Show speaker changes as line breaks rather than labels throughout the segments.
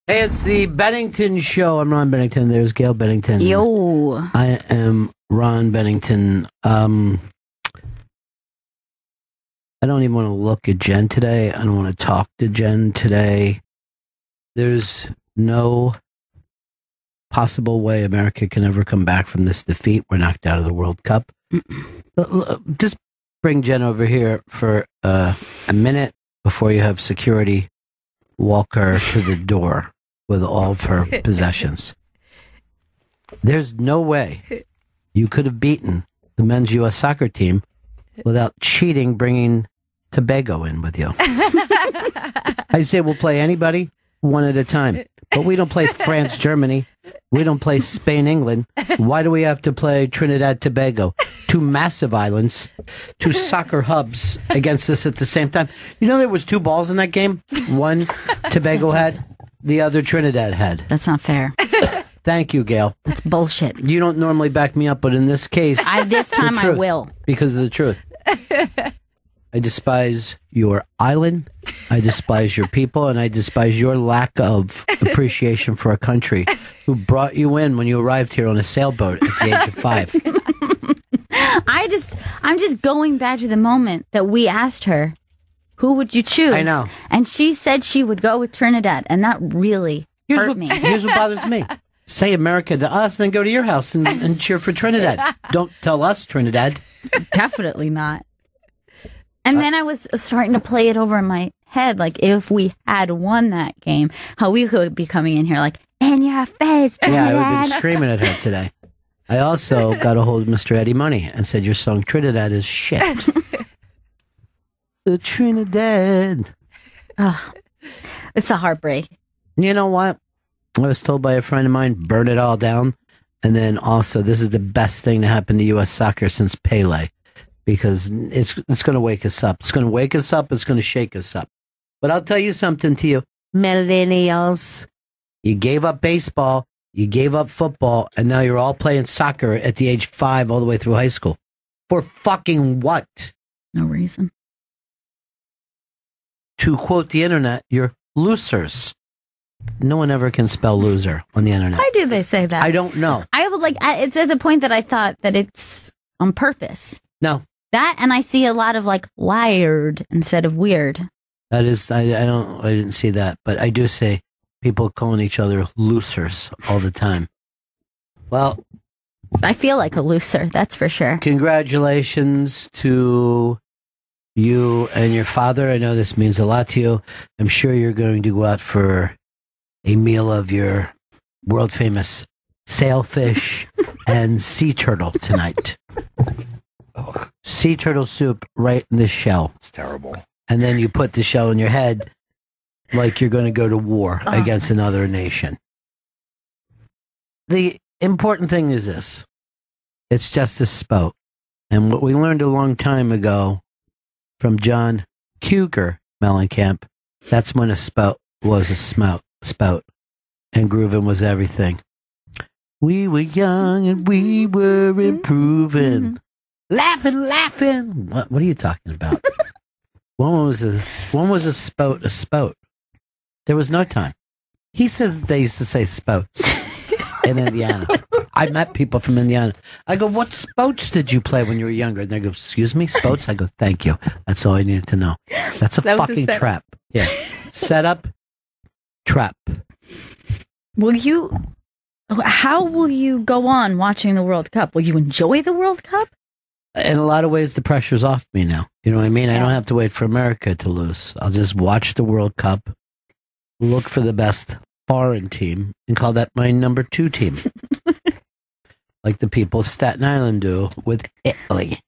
Hey, it's the Bennington Show. I'm Ron Bennington. There's Gail Bennington.
Yo.
I am Ron Bennington. I don't even want to look at Jen today. I don't want to talk to Jen today. There's no possible way America can ever come back from this defeat. We're knocked out of the World Cup. Just bring Jen over here for a minute before you have security walk her to the door with all of her possessions. There's no way you could have beaten the men's U.S. soccer team without cheating, bringing Tobago in with you. I say we'll play anybody one at a time, but we don't play France, Germany. We don't play Spain, England. Why do we have to play Trinidad, Tobago? Two massive islands, two soccer hubs against us at the same time. You know there was two balls in that game? One Tobago had, the other Trinidad had.
That's not fair.
Thank you, Gail.
That's bullshit.
You don't normally back me up, but in this case...
This time I will.
Because of the truth. I despise your island, I despise your people, and I despise your lack of appreciation for a country who brought you in when you arrived here on a sailboat at the age of 5.
I'm just going back to the moment that we asked her, who would you choose?
I know.
And she said she would go with Trinidad, and that really hurt me.
Here's what bothers me. Say America to us, then go to your house and cheer for Trinidad. Don't tell us Trinidad.
Definitely not. And then I was starting to play it over in my head, like if we had won that game, how we could be coming in here like, in your face, Trinidad.
Yeah, I would have been screaming at her today. I also got a hold of Mr. Eddie Money and said, your song Trinidad is shit. The Trinidad.
Oh, it's a heartbreak.
You know what? I was told by a friend of mine, burn it all down. And then also, this is the best thing to happen to U.S. soccer since Pele. Because it's going to wake us up. It's going to wake us up. It's going to shake us up. But I'll tell you something to you, millennials. You gave up baseball. You gave up football. And now you're all playing soccer at the age 5 all the way through high school. For fucking what?
No reason.
To quote the internet, you're losers. No one ever can spell loser on the internet.
Why do they say that?
I don't know.
It's at the point that I thought that it's on purpose.
No.
That, and I see a lot of like wired instead of weird.
That is, I didn't see that, but I do say people calling each other losers all the time. Well,
I feel like a loser, that's for sure.
Congratulations to you and your father. I know this means a lot to you. I'm sure you're going to go out for a meal of your world famous sailfish and sea turtle tonight. Sea turtle soup right in the shell.
It's terrible.
And then you put the shell in your head like you're going to go to war against another nation. The important thing is this. It's just a spout. And what we learned a long time ago from John Cougar Mellencamp, that's when a spout was a spout. And grooving was everything. We were young and we were improving. Laughing. What are you talking about? When was a spout a spout? There was no time. He says that they used to say spouts in Indiana. I met people from Indiana. I go, what spouts did you play when you were younger? And they go, excuse me, spouts? I go, thank you. That's all I needed to know. That's a fucking trap. Yeah. Setup, trap.
How will you go on watching the World Cup? Will you enjoy the World Cup?
In a lot of ways, the pressure's off me now. You know what I mean? I don't have to wait for America to lose. I'll just watch the World Cup, look for the best foreign team, and call that my number 2 team. Like the people of Staten Island do with Italy.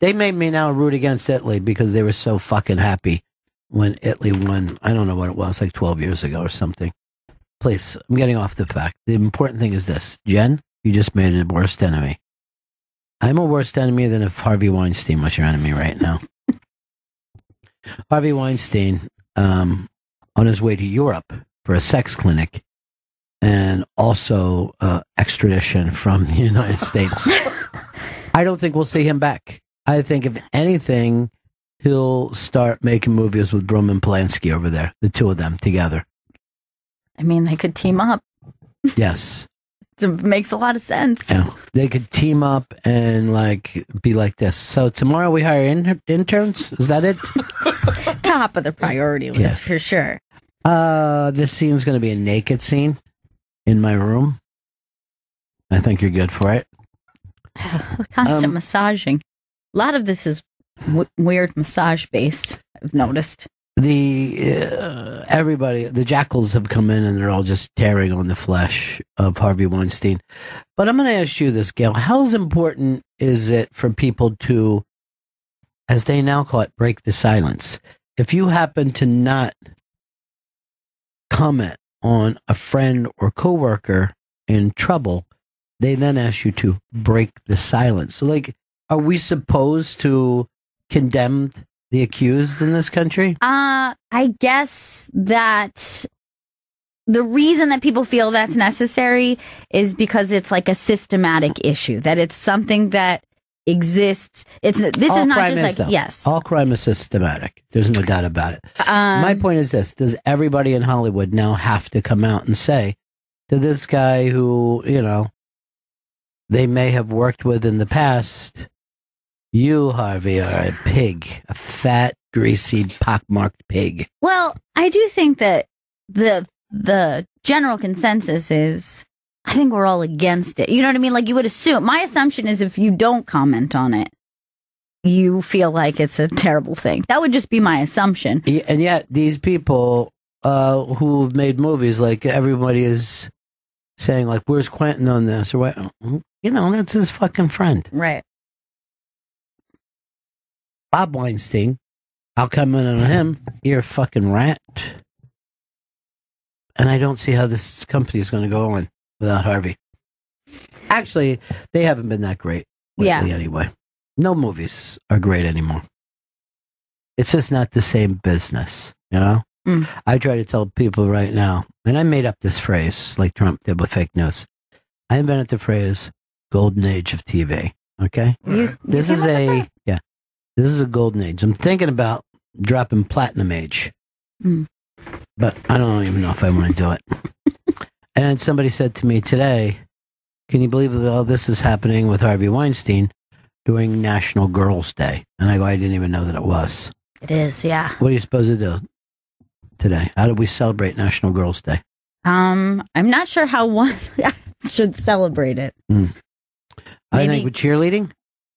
They made me now root against Italy because they were so fucking happy when Italy won. I don't know what it was, like 12 years ago or something. Please, I'm getting off the fact. The important thing is this. Jen, you just made it a worst enemy. I'm a worse enemy than if Harvey Weinstein was your enemy right now. Harvey Weinstein, on his way to Europe for a sex clinic and also extradition from the United States. I don't think we'll see him back. I think, if anything, he'll start making movies with Roman Polanski over there, the two of them together.
I mean, they could team up.
Yes.
It makes a lot of sense.
Yeah. They could team up and like be like this. So tomorrow we hire interns. Is that it?
Top of the priority list for sure.
This scene's going to be a naked scene in my room. I think you're good for it.
Constant massaging. A lot of this is weird massage based. I've noticed.
Everybody, the jackals have come in and they're all just tearing on the flesh of Harvey Weinstein. But I'm going to ask you this, Gail. How important is it for people to, as they now call it, break the silence? If you happen to not comment on a friend or coworker in trouble, they then ask you to break the silence. So, like, are we supposed to condemn the accused in this country?
I guess that the reason that people feel that's necessary is because it's like a systematic issue, that it's something that exists. This is not just like,
though.
yes.
All crime is systematic. There's no doubt about it. My point is this. Does everybody in Hollywood now have to come out and say to this guy who, they may have worked with in the past, you, Harvey, are a pig, a fat, greasy, pockmarked pig.
Well, I do think that the general consensus is, I think we're all against it. You know what I mean? Like you would assume. My assumption is if you don't comment on it, you feel like it's a terrible thing. That would just be my assumption.
And yet, these people who've made movies, like everybody is saying, like, where's Quentin on this? Or what? That's his fucking friend.
Right.
Bob Weinstein, I'll come in on him. You're a fucking rat. And I don't see how this company is going to go on without Harvey. Actually, they haven't been that great lately anyway. No movies are great anymore. It's just not the same business, I try to tell people right now, and I made up this phrase like Trump did with fake news. I invented the phrase golden age of TV, okay? This is a golden age. I'm thinking about dropping platinum age. But I don't even know if I want to do it. And then somebody said to me today, can you believe that all this is happening with Harvey Weinstein during National Girls' Day? And I go, I didn't even know that it was.
It is, yeah.
What are you supposed to do today? How do we celebrate National Girls' Day?
I'm not sure how one should celebrate it.
I think with cheerleading.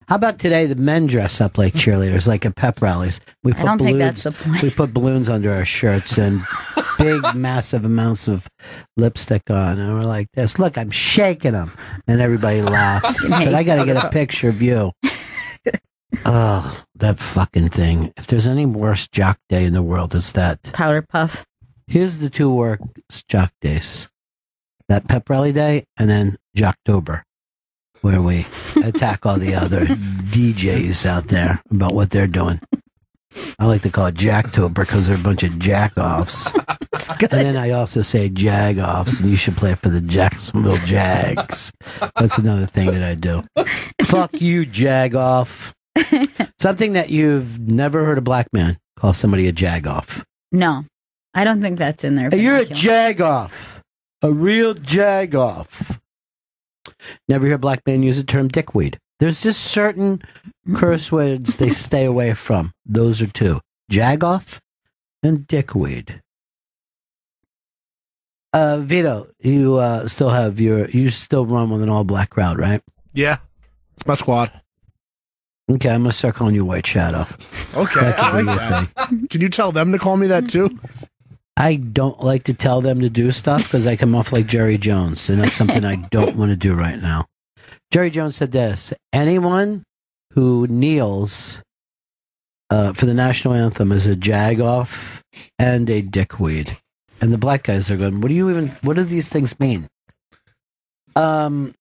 How about today the men dress up like cheerleaders, like at pep rallies? I don't think that's the point. We put balloons under our shirts and big, massive amounts of lipstick on. And we're like this. Look, I'm shaking them. And everybody laughs. I said, I got to get a picture of you. Oh, that fucking thing. If there's any worse jock day in the world, it's that.
Powder puff.
Here's the two worst jock days. That pep rally day and then Jocktober, where we attack all the other DJs out there about what they're doing. I like to call it Jacktober because they're a bunch of jack-offs. And then I also say jag-offs, and you should play for the Jacksonville Jags. That's another thing that I do. Fuck you, jag-off. Something that you've never heard a black man call somebody a jag-off.
No, I don't think that's in there.
Hey, you're a jag-off. A real jag-off. Never hear a black man use the term dickweed. There's just certain curse words they stay away from. Those are two. Jagoff and dickweed. Vito, you still run with an all-black crowd, right?
Yeah. It's my squad.
Okay, I'm going to start calling you White Shadow.
Okay, I like that. Can you tell them to call me that too?
I don't like to tell them to do stuff because I come off like Jerry Jones, and that's something I don't want to do right now. Jerry Jones said this: anyone who kneels for the national anthem is a jagoff and a dickweed. And the black guys are going, what do these things mean?
I've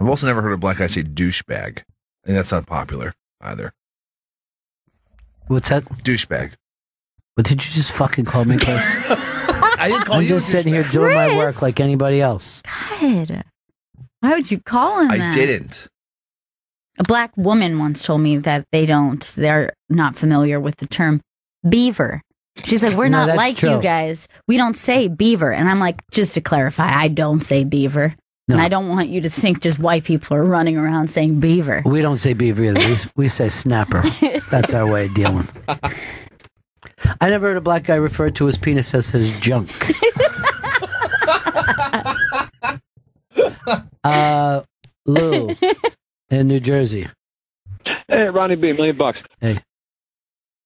also never heard a black guy say douchebag. I think that's not popular either.
What's that?
Douchebag.
What did you just fucking call me, Chris?
I didn't call
I'm
you
just sitting here doing my work like anybody else.
God. Why would you call him that?
I didn't.
A black woman once told me that they're not familiar with the term beaver. She's like, we're
No,
not
that's
like
true.
you guys. We don't say beaver. And I'm like, just to clarify, I don't say beaver.
No.
And I don't want you to think just white people are running around saying beaver.
We don't say beaver either. We say snapper. That's our way of dealing. I never heard a black guy refer to his penis as his junk. Lou in New Jersey.
Hey, Ronnie B, $1 million.
Hey.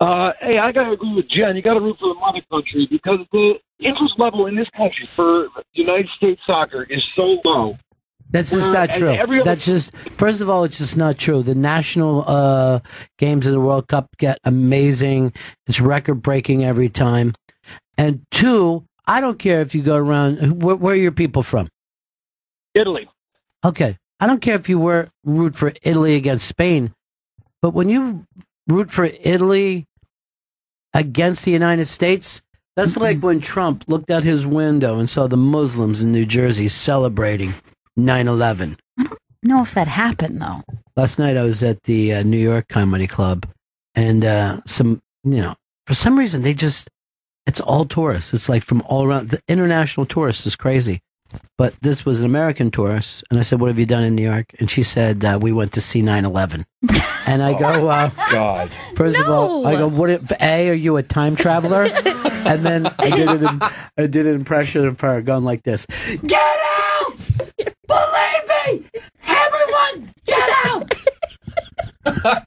Hey, I got to agree with Jen. You got to root for the mother country because the interest level in this country for United States soccer is so low.
That's just not
And
true.
every other-
That's just, first of all, it's just not true. The national games of the World Cup get amazing. It's record breaking every time. And two, I don't care if you go around, where are your people from?
Italy.
Okay. I don't care if you root for Italy against Spain, but when you root for Italy against the United States, that's like when Trump looked out his window and saw the Muslims in New Jersey celebrating 9/11.
I don't know if that happened, though.
Last night I was at the New York Comedy Club, and for some reason it's all tourists. It's like from all around. The international tourists is crazy. But this was an American tourist, and I said, "What have you done in New York?" And she said, "We went to see 9/11." And I go,
God.
First of all, I go, are you a time traveler?" And then I did an impression of her going like this: "Get out! Believe me, everyone, get out!"
Oh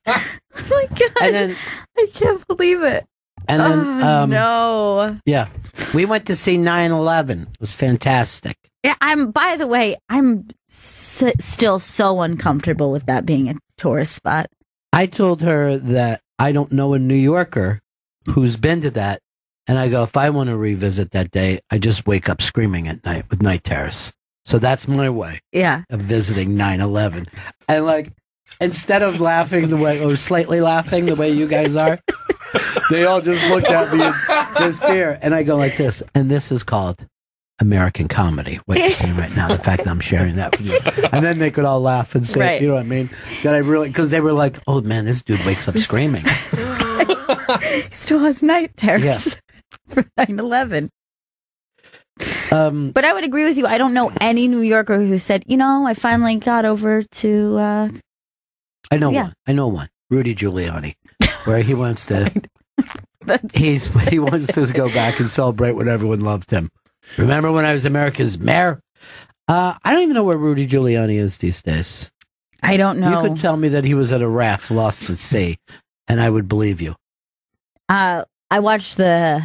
my God.
And then,
I can't believe it.
and then,
No.
yeah, we went to see 9/11. It was fantastic.
Yeah, by the way, I'm still so uncomfortable with that being a tourist spot.
I told her that I don't know a New Yorker who's been to that. And I go, if I want to revisit that day, I just wake up screaming at night with night terrors. So that's my way
Yeah.
of visiting 9/11. And like, instead of laughing the way, or slightly laughing the way you guys are, they all just looked at me in this fear. And I go like this. And this is called American comedy, what you're saying right now, the fact that I'm sharing that with you. And then they could all laugh and say,
Right.
you know what I mean? That I really, because they were like, oh man, this dude wakes up screaming.
He still has night terrors for 9/11. But I would agree with you. I don't know any New Yorker who said, I finally got over to.
I know
Yeah.
one. I know one. Rudy Giuliani, where he wants to. He wants to go back and celebrate when everyone loved him. Remember when I was America's mayor? I don't even know where Rudy Giuliani is these days.
I don't know.
You could tell me that he was at a raft lost at sea, and I would believe you.
I watched the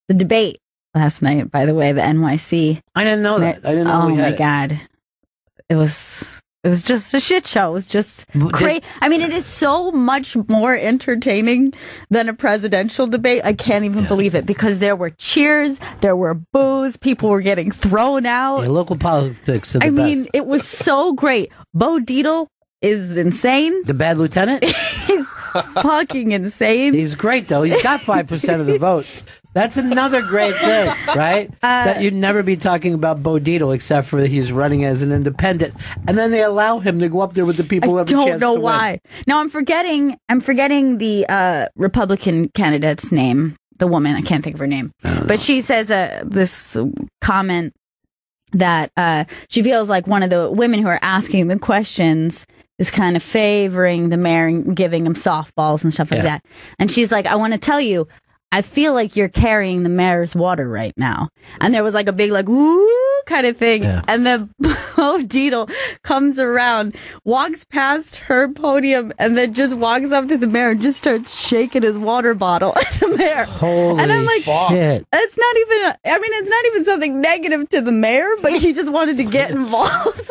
debate last night. By the way, the NYC.
I didn't know that. I didn't know
Oh
we
my
had it.
God, it was just a shit show. It was just crazy. I mean, it is so much more entertaining than a presidential debate. I can't even believe it because there were cheers, there were boos, people were getting thrown out.
Yeah, local politics are the
I
best.
mean, it was so great. Bo Dietl is insane.
The bad lieutenant?
He's fucking insane.
He's great, though. He's got 5% of the vote. That's another great thing, right? That you'd never be talking about Bo Dietl except for he's running as an independent. And then they allow him to go up there with the people who have a chance to
don't know
win.
why. Now I'm forgetting the Republican candidate's name. The woman, I can't think of her name, but she says this comment that she feels like one of the women who are asking the questions is kind of favoring the mayor and giving him softballs and stuff like that. And she's like, I want to tell you, I feel like you're carrying the mayor's water right now. And there was like a big like, woo kind of thing.
Yeah.
And then Bo Dietl comes around, walks past her podium, and then just walks up to the mayor and just starts shaking his water bottle at the mayor.
Holy
and I'm like,
shit.
it's not even something negative to the mayor, but he just wanted to get involved.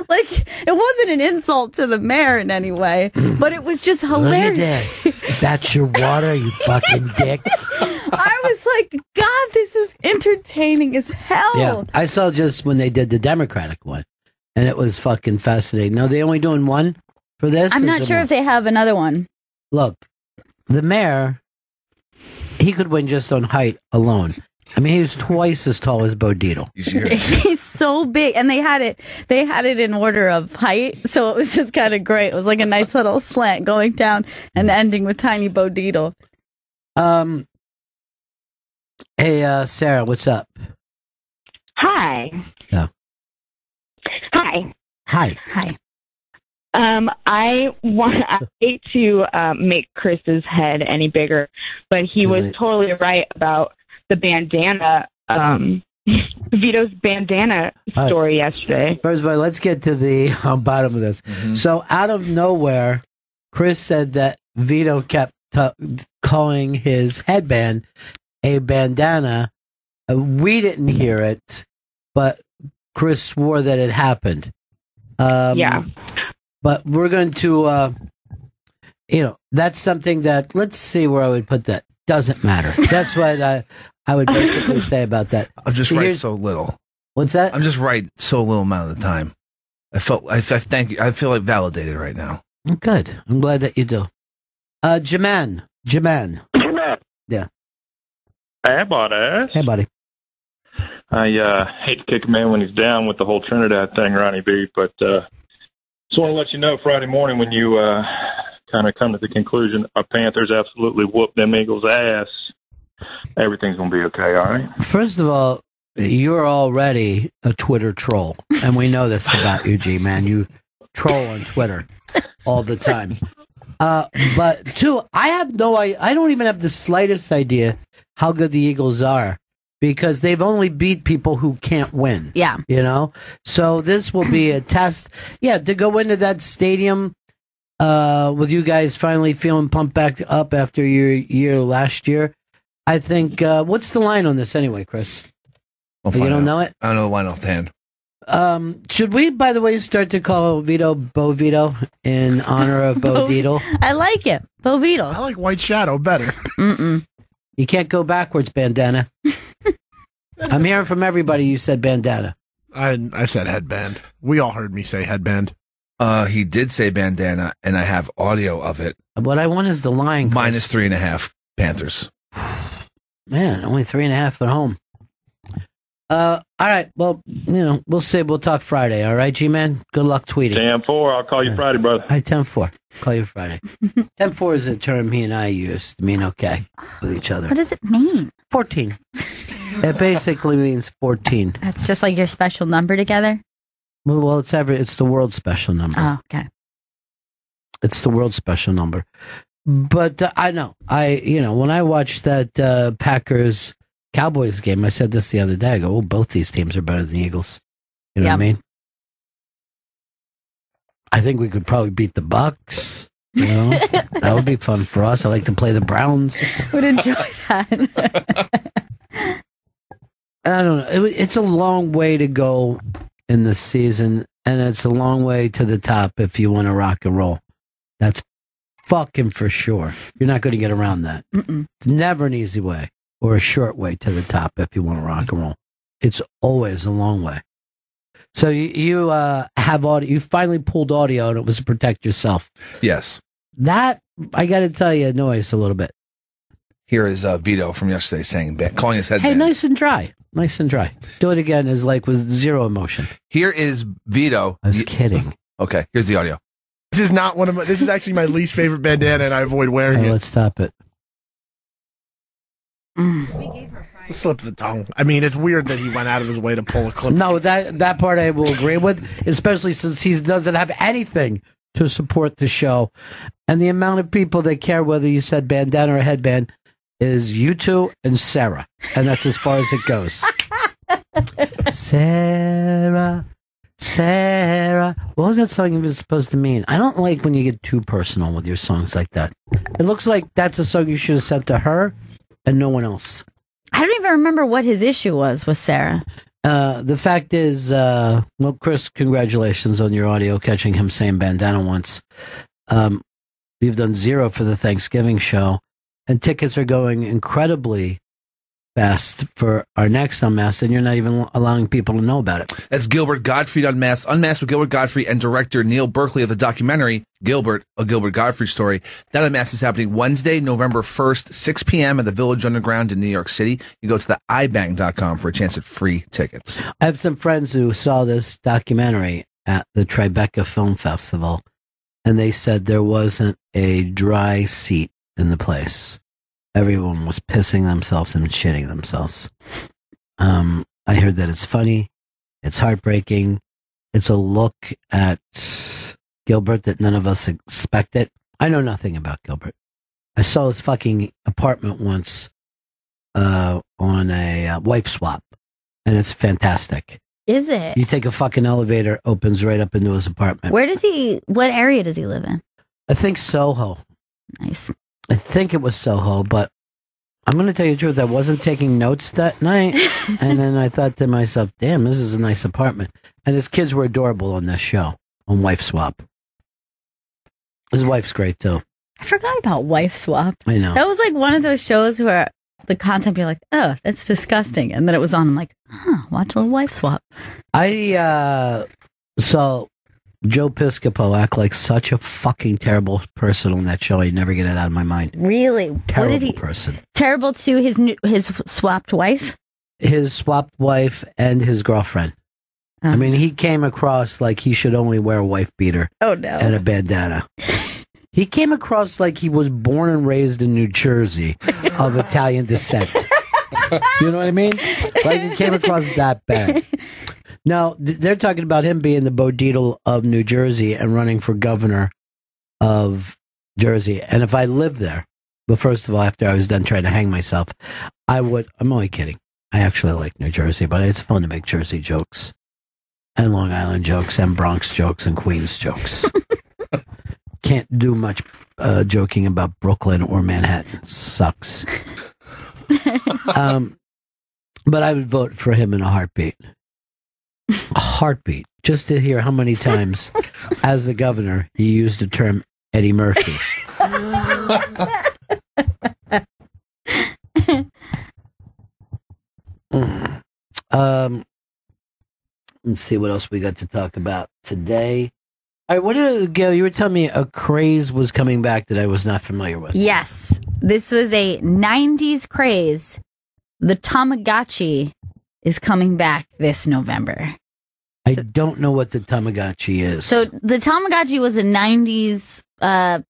Like, it wasn't an insult to the mayor in any way, but it was just
Look at
hilarious.
this. That's your water, you fucking dick.
I was like, God, this is entertaining as hell.
Yeah, I saw just when they did the Democratic one, and it was fucking fascinating. Now, they only doing one for this?
I'm
or
not
is
sure
there
if they have another one.
more? Look, the mayor, he could win just on height alone. I mean, he's twice as tall as Bo Dietl.
He's huge.
He's so big, and they had it in order of height, so it was just kind of great. It was like a nice little slant going down and ending with tiny Bo Dietl.
Hey, Sarah, what's up?
Hi.
Yeah.
Hi.
Hi.
Hi.
I hate to make Chris's head any bigger, but he
Too
was
late.
totally right about the bandana, Vito's bandana
right.
story yesterday.
First of all, let's get to the bottom of this.
Mm-hmm.
So, out of nowhere, Chris said that Vito kept calling his headband a bandana. We didn't hear it, but Chris swore that it happened.
Yeah.
But we're going to, that's something that, let's see where I would put that. Doesn't matter. That's what I would basically say about that.
I'm just
So
right
here's-
so little.
What's that?
I'm just right so little amount of the time. I thank you. I feel like validated right now.
Good. I'm glad that you do. Jaman. Yeah.
Hey, buddy.
Hey, buddy.
I hate to kick a man when he's down with the whole Trinidad thing, Ronnie B, but just want to let you know Friday morning when you kind of come to the conclusion our Panthers absolutely whooped them Eagles' ass, everything's going to be okay, all right?
First of all, you're already a Twitter troll, and we know this about you, G-Man. You troll on Twitter all the time. But two, I don't even have the slightest idea how good the Eagles are because they've only beat people who can't win.
Yeah.
So this will be a test. Yeah, to go into that stadium with you guys finally feeling pumped back up after your year last year. I think, what's the line on this anyway, Chris? You don't know it?
I don't know the line off the hand.
Should we, by the way, start to call Vito Bo Vito in honor of Bo Dietl?
I like it. Bo Vito.
I like White Shadow better.
Mm-mm.
You can't go backwards, bandana. I'm hearing from everybody you said bandana.
I said headband. We all heard me say headband.
He did say bandana, and I have audio of it.
What I want is the line. Chris.
-3.5 Panthers.
Man, only 3.5 at home. All right. Well, we'll see. We'll talk Friday. All right, G-Man? Good luck tweeting.
10-4, I'll call you Friday, brother.
All right, 10-4. Call you Friday. 10-4 is a term he and I use to mean okay with each other.
What does it mean?
14. It basically means 14.
That's just like your special number together?
Well, it's the world's special number.
Oh, okay.
It's the world's special number. But I know. When I watched that Packers Cowboys game, I said this the other day. I go, both these teams are better than the Eagles. You know what I mean? I think we could probably beat the Bucks. That would be fun for us. I like to play the Browns.
Would enjoy that.
I don't know. It's a long way to go in the season, and it's a long way to the top if you want to rock and roll. That's fucking for sure. You're not going to get around that.
Mm-mm.
It's never an easy way or a short way to the top if you want to rock and roll. It's always a long way. So you have audio. You finally pulled audio, and it was to protect yourself.
Yes.
That, I got to tell you, annoys a little bit.
Here is Vito from yesterday saying, calling his headband.
Hey, nice and dry. Nice and dry. Do it again is like with zero emotion.
Here is Vito.
I was kidding.
Okay, here's the audio.
This is not one of my. This is actually my least favorite bandana, and I avoid wearing
Hey,
it.
let's stop it.
To slip the tongue. I mean, it's weird that he went out of his way to pull a clip.
No, that part I will agree with, especially since he doesn't have anything to support the show. And the amount of people that care whether you said bandana or headband is you two and Sarah. And that's as far as it goes. Sarah. What was that song even supposed to mean? I don't like when you get too personal with your songs like that. It looks like that's a song you should have sent to her and no one else.
I don't even remember what his issue was with Sarah.
The fact is, well, Chris, congratulations on your audio catching him saying bandana once. You've done 0 for the Thanksgiving show, and tickets are going incredibly fast for our next Unmasked, and you're not even allowing people to know about it.
That's Gilbert Gottfried Unmasked. Unmasked with Gilbert Gottfried and director Neil Berkeley of the documentary Gilbert, a Gilbert Gottfried story. That Unmasked is happening Wednesday, November 1st, 6 p.m. at the Village Underground in New York City. You go to the ibang.com for a chance at free tickets.
I have some friends who saw this documentary at the Tribeca Film Festival, and they said there wasn't a dry seat in the place. everyone was pissing themselves and shitting themselves. I heard that it's funny, it's heartbreaking, it's a look at Gilbert that none of us expected. I know nothing about Gilbert. I saw his fucking apartment once on a wife swap, and it's fantastic.
Is it?
You take a fucking elevator, opens right up into his apartment.
What area does he live in?
I think Soho.
Nice.
I think it was Soho, but I'm going to tell you the truth. I wasn't taking notes that night, and then I thought to myself, damn, this is a nice apartment. And his kids were adorable on this show, on Wife Swap. His wife's great, too.
I forgot about Wife Swap.
I know.
That was like one of those shows where the content, you're like, oh, that's disgusting. And then it was on, I'm like, watch a little Wife Swap.
I saw Joe Piscopo act like such a fucking terrible person on that show. I never get it out of my mind.
Really?
Terrible person.
Terrible to his swapped wife?
His swapped wife and his girlfriend. I mean, he came across like he should only wear a wife beater.
Oh, no.
And a bandana. He came across like he was born and raised in New Jersey of Italian descent. You know what I mean? Like he came across that bad. No, they're talking about him being the Bo Dietl of New Jersey and running for governor of Jersey. And if I lived there, but first of all, after I was done trying to hang myself, I would. I'm only kidding. I actually like New Jersey, but it's fun to make Jersey jokes and Long Island jokes and Bronx jokes and Queens jokes. Can't do much joking about Brooklyn or Manhattan. It sucks. But I would vote for him in a heartbeat. A heartbeat. Just to hear how many times, as the governor, he used the term Eddie Murphy. Let's see what else we got to talk about today. All right, Gail, you were telling me a craze was coming back that I was not familiar with.
Yes. This was a 90s craze. The Tamagotchi is coming back this November.
I don't know what the Tamagotchi is.
So the Tamagotchi was a 90s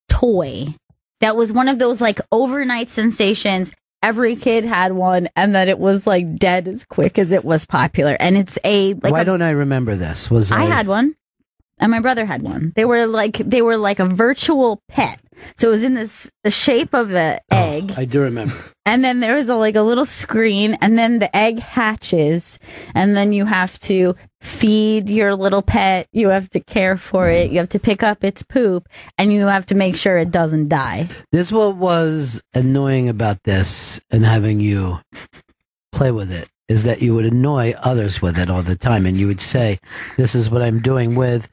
toy that was one of those like overnight sensations. Every kid had one, and that it was like dead as quick as it was popular. And it's why
don't I remember this?
I had one. And my brother had one. They were like a virtual pet. So it was in the shape of an egg.
I do remember.
And then there was a little screen, and then the egg hatches, and then you have to feed your little pet. You have to care for it. You have to pick up its poop, and you have to make sure it doesn't die.
This what was annoying about this and having you play with it is that you would annoy others with it all the time, and you would say, "This is what I'm doing with."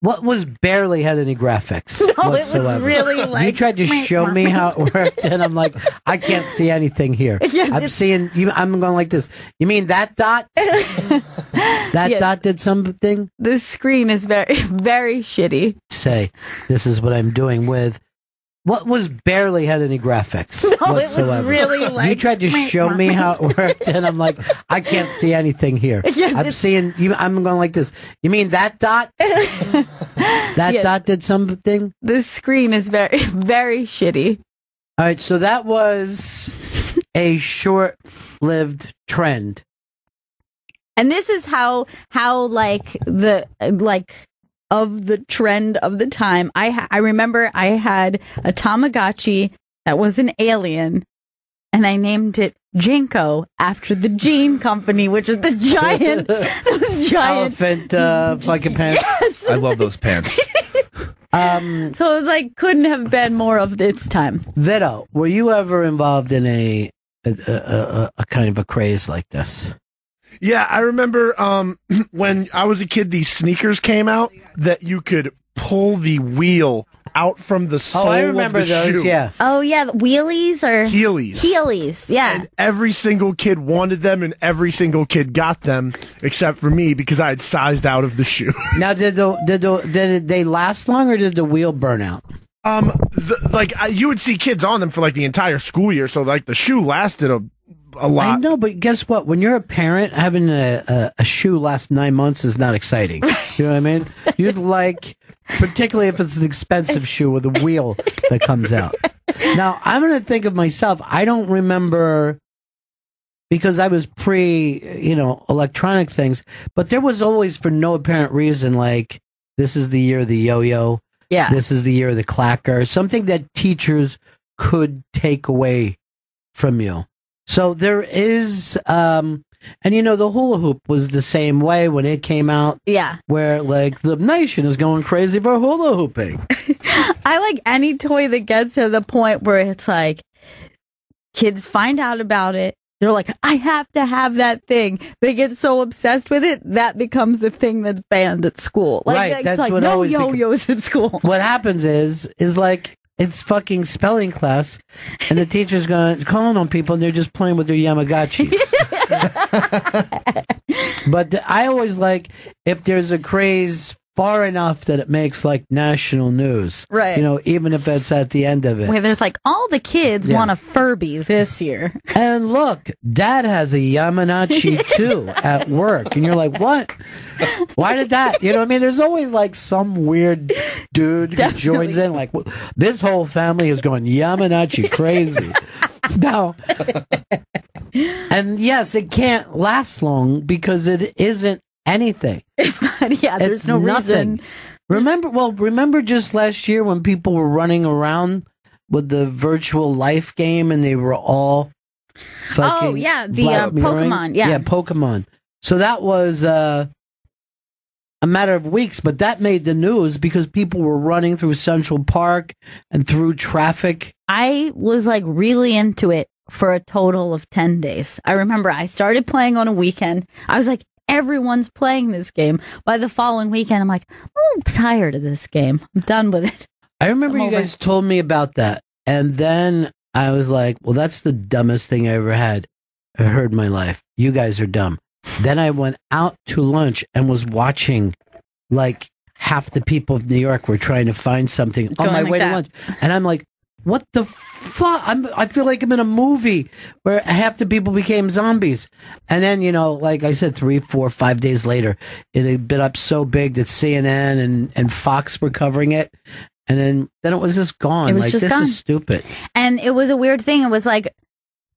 What was barely had any graphics whatsoever.
It was really like...
You tried to show me how it worked, and I'm like, I can't see anything here.
Yes,
I'm seeing you. I'm going like this. You mean that dot? That dot did something?
The screen is very, very shitty.
Say, this is what I'm doing with... What was barely had any graphics whatsoever.
It was really like...
You tried to show me how it worked, and I'm like, I can't see anything here.
Yes,
I'm seeing you. I'm going like this. You mean that dot? That dot did something?
The screen is very, very shitty.
All right, so that was a short-lived trend.
And this is how of the trend of the time. I remember I had a Tamagotchi that was an alien, and I named it Jinko after the Jean Company, which is the giant, those giant
elephant fucking pants.
Yes.
I love those pants.
So it was like couldn't have been more of its time.
Vito, were you ever involved in a kind of a craze like this?
Yeah, I remember when I was a kid, these sneakers came out that you could pull the wheel out from the sole
I remember
of the
those,
shoe.
yeah.
Oh, yeah, wheelies or... Heelys, yeah.
And every single kid wanted them, and every single kid got them, except for me, because I had sized out of the shoe.
Now, did they last long, or did the wheel burn out?
You would see kids on them for, the entire school year, so, the shoe lasted a lot.
I know, but guess what? When you're a parent, having a shoe last 9 months is not exciting. You know what I mean? You'd like, particularly if it's an expensive shoe with a wheel that comes out. Now, I'm going to think of myself. I don't remember because I was electronic things, but there was always, for no apparent reason, like, this is the year of the yo-yo.
Yeah.
This is the year of the clacker. Something that teachers could take away from you. So there is, and the hula hoop was the same way when it came out.
Yeah.
Where, like, the nation is going crazy for hula hooping.
I like any toy that gets to the point where it's like, kids find out about it. They're like, I have to have that thing. They get so obsessed with it, that becomes the thing that's banned at school. Like,
Right,
it's
that's
like,
what
no
always
yo-yos at school.
What happens is like, it's fucking spelling class, and the teacher's calling on people, and they're just playing with their Yamagachis. But I always like, if there's a craze far enough that it makes, like, national news.
Right.
Even if it's at the end of it.
Where there's like, all the kids want a Furby this year.
And look, Dad has a Yamanachi too at work. And you're like, what? Why did that? You know what I mean? There's always like some weird dude who joins in, like, this whole family is going Yamanachi crazy. Now, and yes, it can't last long because it isn't anything.
It's not, there's no
nothing.
reason.
Remember just last year when people were running around with the virtual life game and they were all fucking...
Oh, yeah, the Pokemon, yeah.
Yeah, Pokemon. So that was a matter of weeks, but that made the news because people were running through Central Park and through traffic.
I was like really into it for a total of 10 days. I remember I started playing on a weekend. I was like, everyone's playing this game. By the following weekend, I'm like, I'm tired of this game. I'm done with it.
I remember you guys told me about that. And then I was like, well, that's the dumbest thing I ever heard in my life. You guys are dumb. Then I went out to lunch and was watching, like, half the people of New York were trying to find something on my way to lunch. And I'm like, what the fuck? I feel like I'm in a movie where half the people became zombies. And then, like I said, 3, 4, 5 days later, it had been up so big that CNN and Fox were covering it. And then it was just gone.
It was
like,
just
this
gone.
is stupid.
And it was a weird thing. It was like,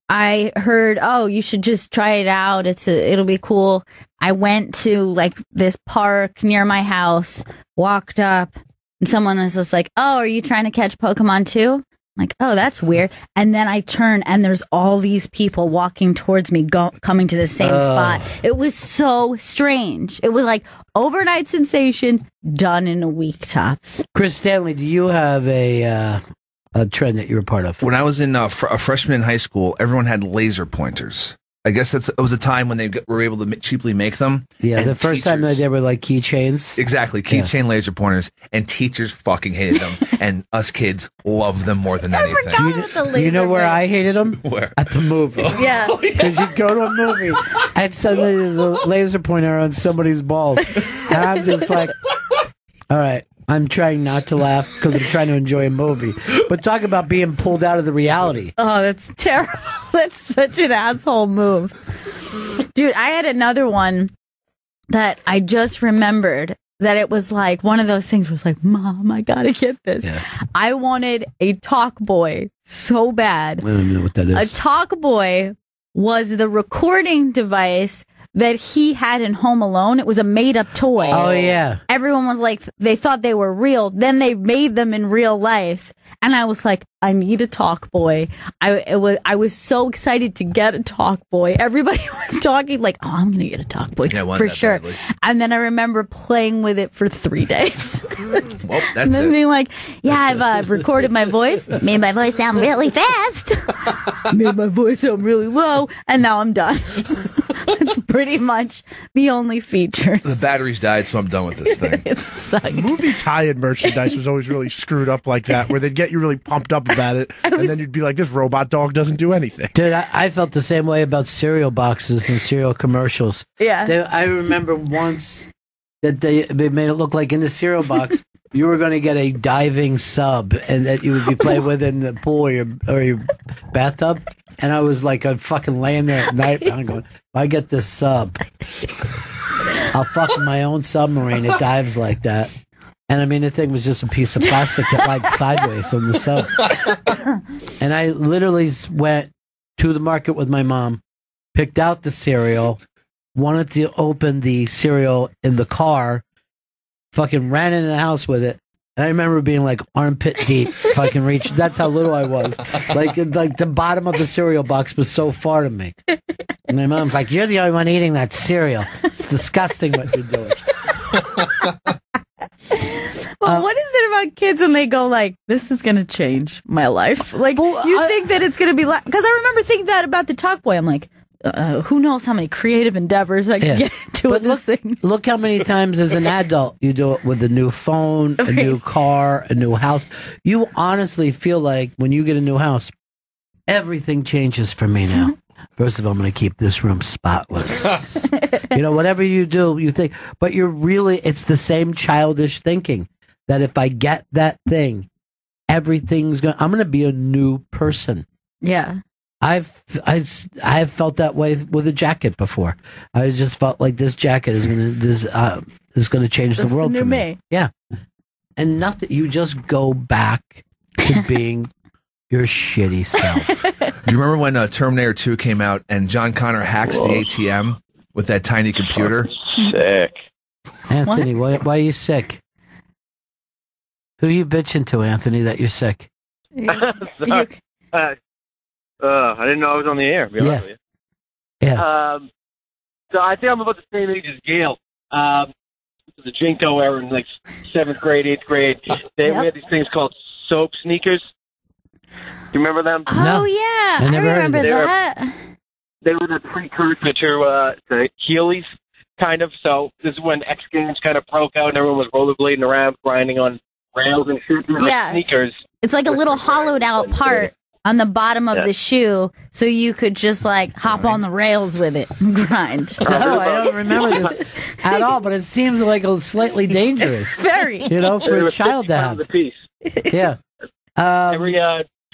I heard, oh, you should just try it out. It'll be cool. I went to like this park near my house, walked up, and someone was just like, oh, are you trying to catch Pokemon too? I'm like, oh, that's weird. And then I turn and there's all these people walking towards me, coming to the same spot. It was so strange. It was like overnight sensation done in a week tops.
Chris Stanley, do you have a trend that you were part of?
When I was in a freshman in high school, everyone had laser pointers. I guess it was a time when they were able to cheaply make them.
Yeah, the first time they were like keychains.
Exactly, keychain laser pointers, and teachers fucking hated them, and us kids loved them more than anything.
You know where I hated them?
Where?
At the movie.
Yeah.
Because you go to a movie and suddenly there's a laser pointer on somebody's balls. And I'm just like, all right, I'm trying not to laugh because I'm trying to enjoy a movie. But talk about being pulled out of the reality.
Oh, that's terrible. That's such an asshole move. Dude, I had another one that I just remembered that it was like one of those things was like, Mom, I gotta get this. Yeah. I wanted a talk boy so bad.
I don't even know what that is.
A talk boy was the recording device that he had in Home Alone. It was a made-up toy.
Oh, yeah.
Everyone was like, they thought they were real. Then they made them in real life. And I was like, I need a talk boy. I was so excited to get a talk boy. Everybody was talking like, oh, I'm going to get a talk boy for sure. Badly. And then I remember playing with it for 3 days.
Well, that's
and then being like, yeah, I've recorded my voice, made my voice sound really fast, made my voice sound really low, and now I'm done. It's pretty much the only features.
The batteries died, so I'm done with this thing.
It sucked.
Movie tie-in merchandise was always really screwed up like that, where they'd get you really pumped up about it, and then you'd be like, this robot dog doesn't do anything.
Dude, I felt the same way about cereal boxes and cereal commercials.
Yeah.
I remember once that they made it look like in the cereal box, you were going to get a diving sub, and that you would be playing with in the pool or your bathtub. And I was like, I'm fucking laying there at night, and I'm going, if I get this sub, I'll fuck my own submarine. It dives like that. And I mean, the thing was just a piece of plastic that lied sideways on the sub. And I literally went to the market with my mom, picked out the cereal, wanted to open the cereal in the car, fucking ran into the house with it. And I remember being like armpit deep, fucking reach. That's how little I was. Like the bottom of the cereal box was so far to me. And my mom's like, "You're the only one eating that cereal. It's disgusting what you're doing."
Well, what is it about kids when they go like, "This is going to change my life"? Like, you think that it's going to be like, because I remember thinking that about the Talk Boy. I'm like, who knows how many creative endeavors I can get into with this thing.
Look how many times as an adult you do it with a new phone, a new car, a new house. You honestly feel like when you get a new house, everything changes for me now. First of all, I'm going to keep this room spotless. Whatever you do, you think, but it's the same childish thinking that if I get that thing, I'm going to be a new person.
Yeah.
I've felt that way with a jacket before. I just felt like this jacket is going to change the world for me. Yeah. And nothing, you just go back to being your shitty self.
Do you remember when Terminator 2 came out and John Connor hacks the ATM with that tiny computer?
Sick.
Anthony, why are you sick? Who are you bitching to, Anthony, that you're sick?
Sorry. I didn't know I was on the air, to be honest with you.
Yeah.
So I think I'm about the same age as Gail. The Jinko era in like 7th grade, 8th grade. We had these things called soap sneakers. Do you remember them?
Oh, yeah. I remember that.
They were the precursor to the Heelys, kind of. So this is when X Games kind of broke out and everyone was rollerblading around, grinding on rails and shit.
Yeah.
Sneakers.
It's like a little hollowed out part on the bottom of the shoe, so you could just like hop on the rails with it and grind.
No, I don't remember this at all, but it seems like a slightly dangerous.
Very.
For a child to have.
The piece.
Yeah.
Every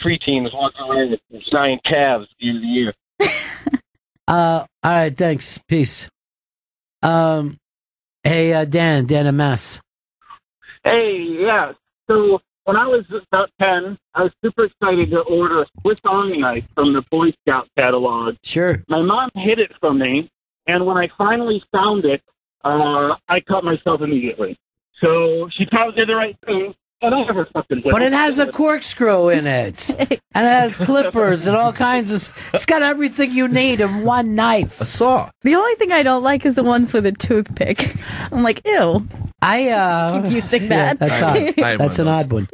preteen was walking around with giant calves at the end of the year.
All right, thanks. Peace. Hey, Dan a mess.
Hey, yeah. So when I was about 10, I was super excited to order a Swiss Army knife from the Boy Scout catalog.
Sure.
My mom hid it from me, and when I finally found it, I cut myself immediately. So she probably did the right thing. And I never fucking
but it has a corkscrew in it, and it has clippers and all kinds of. It's got everything you need in one knife.
A saw.
The only thing I don't like is the ones with a toothpick. I'm like, ew.
I
keep using that.
That's odd. That's an odd one.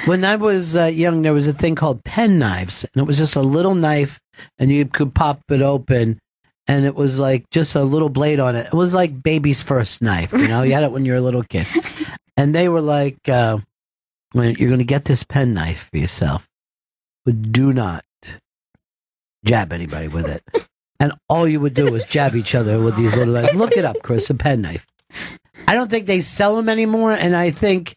When I was young, there was a thing called pen knives, and it was just a little knife, and you could pop it open, and it was like just a little blade on it. It was like baby's first knife. You had it when you were a little kid, and they were like. When you're going to get this pen knife for yourself, but do not jab anybody with it. And all you would do is jab each other with these little knives. Look it up, Chris, a pen knife. I don't think they sell them anymore, and I think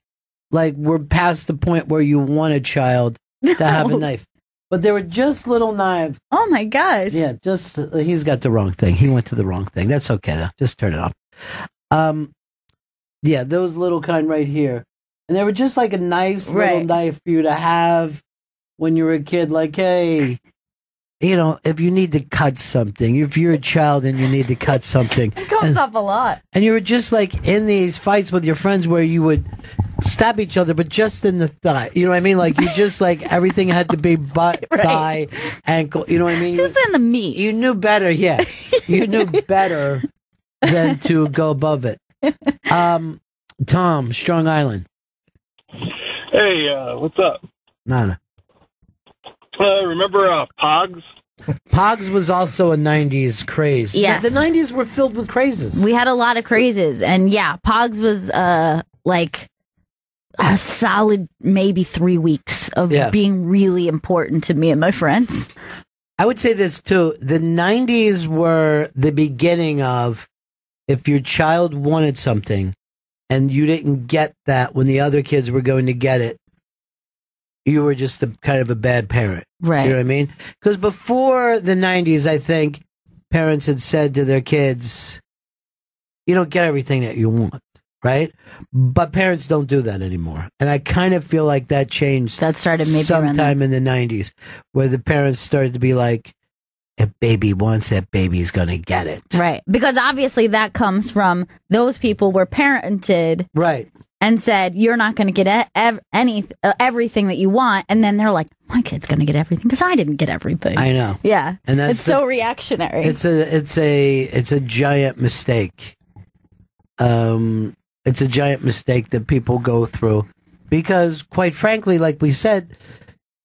like we're past the point where you want a child to have a knife. But they were just little knives.
Oh my gosh.
Yeah, just he's got the wrong thing. He went to the wrong thing. That's okay though. Just turn it off. Yeah, those little kind right here. And they were just like a nice little knife for you to have when you were a kid. Like, hey, if you need to cut something, if you're a child and you need to cut something.
It comes up a lot.
And you were just like in these fights with your friends where you would stab each other, but just in the thigh. You know what I mean? Like, you just like everything had to be butt, thigh, ankle. You know what I mean?
Just in the meat.
You knew better, yeah. You knew better than to go above it. Tom, Strong Island.
Hey, what's up?
Nada.
Remember Pogs?
Pogs was also a 90s craze.
Yes.
The 90s were filled with crazes.
We had a lot of crazes. And yeah, Pogs was like a solid maybe 3 weeks of being really important to me and my friends.
I would say this too. The 90s were the beginning of if your child wanted something, and you didn't get that when the other kids were going to get it, you were just kind of a bad parent.
Right.
You know what I mean? Because before the 90s, I think parents had said to their kids, you don't get everything that you want. right? But parents don't do that anymore. And I kind of feel like that changed.
That started maybe
sometime in the 90s, where the parents started to be like, if baby wants it, baby's going to get it.
Right. Because obviously that comes from those people were parented.
Right.
And said, you're not going to get everything that you want. And then they're like, my kid's going to get everything because I didn't get everything.
I know.
Yeah.
And that's
it's so reactionary.
It's a giant mistake. It's a giant mistake that people go through because, quite frankly, like we said,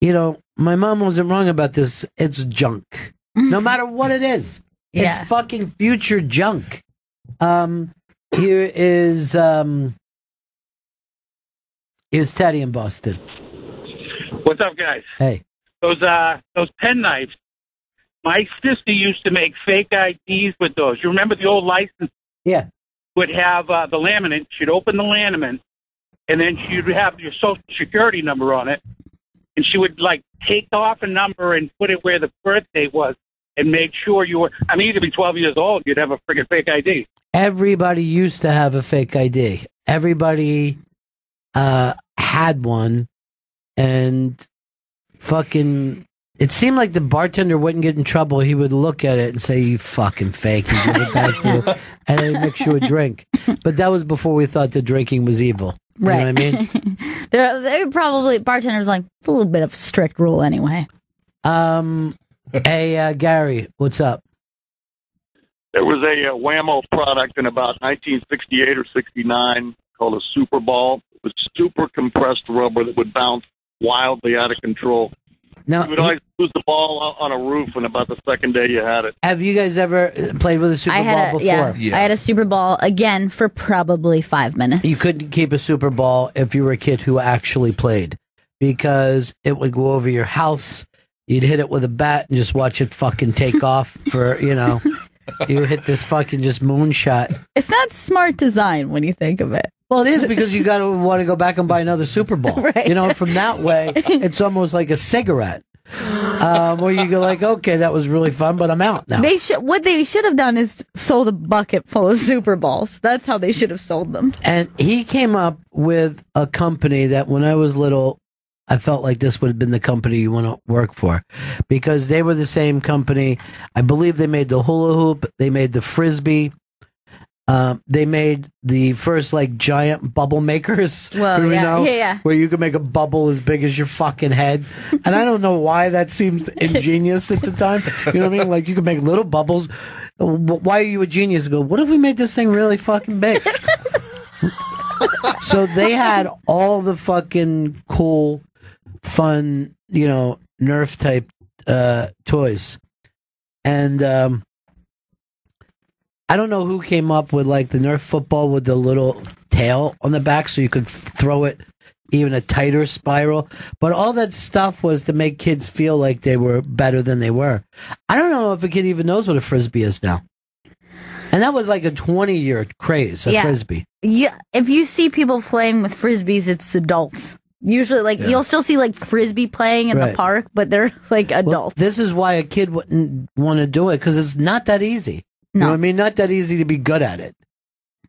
my mom wasn't wrong about this. It's junk. No matter what it is.
Yeah.
It's fucking future junk. Here is here's Teddy in Boston.
What's up, guys?
Hey.
Those pen knives. My sister used to make fake IDs with those. You remember the old license?
Yeah.
Would have the laminate. She'd open the laminate, and then she'd have your social security number on it. And she would, take off a number and put it where the birthday was and make sure you were... I mean, you could be 12 years old. You'd have a friggin' fake ID.
Everybody used to have a fake ID. Everybody had one, and fucking... It seemed like the bartender wouldn't get in trouble. He would look at it and say, you fucking fake, and give it back to you, and then mix you a drink. But that was before we thought that drinking was evil. You know what I mean?
they probably, bartenders like, it's a little bit of a strict rule anyway.
Hey, Gary, what's up?
There was a Whammo product in about 1968 or 69 called a Super Ball. It was super compressed rubber that would bounce wildly out of control.
Now,
you would always lose the ball on a roof, and about the second day you had it.
Have you guys ever played with a Super Ball before?
Yeah, I had a Super Ball, again, for probably 5 minutes.
You couldn't keep a Super Ball if you were a kid who actually played, because it would go over your house. You'd hit it with a bat and just watch it fucking take off for, you hit this fucking just moonshot.
It's not smart design when you think of it.
Well, it is, because you got to want to go back and buy another Super Bowl.
Right.
From that way, it's almost like a cigarette. Where you go like, okay, that was really fun, but I'm out now.
What they should have done is sold a bucket full of Super Balls. That's how they should have sold them.
And he came up with a company that when I was little, I felt like this would have been the company you want to work for, because they were the same company. I believe they made the hula hoop. They made the Frisbee. They made the first giant bubble makers.
Well, yeah.
Where you could make a bubble as big as your fucking head. And I don't know why that seems ingenious at the time. You know what I mean? You could make little bubbles. Why are you a genius? Go, what if we made this thing really fucking big? So they had all the fucking cool, fun, Nerf type toys. And I don't know who came up with the Nerf football with the little tail on the back so you could throw it even a tighter spiral. But all that stuff was to make kids feel like they were better than they were. I don't know if a kid even knows what a Frisbee is now. And that was a 20-year craze, a Frisbee.
Yeah, if you see people playing with Frisbees, it's adults. Usually, you'll still see Frisbee playing in the park, but they're adults.
Well, this is why a kid wouldn't want to do it, because it's not that easy. You know what I mean? Not that easy to be good at it.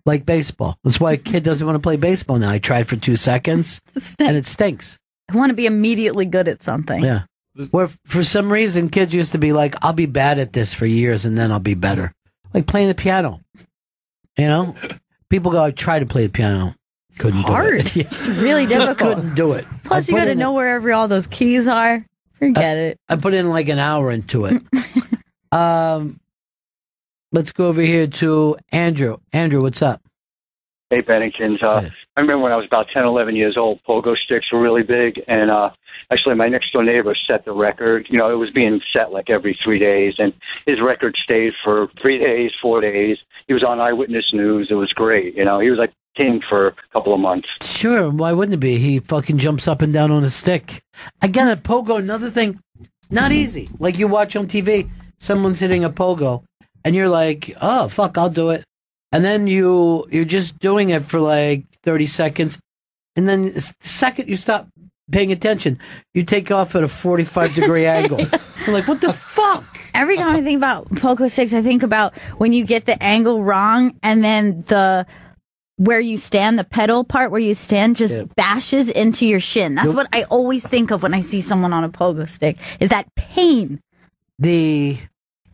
Like baseball. That's why a kid doesn't want to play baseball now. I tried for 2 seconds, and it stinks.
I want to be immediately good at something.
Yeah. Where for some reason, kids used to be like, I'll be bad at this for years, and then I'll be better. Like playing the piano. People go, I tried to play the piano. Couldn't do it.
It's really difficult.
Couldn't do it.
Plus, you got to know wherever all those keys are. Forget it.
I put in an hour into it. Let's go over here to Andrew. Andrew, what's up?
Hey, Bennington. I remember when I was about 10, 11 years old, pogo sticks were really big. And actually, my next-door neighbor set the record. It was being set every 3 days. And his record stayed for 3 days, 4 days. He was on Eyewitness News. It was great. He was king for a couple of months.
Sure. Why wouldn't it be? He fucking jumps up and down on a stick. Again, a pogo, another thing, not easy. You watch on TV, someone's hitting a pogo. And you're like, oh, fuck, I'll do it. And then you're just doing it for 30 seconds. And then the second you stop paying attention, you take off at a 45-degree angle. You're like, what the fuck?
Every time I think about pogo sticks, I think about when you get the angle wrong and then the where you stand, the pedal part where you stand, just bashes into your shin. That's what I always think of when I see someone on a pogo stick, is that pain.
The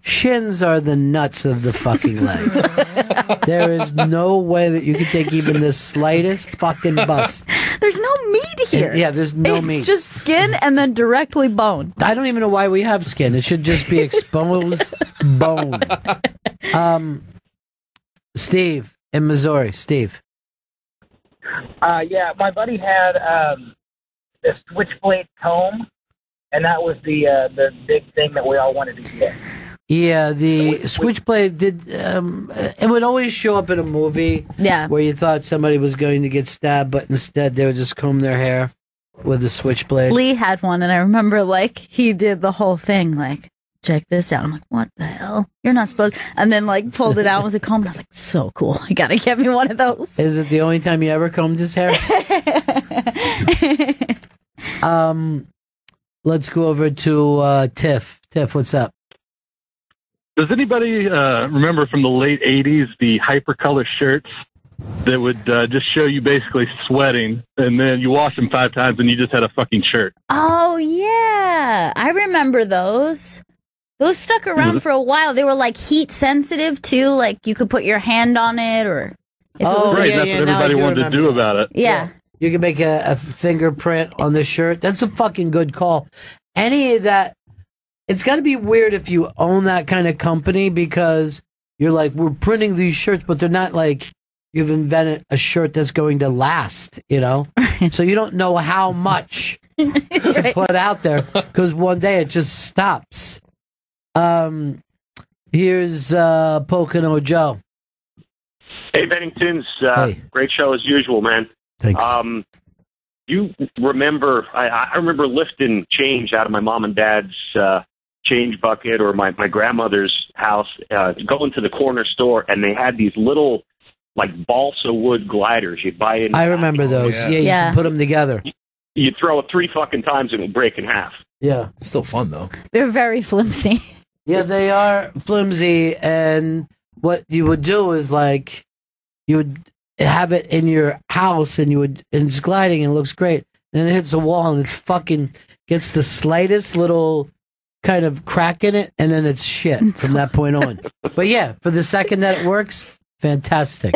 shins are the nuts of the fucking leg. There is no way that you can take even the slightest fucking bust.
There's no meat here.
There's no meat.
It's just skin and then directly bone.
I don't even know why we have skin. It should just be exposed bone. Steve in Missouri. Steve.
Yeah, my buddy had a switchblade comb, and that was the big thing that we all wanted to get.
Yeah, the switchblade did. It would always show up in a movie.
Yeah.
Where you thought somebody was going to get stabbed, but instead they would just comb their hair with a switchblade.
Lee had one, and I remember he did the whole thing, check this out. I'm like, what the hell? You're not supposed. And then pulled it out, was a comb, and I was like, so cool. You gotta get me one of those.
Is it the only time you ever combed his hair? Let's go over to Tiff. Tiff, what's up?
Does anybody remember from the late 80s the Hypercolor shirts that would just show you basically sweating, and then you wash them 5 times and you just had a fucking shirt?
Oh, yeah. I remember those. Those stuck around for a while. They were heat sensitive too. You could put your hand on it, or if it was
right. That's what everybody wanted to do about it.
Yeah.
You can make a fingerprint on the shirt. That's a fucking good call. Any of that, it's got to be weird if you own that kind of company, because you're we're printing these shirts, but they're not you've invented a shirt that's going to last, So you don't know how much to put out there, because one day it just stops. Here's Pocono Joe.
Hey, Bennington's great show as usual, man.
Thanks.
You remember? I remember lifting change out of my mom and dad's change bucket, or my grandmother's house, going to the corner store, and they had these little balsa wood gliders you'd buy in.
I remember those. Yeah, you can put them together.
You throw it 3 fucking times and it'll break in half.
Yeah,
still fun though.
They're very flimsy.
Yeah, they are flimsy, and what you would do is you would have it in your house, and it's gliding and it looks great, and then it hits a wall and it fucking gets the slightest little kind of crack in it, and then it's shit from that point on. But yeah, for the second that it works, fantastic.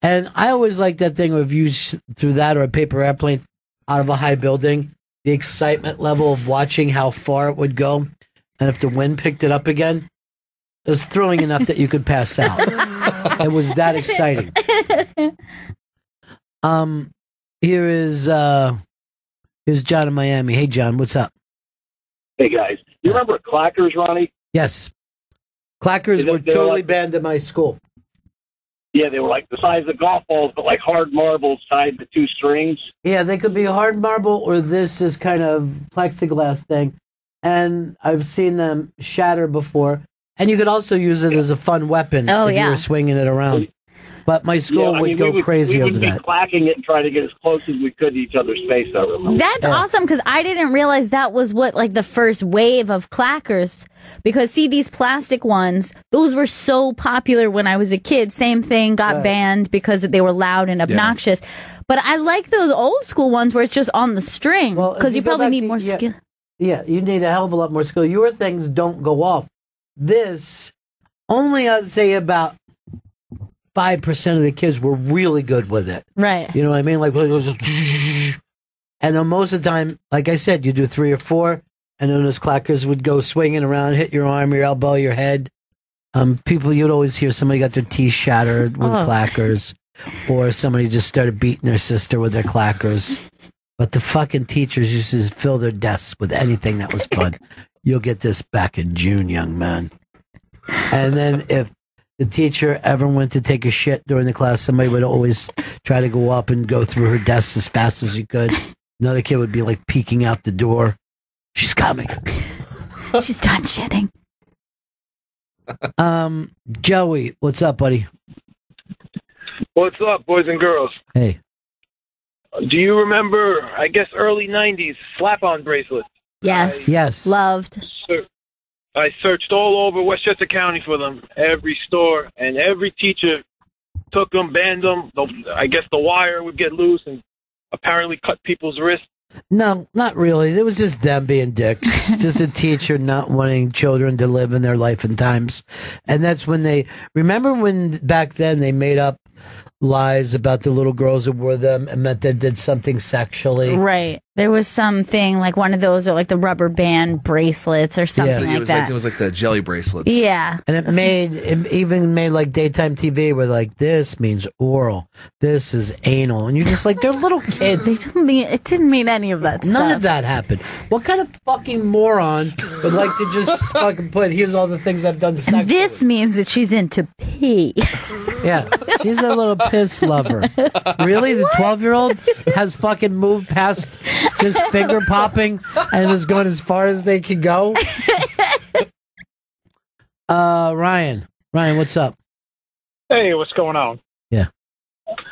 And I always like that thing of you through that or a paper airplane out of a high building, the excitement level of watching how far it would go. And if the wind picked it up again, it was thrilling enough that you could pass out. It was that exciting. Here's John in Miami. Hey, John, what's up?
Hey, guys. You remember clackers, Ronnie?
Yes. Clackers were totally banned at my school.
Yeah, they were the size of golf balls, but hard marbles tied to 2 strings.
Yeah, they could be hard marble, or this is kind of plexiglass thing. And I've seen them shatter before. And you could also use it as a fun weapon if you were swinging it around. But my school would go crazy over that.
We would be clacking it and try to get as close as we could to each other's face. I remember.
That's awesome, because I didn't realize that was what the first wave of clackers. Because see, these plastic ones, those were so popular when I was a kid. Same thing, got banned because they were loud and obnoxious. Yeah. But I like those old school ones where it's just on the string, because you probably need more skill.
Yeah, you need a hell of a lot more skill. Your things don't go off. This, only I'd say about 5% of the kids were really good with it.
Right.
You know what I mean? And then most of the time, like I said, you do 3 or 4, and then those clackers would go swinging around, hit your arm, your elbow, your head. You'd always hear somebody got their teeth shattered with clackers, or somebody just started beating their sister with their clackers. But the fucking teachers used to fill their desks with anything that was fun. You'll get this back in June, young man. And then if the teacher ever went to take a shit during the class, somebody would always try to go up and go through her desk as fast as she could. Another kid would be peeking out the door. She's coming.
She's done shitting.
Joey, what's up, buddy?
What's up, boys and girls?
Hey.
Do you remember, I guess, early 90s slap-on bracelets?
Yes.
Yes.
Loved.
I searched all over Westchester County for them, every store, and every teacher took them, banned them. I guess the wire would get loose and apparently cut people's wrists.
No, not really. It was just them being dicks. Just a teacher not wanting children to live in their life and times. And that's when remember when back then they made up lies about the little girls who wore them and meant they did something sexually.
Right. There was something like one of those, or like the rubber band bracelets or something like that.
It was like the jelly bracelets.
Yeah.
And it even made like daytime TV where like, this means oral, this is anal. And you're just like, they're little kids.
It didn't mean any of that stuff.
None of that happened. What kind of fucking moron would like to just fucking put, here's all the things I've done sexually?
This means that she's into pee.
Yeah, she's a little piss lover. Really? The 12-year-old has fucking moved past just finger popping and is going as far as they can go? Ryan, what's up?
Hey, what's going on?
Yeah.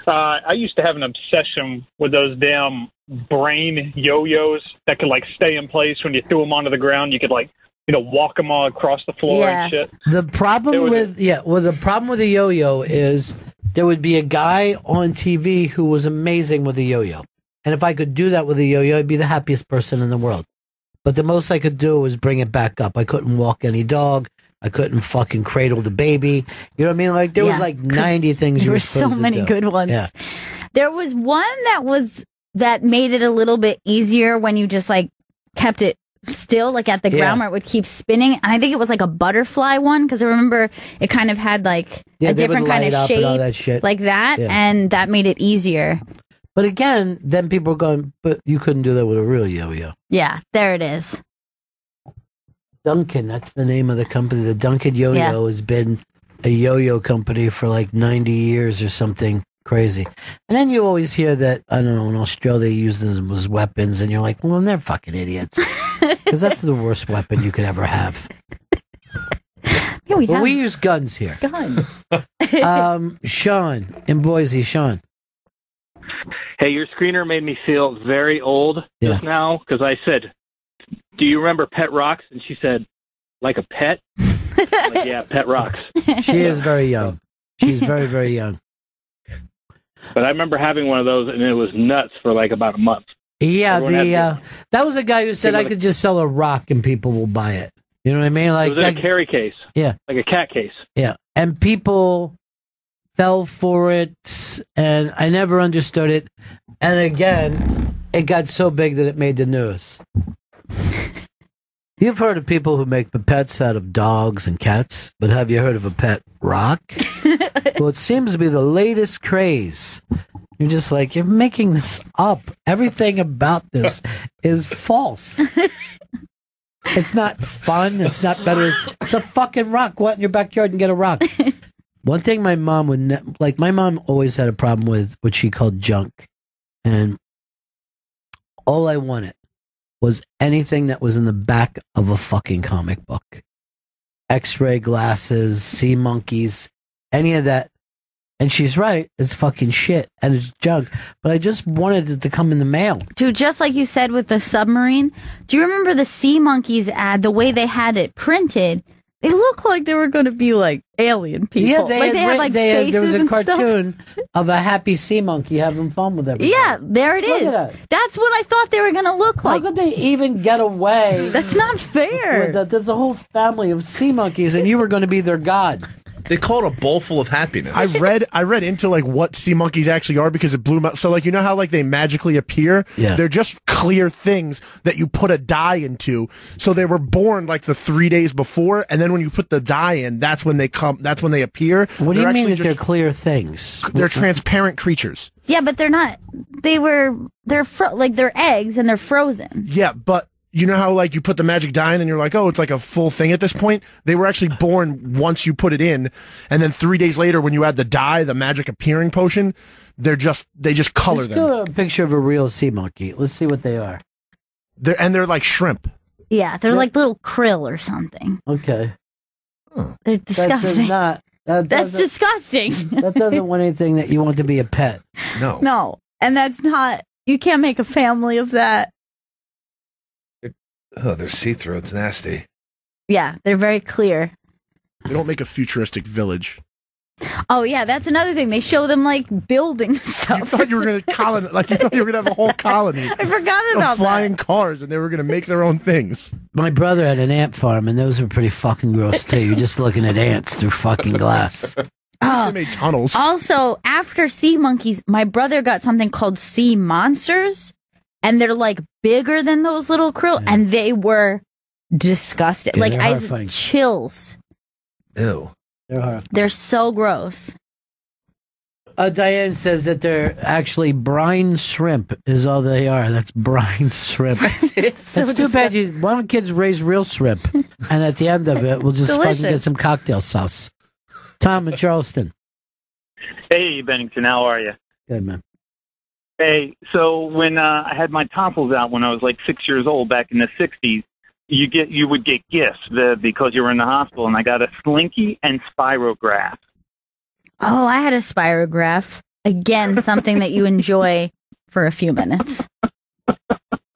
I used to have an obsession with those damn brain yo-yos that could, like, stay in place when you threw them onto the ground. You could, like, walk them all across the floor and shit.
The problem with the yo-yo is there would be a guy on TV who was amazing with the yo-yo. And if I could do that with a yo-yo, I'd be the happiest person in the world. But the most I could do was bring it back up. I couldn't walk any dog. I couldn't fucking cradle the baby. You know what I mean? Like, there was like 90 things you were supposed to do.
There were so many good ones.
Yeah.
There was one that made it a little bit easier when you just like kept it still, like at the ground where it would keep spinning. And I think it was like a butterfly one, because I remember it kind of had like a different kind of shape,
all that shit.
like that,
Yeah.
and that made it easier.
But again, then people are going, but you couldn't do that with a real yo-yo.
Yeah, there it is.
Duncan, that's the name of the company. The Duncan Yo-Yo has been a yo-yo company for like 90 years or something crazy. And then you always hear that, I don't know, in Australia they use them as weapons, and you're like, well, they're fucking idiots. Because that's the worst weapon you could ever have.
Yeah,
we use guns here.
Guns.
Sean in Boise. Sean.
Hey, your screener made me feel very old just now, because I said, do you remember Pet Rocks? And she said, like a pet? Like, yeah, Pet Rocks.
She is very young. She's very, very young.
But I remember having one of those, and it was nuts for like about a month.
Yeah, that was a guy who said I could just sell a rock and people will buy it. You know what I mean? Like
it was in a carry case.
Yeah.
Like a cat case.
Yeah. And people fell for it, and I never understood it. And again, it got so big that it made the news. You've heard of people who make pets out of dogs and cats, but have you heard of a pet rock? Well, it seems to be the latest craze. You're just like, you're making this up. Everything about this is false. It's not fun. It's not better. It's a fucking rock. Go out in your backyard and get a rock. One thing my mom would my mom always had a problem with what she called junk. And all I wanted was anything that was in the back of a fucking comic book. X-ray glasses, sea monkeys, any of that. And she's right, it's fucking shit and it's junk. But I just wanted it to come in the mail.
Dude, just like you said with the submarine, do you remember the Sea Monkeys ad, the way they had it printed? They looked like they were going to be like alien people.
Yeah,
they had like faces
there was a
and
cartoon
stuff.
of a happy sea monkey having fun with everything.
Yeah, there it
Look
is.
at that.
That's what I thought they were going to look like.
How could they even get away?
That's not fair.
with that? There's a whole family of sea monkeys, and you were going to be their god.
They call it a bowl full of happiness.
I read into like what sea monkeys actually are because it blew me up. So like, you know how like they magically appear?
Yeah.
They're just clear things that you put a dye into. So they were born like the 3 days before, and then when you put the dye in, that's when they come. That's when they appear.
What do you
They're
mean
actually
that they're clear things?
They're transparent creatures.
Yeah, but they're not. They're eggs and they're frozen.
Yeah, but you know how like you put the magic dye in and you're like, oh, it's like a full thing at this point? They were actually born once you put it in, and then 3 days later when you add the dye, the magic appearing potion, they just color
Let's
them.
do a picture of a real sea monkey. Let's see what they are.
They're like shrimp.
Yeah, they're like little krill or something.
Okay.
They're disgusting. That's disgusting.
That doesn't want anything that you want to be a pet.
No.
No, and that's not. You can't make a family of that.
Oh, they're see-through. It's nasty.
Yeah, they're very clear.
They don't make a futuristic village.
Oh yeah, that's another thing. They show them like building stuff.
You thought you were going to you thought you were going to have a whole colony.
I forgot about
of flying cars, and they were going to make their own things.
My brother had an ant farm, and those were pretty fucking gross too. You're just looking at ants through fucking glass.
They made tunnels.
Also, after sea monkeys, my brother got something called sea monsters, and they're like bigger than those little krill, and they were disgusting.
Yeah,
like
they're
I
horrifying.
chills.
Ew.
They're so gross.
Diane says that they're actually brine shrimp is all they are. That's brine shrimp. It's too bad. Why don't kids raise real shrimp? And at the end of it, we'll just fucking get some cocktail sauce. Tom in Charleston.
Hey, Bennington, how are you?
Good, man.
Hey, so when I had my tonsils out when I was like 6 years old back in the 60s, you would get gifts because you were in the hospital, and I got a Slinky and spirograph.
Oh, I had a spirograph. Again, something that you enjoy for a few minutes.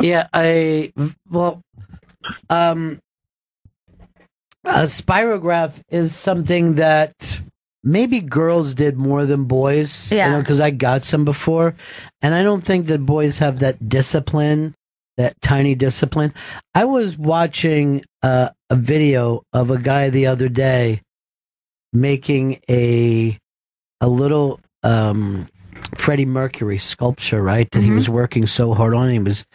Yeah, a spirograph is something that maybe girls did more than boys.
Yeah.
Because I got some before, and I don't think that boys have that discipline, that tiny discipline. I was watching a video of a guy the other day making a little Freddie Mercury sculpture, right? That he was working so hard on. He was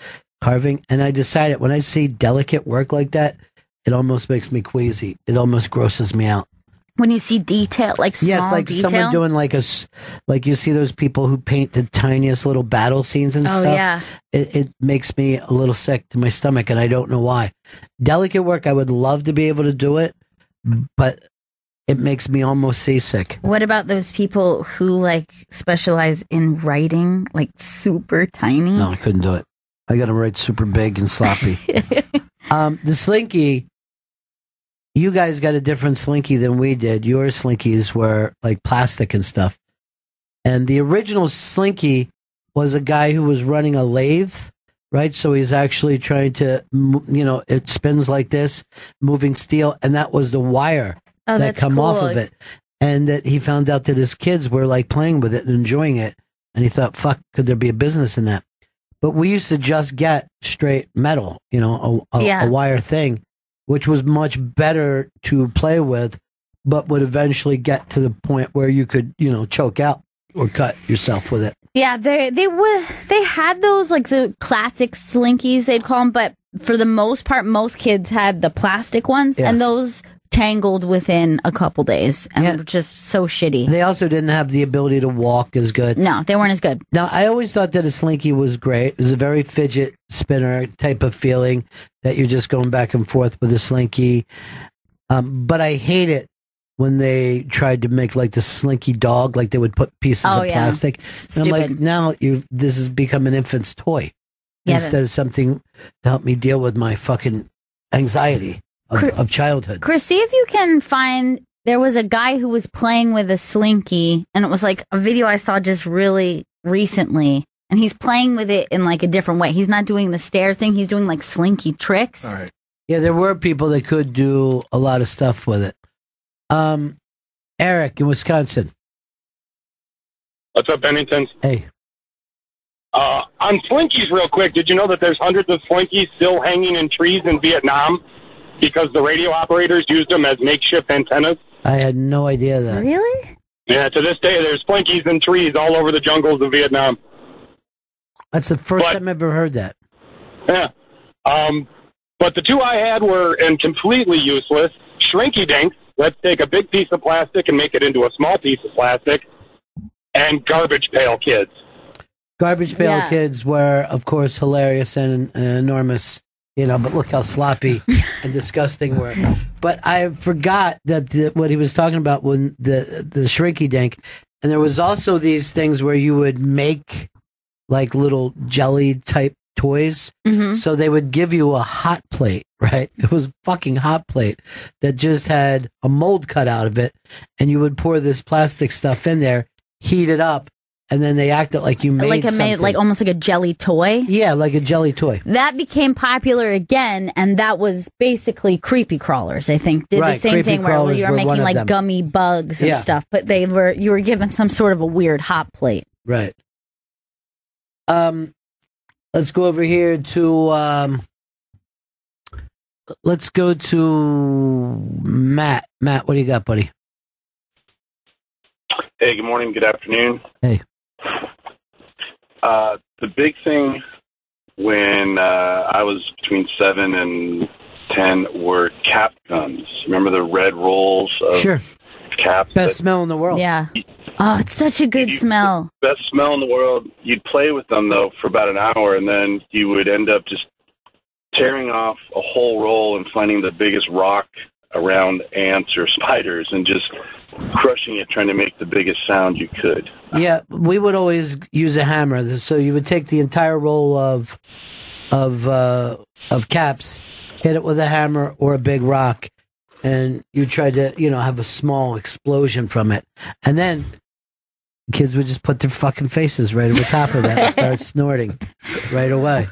carving, and I decided when I see delicate work like that, it almost makes me queasy. It almost grosses me out.
When you see detail, like small
Yes, like
detail.
someone doing like you see those people who paint the tiniest little battle scenes and stuff.
Yeah.
It makes me a little sick to my stomach, and I don't know why. Delicate work, I would love to be able to do it, but it makes me almost seasick.
What about those people who like specialize in writing, like super tiny?
No, I couldn't do it. I got to write super big and sloppy. The Slinky, you guys got a different Slinky than we did. Your Slinkies were like plastic and stuff. And the original Slinky was a guy who was running a lathe, right? So he's actually trying to, it spins like this, moving steel. And that was the wire that
that's
come
cool.
off of it. And that he found out that his kids were like playing with it and enjoying it. And he thought, fuck, could there be a business in that? But we used to just get straight metal, a wire thing, which was much better to play with, but would eventually get to the point where you could, choke out or cut yourself with it.
Yeah, they had those like the classic Slinkies they'd call them, but for the most part, most kids had the plastic ones, and those tangled within a couple days and were just so shitty.
They also didn't have the ability to walk as good.
No, they weren't as good.
Now, I always thought that a Slinky was great. It was a very fidget spinner type of feeling that you're just going back and forth with a Slinky. But I hate it when they tried to make like the Slinky dog, like they would put pieces of plastic. And I'm like, now this has become an infant's toy instead of something to help me deal with my fucking anxiety of childhood.
Chris, see if you can find. There was a guy who was playing with a Slinky, and it was like a video I saw just really recently. And he's playing with it in like a different way. He's not doing the stairs thing. He's doing like Slinky tricks.
All right. Yeah, there were people that could do a lot of stuff with it. Eric in Wisconsin.
What's up, Bennington?
Hey.
On Slinkies, real quick, did you know that there's hundreds of Slinkies still hanging in trees in Vietnam because the radio operators used them as makeshift antennas?
I had no idea that.
Really?
Yeah, to this day, there's Slinkies in trees all over the jungles of Vietnam.
That's the first time I've ever heard that.
Yeah. But the two I had were completely useless. Shrinky dinks. Let's take a big piece of plastic and make it into a small piece of plastic. And garbage pail kids.
Garbage pail kids were, of course, hilarious and enormous, but look how sloppy and disgusting were. But I forgot that what he was talking about when the shrinky dink. And there was also these things where you would make like little jelly type toys.
Mm-hmm.
So they would give you a hot plate, right? It was a fucking hot plate that just had a mold cut out of it. And you would pour this plastic stuff in there, heat it up, and then they acted like you made something.
like almost like a jelly toy.
Yeah, like a jelly toy.
That became popular again, and that was basically creepy crawlers. I think did
Right,
the same
creepy
thing where
crawlers
you were
were one
making
of
like
them.
gummy bugs and
Yeah.
stuff, but you were given some sort of a weird hot plate.
Right. Let's go over here to let's go to Matt. Matt, what do you got, buddy?
Hey, good morning, good afternoon.
Hey.
The big thing when I was between 7 and 10 were cap guns. Remember the red rolls of
Sure.
caps?
Best smell in the world.
Yeah. Oh, it's such a good smell.
Best smell in the world. You'd play with them, though, for about an hour, and then you would end up just tearing off a whole roll and finding the biggest rock around ants or spiders and just crushing it, trying to make the biggest sound you could.
Yeah, we would always use a hammer. So you would take the entire roll of caps, hit it with a hammer or a big rock, and you tried to, have a small explosion from it. And then kids would just put their fucking faces right over top of that and start snorting right away.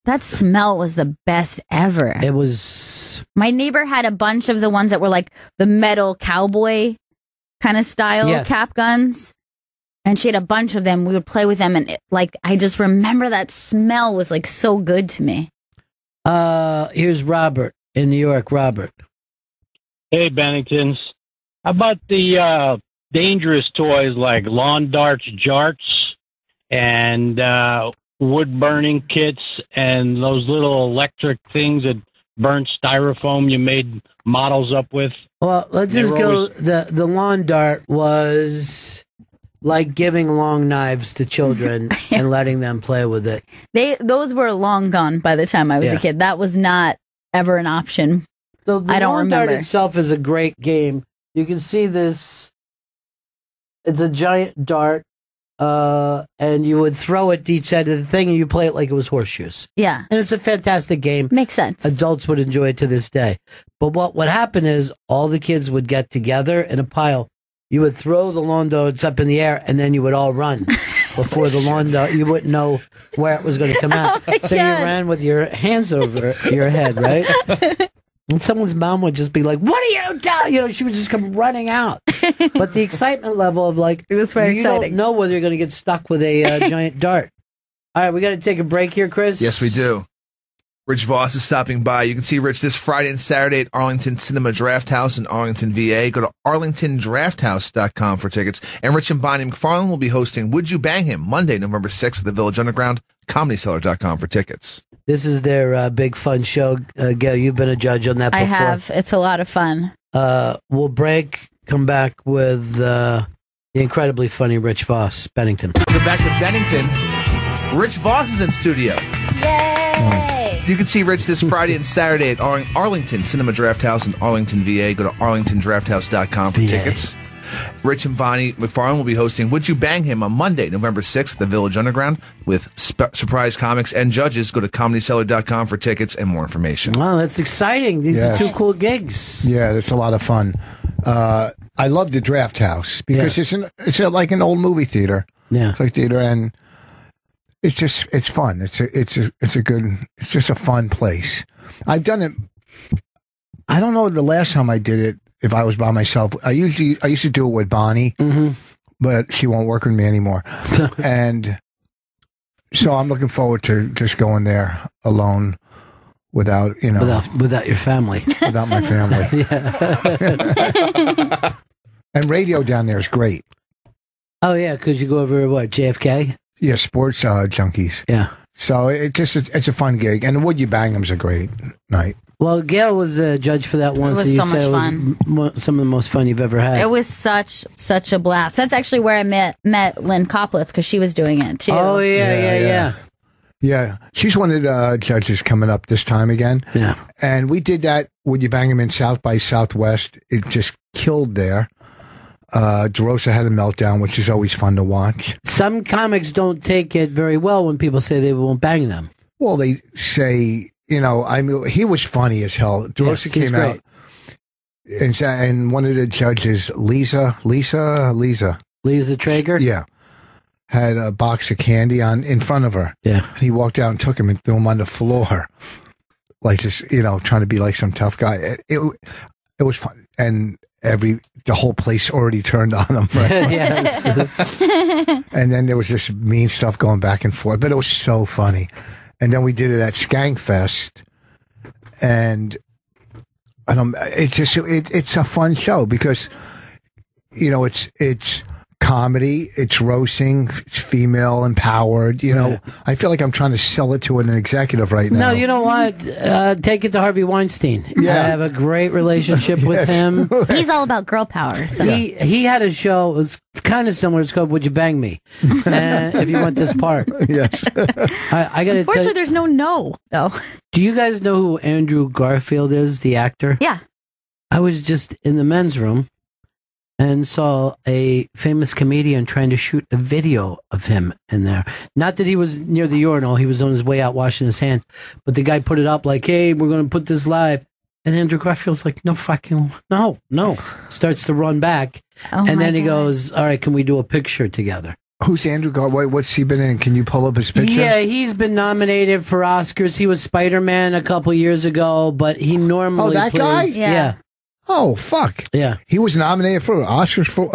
That smell was the best ever.
It was.
My neighbor had a bunch of the ones that were like the metal cowboy kind of style
Yes.
cap guns. And she had a bunch of them. We would play with them. And I just remember that smell was like so good to me.
Here's Robert in New York. Robert.
Hey, Benningtons. How about the dangerous toys like lawn darts, jarts, and wood burning kits, and those little electric things that burn styrofoam you made models up with?
Well, let's
They
just
were
go.
always-
The lawn dart was like giving long knives to children and letting them play with it.
Those were long gone by the time I was
Yeah.
a kid. That was not ever an option.
So the
I don't
lawn
remember.
dart itself is a great game. You can see this. It's a giant dart, and you would throw it to each side of the thing, and you play it like it was horseshoes.
Yeah.
And it's a fantastic game.
Makes sense.
Adults would enjoy it to this day. But what would happen is all the kids would get together in a pile. You would throw the lawn darts up in the air, and then you would all run before the lawn dart. You wouldn't know where it was going to come out. So you ran with your hands over your head, right? And someone's mom would just be like, "What are you doing?" She would just come running out. But the excitement level of
that's very
you
exciting.
don't know whether you're going to get stuck with a giant dart. All right, we got to take a break here, Chris.
Yes, we do. Rich Voss is stopping by. You can see Rich this Friday and Saturday at Arlington Cinema Draft House in Arlington, VA. Go to arlingtondrafthouse.com for tickets. And Rich and Bonnie McFarlane will be hosting Would You Bang Him Monday, November 6th at the Village Underground. ComedyCellar.com for tickets.
This is their big fun show. Gail, you've been a judge on that before.
I have. It's a lot of fun.
We'll break, come back with the incredibly funny Rich Voss, Bennington.
We're back to Bennington. Rich Voss is in studio.
Yay!
You can see Rich this Friday and Saturday at Arlington Cinema Draft House in Arlington, VA. Go to arlingtondrafthouse.com for tickets. Rich and Bonnie McFarlane will be hosting Would You Bang Him on Monday, November 6th at the Village Underground with surprise comics and judges. Go to comedycellar.com for tickets and more information.
Wow, that's exciting. These are two cool gigs.
Yeah, that's a lot of fun. I love the Draft House because it's like an old movie theater.
Yeah,
it's like theater, and it's fun. It's just a fun place. I've done it. I don't know the last time I did it. If I was by myself, I used to do it with Bonnie, but she won't work with me anymore. And so I'm looking forward to just going there alone without
without your family,
without my family. And radio down there is great.
Oh yeah, because you go over to what, JFK?
Yeah, sports junkies.
Yeah.
So it's a fun gig, and Would You Bang Him's a great night.
Well, Gail was a judge for that once.
was
and you
so
said
much
it was some of the most fun you've ever had.
It was such a blast. That's actually where I met Lynn Koplitz because she was doing it too.
Oh yeah.
Yeah, she's one of the judges coming up this time again.
Yeah.
And we did that, Would You Bang Him in South by Southwest. It just killed there. DeRosa had a meltdown, which is always fun to watch.
Some comics don't take it very well when people say they won't bang them.
Well, they say, he was funny as hell. DeRosa
Yes, he's
came out, and one of the judges, Lisa
Traeger?
Yeah. had a box of candy in front of her.
Yeah.
And he walked out and took him and threw him on the floor. Like just, trying to be like some tough guy. It was fun. And the whole place already turned on him. Right?
Yes.
And then there was this mean stuff going back and forth, but it was so funny. And then we did it at Skankfest, and it's a fun show because, it's comedy, it's roasting, it's female empowered. I feel like I'm trying to sell it to an executive right now.
No, you know what? Take it to Harvey Weinstein.
Yeah.
I have a great relationship with him.
He's all about girl power. So.
He had a show. It was kind of similar. It's called "Would You Bang Me?" If you want this part.
Yes.
I got to.
Unfortunately, there's no though.
Do you guys know who Andrew Garfield is? The actor.
Yeah.
I was just in the men's room and saw a famous comedian trying to shoot a video of him in there. Not that he was near the urinal. He was on his way out washing his hands. But the guy put it up like, hey, we're going to put this live. And Andrew Garfield's like, no. Starts to run back. And then he goes, all right, can we do a picture together?
Who's Andrew Garfield? What's he been in? Can you pull up his picture?
Yeah, he's been nominated for Oscars. He was Spider-Man a couple years ago, but he normally
that guy?
Yeah.
Oh, fuck.
Yeah.
He was nominated for Oscars for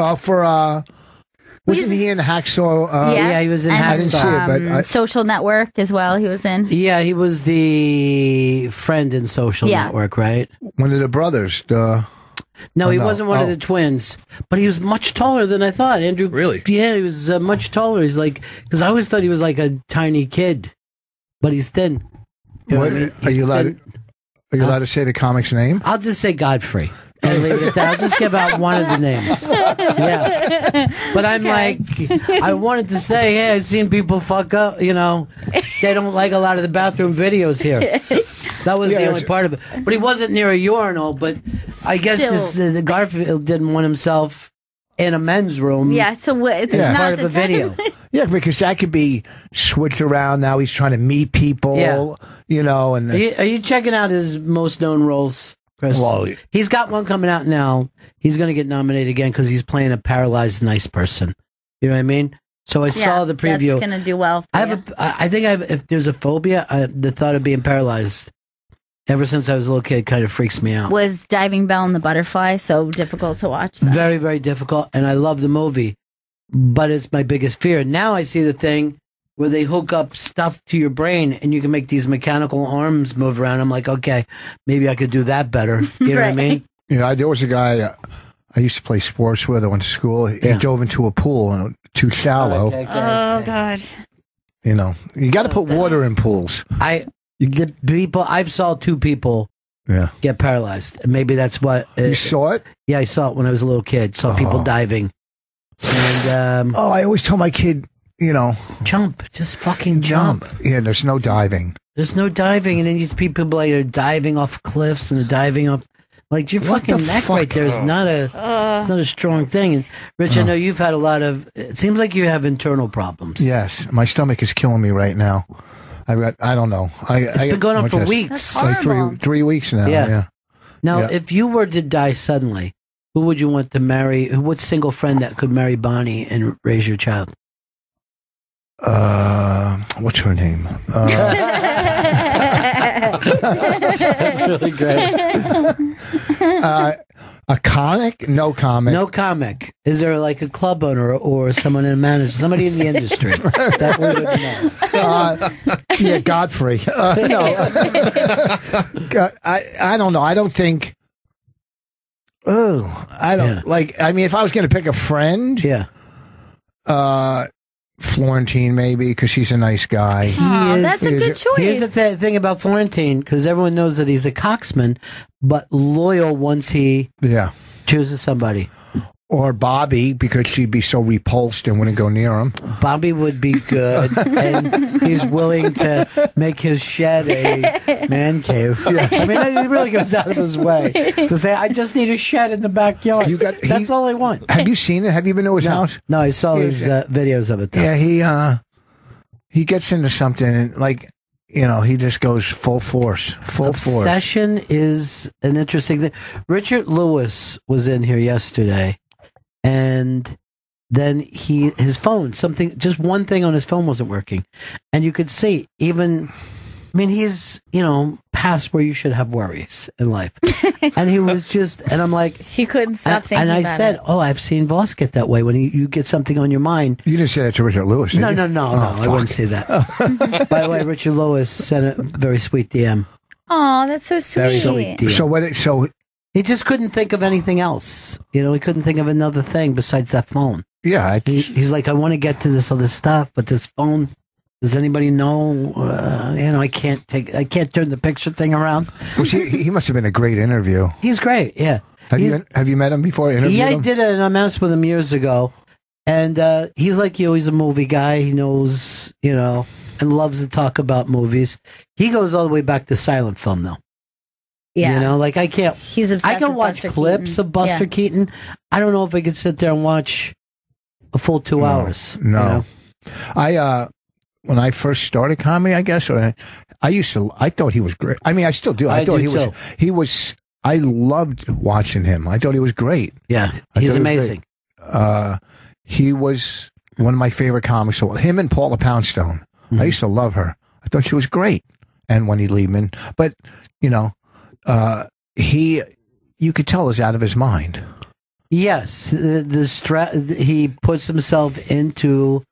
wasn't he in Hacksaw?
Yeah, he was in
I didn't see it, but
Social Network as well. He was in.
Yeah, he was the friend in Social Network, right?
One of the brothers.
No, he wasn't one of the twins, but he was much taller than I thought. Andrew,
really?
Yeah, he was much taller. He's like, because I always thought he was like a tiny kid, but he's thin.
Are you allowed to say the comic's name?
I'll just say Godfrey. And leave it at that. I'll just give out one of the names. Yeah. But I'm like, I wanted to say, hey, I've seen people fuck up, they don't like a lot of the bathroom videos here. That was the only part of it. But he wasn't near a urinal, but I guess the Garfield didn't want himself in a men's room.
Yeah, so it's
as
not
part of
the
a video.
Yeah, because that could be switched around. Now he's trying to meet people, and
Are you checking out his most known roles, Chris?
Well,
he's got one coming out now. He's going to get nominated again because he's playing a paralyzed nice person. You know what I mean? So I saw the preview.
That's going to do well.
I think if there's a phobia, the thought of being paralyzed, ever since I was a little kid, kind of freaks me out.
Was Diving Bell and the Butterfly so difficult to watch? That?
Very, very difficult, and I love the movie, but it's my biggest fear. Now I see the thing where they hook up stuff to your brain and you can make these mechanical arms move around. I'm like, okay, maybe I could do that better. You know what I mean?
There was a guy I used to play sports with. I went to school. He dove into a pool and too shallow.
Oh, God.
You got to put water in pools.
I've saw two people get paralyzed. Maybe that's what
you saw it.
Yeah, I saw it when I was a little kid. Saw people diving. And
I always tell my kid,
jump, just fucking jump.
Yeah, there's no diving.
There's no diving, and then these people like are diving off cliffs and they're diving off. Like your fucking neck right there is not it's not a strong thing. And Rich, I know you've had a lot of. It seems like you have internal problems.
Yes, my stomach is killing me right now. I don't know.
It's been going on for weeks.
Like 3 weeks now. Yeah.
Now, if you were to die suddenly, who would you want to marry? What single friend that could marry Bonnie and raise your child?
What's her name?
That's really great.
A comic? No comic.
No comic. Is there like a club owner or someone in management, somebody in the industry that we would know?
Godfrey. No. I don't know. I don't think. Oh, I don't like. I mean, if I was going to pick a friend, Florentine maybe because he's a nice guy.
That's a good choice.
Here's the thing about Florentine, because everyone knows that he's a cocksman, but loyal once he chooses somebody.
Or Bobby, because she'd be so repulsed and wouldn't go near him.
Bobby would be good, and he's willing to make his shed a man cave. Yes. I mean, he really goes out of his way to say, I just need a shed in the backyard. That's all I want.
Have you seen it? Have you been to his house?
No, I saw his videos of it, though.
Yeah, he gets into something, and he just goes full force.
Obsession is an interesting thing. Richard Lewis was in here yesterday. And then his phone, just one thing on his phone wasn't working. And you could see he's, past where you should have worries in life. And he was and I'm like,
he couldn't stop thinking
and I
about
said,
it.
"Oh, I've seen Voss get that way when you get something on your mind."
You didn't say that to Richard Lewis, did
No,
you?
no,
Oh,
I wouldn't say that. By the way, Richard Lewis sent a very sweet DM.
Oh, that's so sweet.
Very sweet DM.
So
he just couldn't think of anything else. He couldn't think of another thing besides that phone.
Yeah,
he's like, I want to get to this other stuff, but this phone. Does anybody know? I can't turn the picture thing around.
Well, he must have been a great interview.
He's great. Yeah.
Have you met him before?
Yeah, I
him?
did an announcement with him years ago, and he's like you. He's a movie guy. He knows, and loves to talk about movies. He goes all the way back to silent film, though.
Yeah.
I can't.
He's obsessed
I can
with
watch
Buster
clips
Keaton.
of Buster
Yeah.
Keaton. I don't know if I could sit there and watch a full 2 hours.
No. When I first started comedy, I guess, I thought he was great. I mean, I still do. I thought he was, I loved watching him. I thought he was great.
Yeah, he's amazing.
He was one of my favorite comics. So him and Paula Poundstone. I used to love her. I thought she was great. And Wendy Liebman. But, you could tell was out of his mind.
Yes, he puts himself into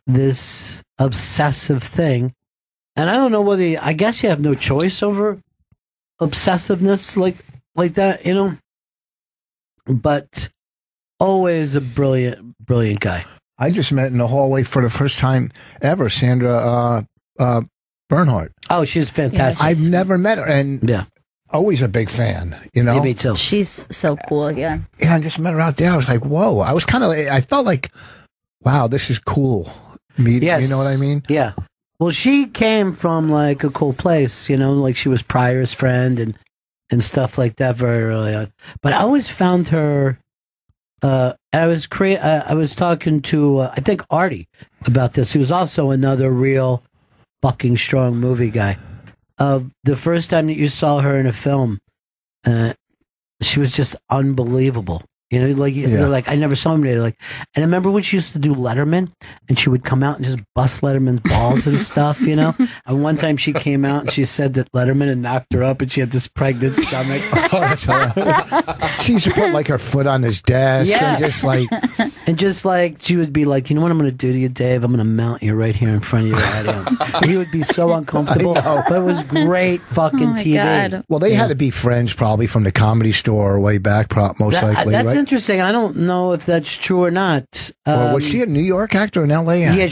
this obsessive thing, and I don't know whether I guess you have no choice over obsessiveness like that, But always a brilliant guy.
I just met in the hallway for the first time ever, Sandra Bernhardt.
Oh, she's fantastic.
I've never met her, and always a big fan.
Yeah, me too.
She's so cool. Yeah.
Yeah, I just met her out there. I was like, whoa. I was I felt like, wow, this is cool.
Yes.
You know what I mean?
Yeah. Well, she came from like a cool place, like she was Pryor's friend and stuff like that very early on. But I always found her. I was talking to I think Artie about this. He was also another real fucking strong movie guy. The first time that you saw her in a film, she was just unbelievable. You're like, I never saw him today. And I remember when she used to do Letterman, and she would come out and just bust Letterman's balls and stuff, And one time she came out and she said that Letterman had knocked her up, and she had this pregnant stomach.
Oh, that's hilarious. She used to put like her foot on his desk and just like, she would be like, you know what I'm going to do to you, Dave? I'm going to mount you right here in front of your audience. And he would be so uncomfortable, but it was great fucking TV.
God.
Well, they had to be friends probably from the Comedy Store way back, most likely.
That's
right?
interesting. I don't know if that's true or not.
Or was she a New York actor or an L.A. actor?
Yeah,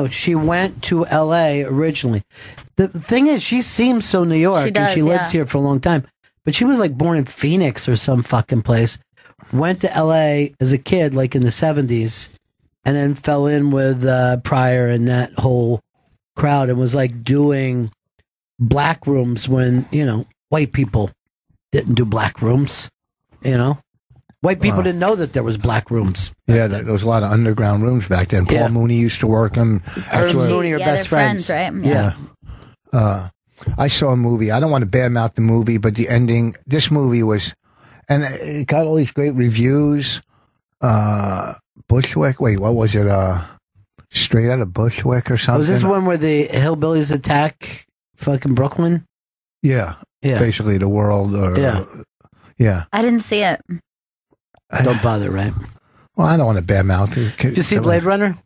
she went to L.A. originally. The thing is, she seems so New York, and she lives here for a long time. But she was like born in Phoenix or some fucking place. Went to L.A. as a kid, like in the 70s, and then fell in with Pryor and that whole crowd, and was like doing black rooms when white people didn't do black rooms. White people didn't know that there was black rooms.
Yeah, there was a lot of underground rooms back then. Paul Mooney used to work them.
Her and Mooney are best friends.
Right?
Yeah. I saw a movie. I don't want to badmouth the movie, but the ending, this movie was, and it got all these great reviews. Bushwick, wait, what was it? Straight Out of Bushwick or something?
Was this one where the hillbillies attack fucking Brooklyn?
Yeah. Basically the world. Yeah.
I didn't see it.
Don't bother, right?
Well, I don't want to badmouth.
Did you see Blade Runner?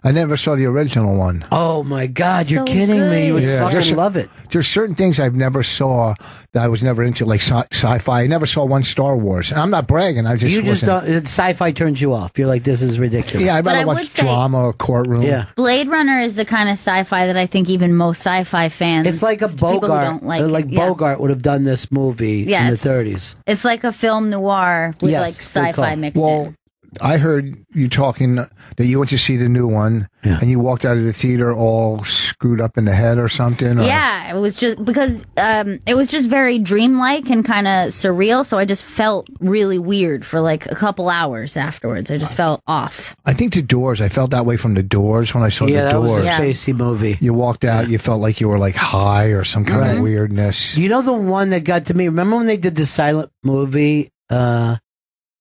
I never saw the original one.
Oh my God, you're
So
kidding me! You would
good.
fucking love it.
There's certain things I've never saw that I was never into, like sci-fi. I never saw one Star Wars. And I'm not bragging. I just
don't. Sci-fi turns you off. You're like, this is ridiculous.
Yeah, I'd
But
rather
I would
watch
say-
drama or courtroom.
Yeah.
Blade Runner is the kind of sci-fi that I think even most sci-fi fans.
It's like a
people who
Bogart.
don't like it, yeah.
Bogart would have done this movie
Yeah,
in the
it's-
30s.
It's like a film noir with
Yes,
like
good
sci-fi
call.
mixed
Well,
in.
I heard you talking that you went to see the new one, and you walked out of the theater all screwed up in the head or something. Or?
Yeah, it was just because it was just very dreamlike and kind of surreal. So I just felt really weird for like a couple hours afterwards. I just felt off.
I think The Doors. I felt that way from The Doors when I saw The
That
Doors.
was a spacey movie.
You walked out, you felt like you were like high or some kind of weirdness.
You know the one that got to me? Remember when they did the silent movie?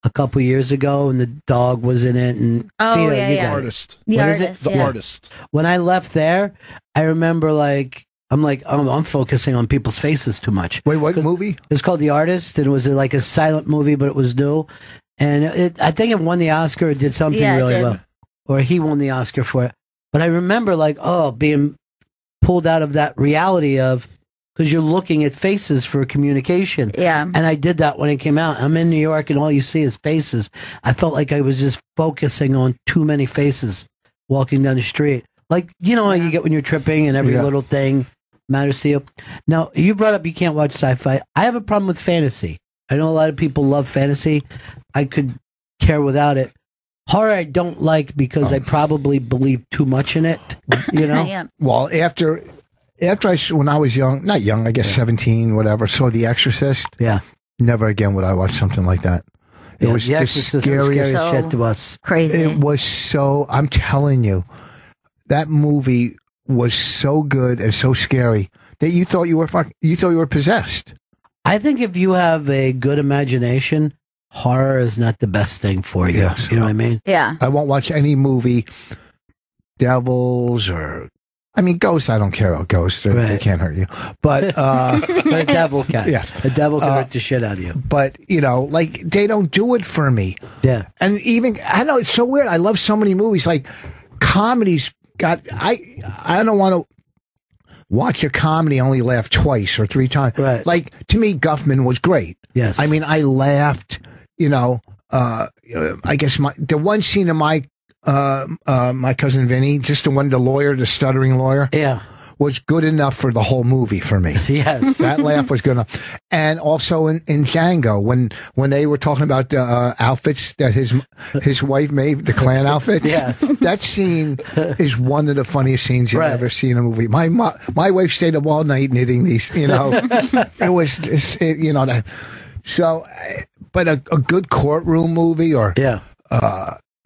a couple years ago, and the dog was in it. And
Oh,
Vito,
yeah,
you
yeah.
got it.
Artist.
The
What is it?
artist,
The
yeah.
artist.
When I left there, I remember I'm focusing on people's faces too much.
Wait, what movie?
It was called The Artist, and it was like a silent movie, but it was new. And I think it won the Oscar. It did something
Yeah, it
really
did.
well. Or he won the Oscar for it. But I remember being pulled out of that reality of, because you're looking at faces for communication.
Yeah.
And I did that when it came out. I'm in New York and all you see is faces. I felt like I was just focusing on too many faces walking down the street. Like, you know, how you get when you're tripping and every little thing matters to you. Now, you brought up you can't watch sci-fi. I have a problem with fantasy. I know a lot of people love fantasy. I could care without it. Horror I don't like because I probably believe too much in it, you know?
Yeah.
Well, when I was young, not young, I guess 17, whatever, saw The Exorcist.
Yeah.
Never again would I watch something like that. It was
The
the
Exorcist was
scariest
scary shit to us.
Crazy.
It was so, I'm telling you, that movie was so good and so scary that you thought you were possessed.
I think if you have a good imagination, horror is not the best thing for you.
Yes.
You know what I mean?
Yeah.
I won't watch any movie, devils or, I mean, ghosts, I don't care about ghosts. They can't hurt you. But,
But a devil can.
Yes.
A devil can hurt the shit out of you.
But, you know, like, they don't do it for me.
Yeah.
And even, I know, it's so weird. I love so many movies. Like, comedies I don't want to watch a comedy, only laugh twice or three times.
Right.
Like, to me, Guffman was great.
Yes.
I mean, I laughed, you know, I guess the one scene of my cousin Vinny, just the lawyer, the stuttering lawyer.
Yeah.
Was good enough for the whole movie for me.
Yes.
That laugh was good enough. And also in Django, when they were talking about the outfits that his wife made, the Klan outfits.
Yes.
That scene is one of the funniest scenes you've ever seen in a movie. My wife stayed up all night knitting these, you know. It was, you know, that. So, but a good courtroom movie or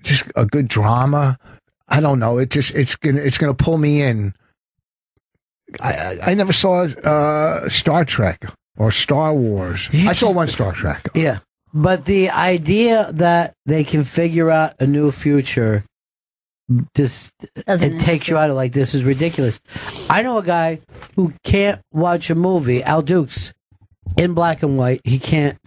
just a good drama, I don't know. It's gonna pull me in. I never saw Star Trek or Star Wars. I saw one Star Trek.
Yeah. But the idea that they can figure out a new future just it takes you out of like, this is ridiculous. I know a guy who can't watch a movie, Al Dukes, in black and white. He can't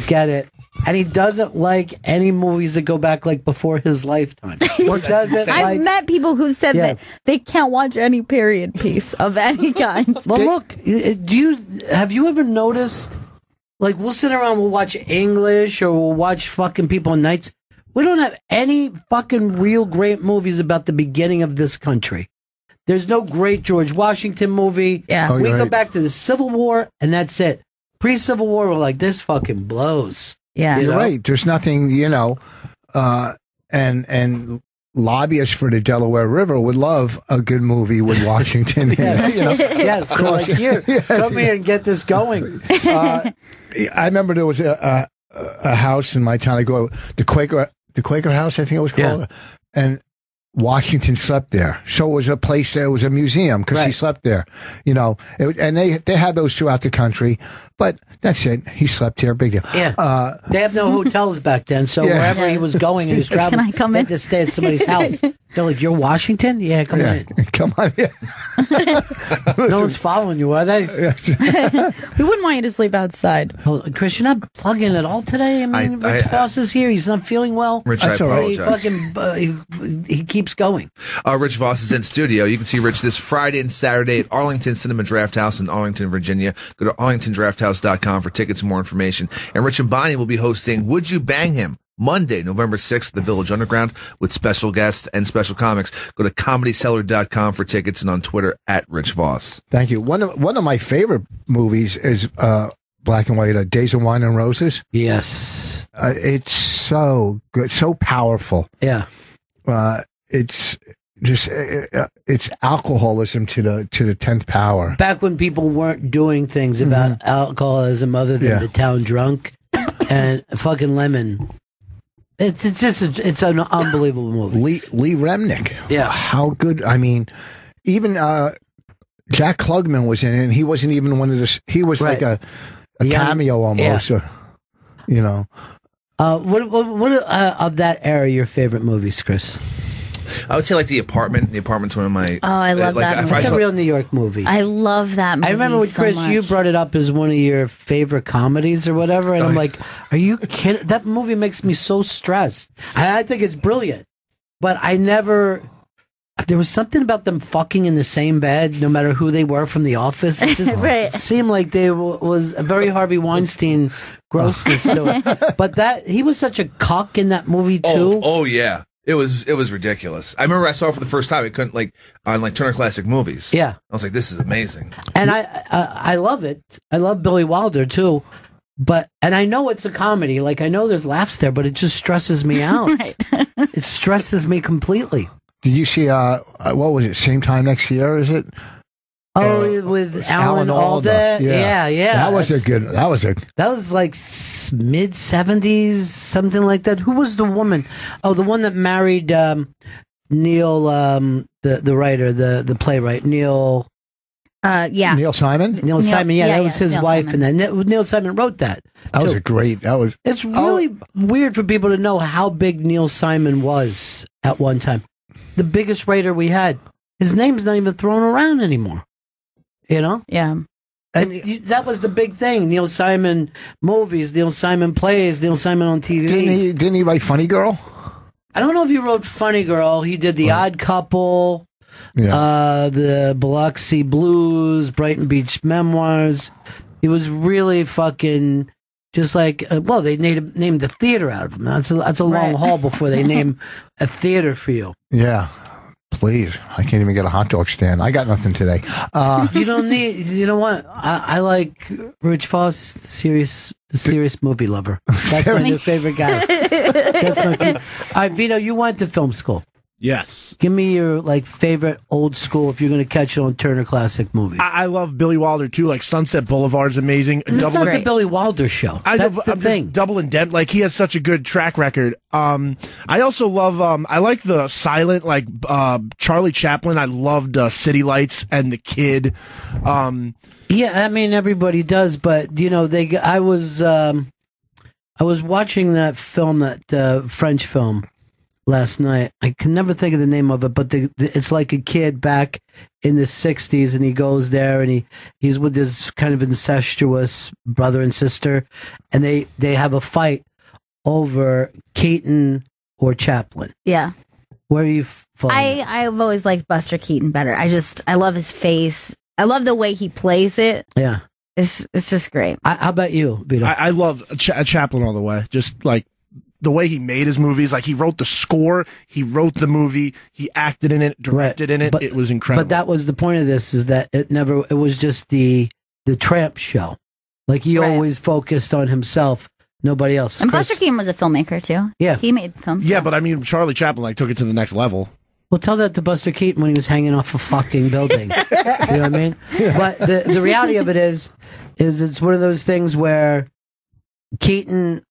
get it. And he doesn't like any movies that go back like before his lifetime. Or doesn't
I've
like,
met people who said that they can't watch any period piece of any kind.
well, look, have you ever noticed, like, we'll sit around, we'll watch English or we'll watch fucking People in Nights. We don't have any fucking real great movies about the beginning of this country. There's no great George Washington movie.
Yeah.
Oh,
we
you're
go
right.
back to the Civil War and that's it. Pre-Civil War, we're like, this fucking blows.
Yeah.
You're right. There's nothing, you know, and lobbyists for the Delaware River would love a good movie with Washington.
Yes,
you know,
yes. They're like, here, come here and get this going.
I remember there was a house in my town. I go the Quaker House, I think it was called, and Washington slept there. So it was a place there. It was a museum because he slept there. You know, and they had those throughout the country, but that's it. He slept here. Big deal.
Yeah. They have no hotels back then, so wherever he was going in his travels,
Can I come
they
in?
had to stay at somebody's house. They're like, "You're Washington? Yeah, come on in."
Come on in.
No one's following you, are they?
We wouldn't want you to sleep outside.
Oh, Chris, you're not plugging at all today. I mean, Rich Voss is here. He's not feeling well.
Rich,
That's
I
all right. He
apologize.
fucking he keeps going.
Rich Voss is in studio. You can see Rich this Friday and Saturday at Arlington Cinema Draft House in Arlington, Virginia. Go to arlingtondrafthouse.com for tickets and more information. And Rich and Bonnie will be hosting Would You Bang Him? Monday, November 6th, at the Village Underground with special guests and special comics. Go to comedyseller.com for tickets and on Twitter at Rich Voss.
Thank you. One of my favorite movies is black and white, Days of Wine and Roses.
Yes.
It's so good, so powerful.
Yeah.
It's just it's alcoholism to the 10th power.
Back when people weren't doing things about alcoholism other than the town drunk and fucking lemon. It's an unbelievable movie.
Lee Remnick.
Yeah.
How good. I mean, even Jack Klugman was in it, and he wasn't even one of the. He was like a cameo almost. You know.
What of that era your favorite movies, Chris?
I would say like The Apartment. The Apartment's one of my.
Oh, I love that movie.
It's a real New York movie.
I love that movie.
I remember when
so
Chris,
much.
you brought it up as one of your favorite comedies or whatever, and I'm like, "Are you kidding?" That movie makes me so stressed. I think it's brilliant, but I never. There was something about them fucking in the same bed, no matter who they were from The Office. It just
Right.
seemed like there was a very Harvey Weinstein grossness to it. But he was such a cock in that movie too.
Oh yeah. It was ridiculous. I remember I saw it for the first time. I couldn't on Turner Classic Movies.
Yeah.
I was like, this is amazing.
And I love it. I love Billy Wilder too. And I know it's a comedy. Like I know there's laughs there, but it just stresses me out. It stresses me completely.
Did you see, what was it, same time next year, is it?
With Alan Alda. Yeah.
That was
like mid 70s, something like that. Who was the woman? Oh, the one that married Neil, the writer, the playwright, Neil.
Yeah.
Neil Simon?
Neil Simon, yeah, that was his
Neil
wife.
Simon.
And then Neil Simon wrote that.
That was
It's really weird for people to know how big Neil Simon was at one time. The biggest writer we had. His name's not even thrown around anymore. You know?
Yeah.
And that was the big thing. Neil Simon movies, Neil Simon plays, Neil Simon on TV.
Didn't he write Funny Girl?
I don't know if he wrote Funny Girl. He did The Odd Couple, the Biloxi Blues, Brighton Beach Memoirs. He was really fucking just like, they named the theater out of him. That's a long haul before they name a theater for you.
Yeah. Please. I can't even get a hot dog stand. I got nothing today.
You don't need, you know what? I like Rich Voss, the serious movie lover. That's my new favorite guy. That's my favorite. All right, Vito, you went to film school.
Yes.
Give me your favorite old school if you're going to catch it on Turner Classic Movies.
I love Billy Wilder too. Like Sunset Boulevard's amazing.
This is not the Billy Wilder show. That's the thing.
Double Indemn. Like he has such a good track record. I also love. I like the silent Charlie Chaplin. I loved City Lights and The Kid.
Yeah, I mean everybody does, but I was watching that film, that French film, last night. I can never think of the name of it, but it's like a kid back in the 60s, and he goes there, and he's with his kind of incestuous brother and sister, and they have a fight over Keaton or Chaplin.
Yeah.
Where are you
I've always liked Buster Keaton better. I love his face. I love the way he plays it.
Yeah.
It's just great.
How about you, Vito?
I love Chaplin all the way. Just like the way he made his movies, like he wrote the score, he wrote the movie, he acted in it, directed in it. It was incredible.
But that was the point of this, is that it was just the tramp show. Like he always focused on himself, nobody else.
And Buster Keaton was a filmmaker too.
Yeah.
He made films.
Yeah, but I mean, Charlie Chaplin took it to the next level.
Well, tell that to Buster Keaton when he was hanging off a fucking building. You know what I mean? But the reality of it is it's one of those things where Keaton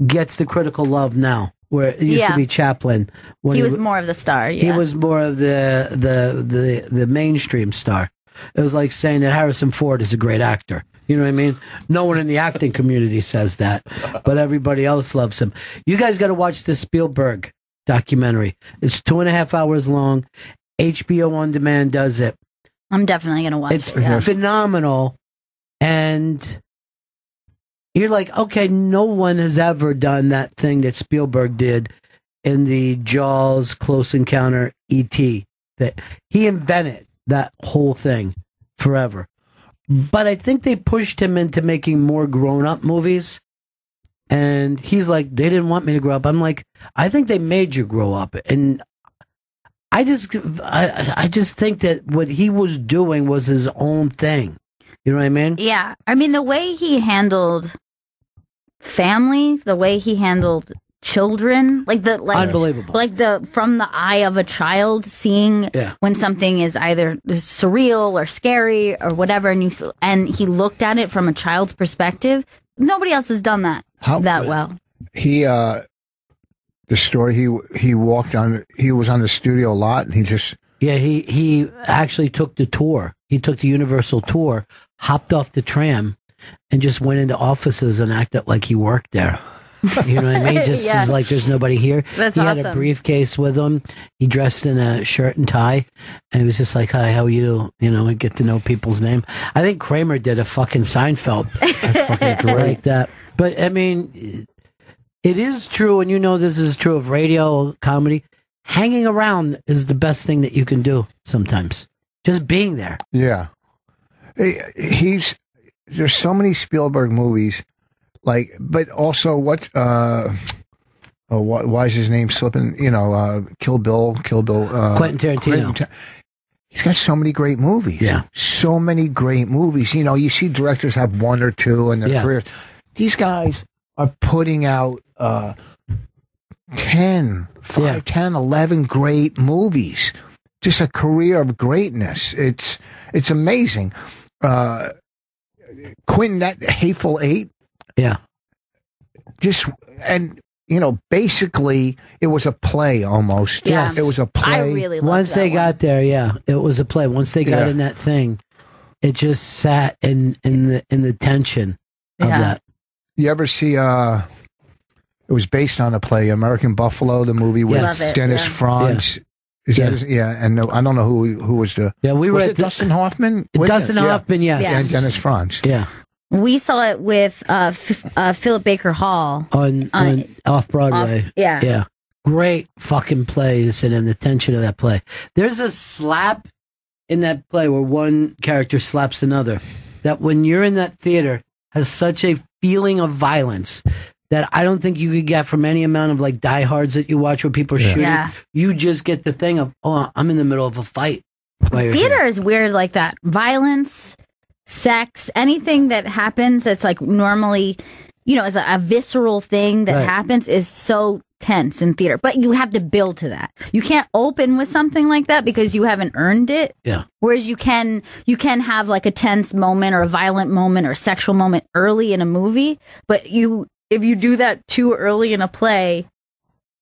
gets the critical love now, where it used to be Chaplin. When
He was more of the star. Yeah.
He was more of the mainstream star. It was like saying that Harrison Ford is a great actor. You know what I mean? No one in the acting community says that, but everybody else loves him. You guys got to watch this Spielberg documentary. It's 2.5 hours long. HBO On Demand does it.
I'm definitely going to watch
It's
it. Yeah.
phenomenal. And you're like, okay, no one has ever done that thing that Spielberg did in the Jaws Close Encounter E.T. That he invented that whole thing forever. But I think they pushed him into making more grown-up movies. And he's like, they didn't want me to grow up. I'm like, I think they made you grow up. And I just think that what he was doing was his own thing. You know what I mean?
Yeah. I mean, the way he handled family, the way he handled children,
unbelievable.
From the eye of a child, seeing when something is either surreal or scary or whatever, and he looked at it from a child's perspective. Nobody else has done that well.
He the story he walked on. He was on the studio a lot, and
he actually took the tour. He took the Universal tour, hopped off the tram, and just went into offices and acted like he worked there. You know what I mean? Just
Yeah.
as like there's nobody here.
That's
he had a
awesome.
briefcase with him. He dressed in a shirt and tie, and he was just like, "Hi, how are you?" You know, and get to know people's name. I think Kramer did a fucking Seinfeld. That's fucking great. Like that. But I mean, it is true, and you know this is true of radio, comedy. Hanging around is the best thing that you can do sometimes. Just being there.
Yeah. There's so many Spielberg movies, like, but also why is his name slipping? You know, Kill Bill,
Quentin Tarantino.
He's got so many great movies.
Yeah.
So many great movies. You know, you see directors have one or two in their careers. These guys are putting out 10, 11 great movies. Just a career of greatness. It's amazing. Quentin, that Hateful Eight.
Yeah.
Basically, it was a play almost.
Yes.
It was a play.
I really loved
Once
that
they
one.
got there, it was a play. Once they got in that thing, it just sat in the tension of that.
You ever see? It was based on a play, American Buffalo, the movie with
Love it,
Dennis
yeah.
Franz. Is that and I don't know who was the.
Yeah, we
was
were
it Dustin Hoffman?
Dustin Hoffman, yes.
Yeah.
And Dennis Franz.
Yeah.
We saw it with Philip Baker Hall
on off Broadway.
Yeah.
Yeah. Great fucking plays and in the tension of that play. There's a slap in that play where one character slaps another that when you're in that theater has such a feeling of violence that I don't think you could get from any amount of like diehards that you watch where people are shooting.
Yeah.
You just get the thing of, oh, I'm in the middle of a fight. while you're
Theater
here.
is weird like that. Violence, sex, anything that happens that's like normally, you know, as a visceral thing that
Right.
happens is so tense in theater. But you have to build to that. You can't open with something like that because you haven't earned it.
Yeah.
Whereas you can have like a tense moment or a violent moment or a sexual moment early in a movie, but if you do that too early in a play,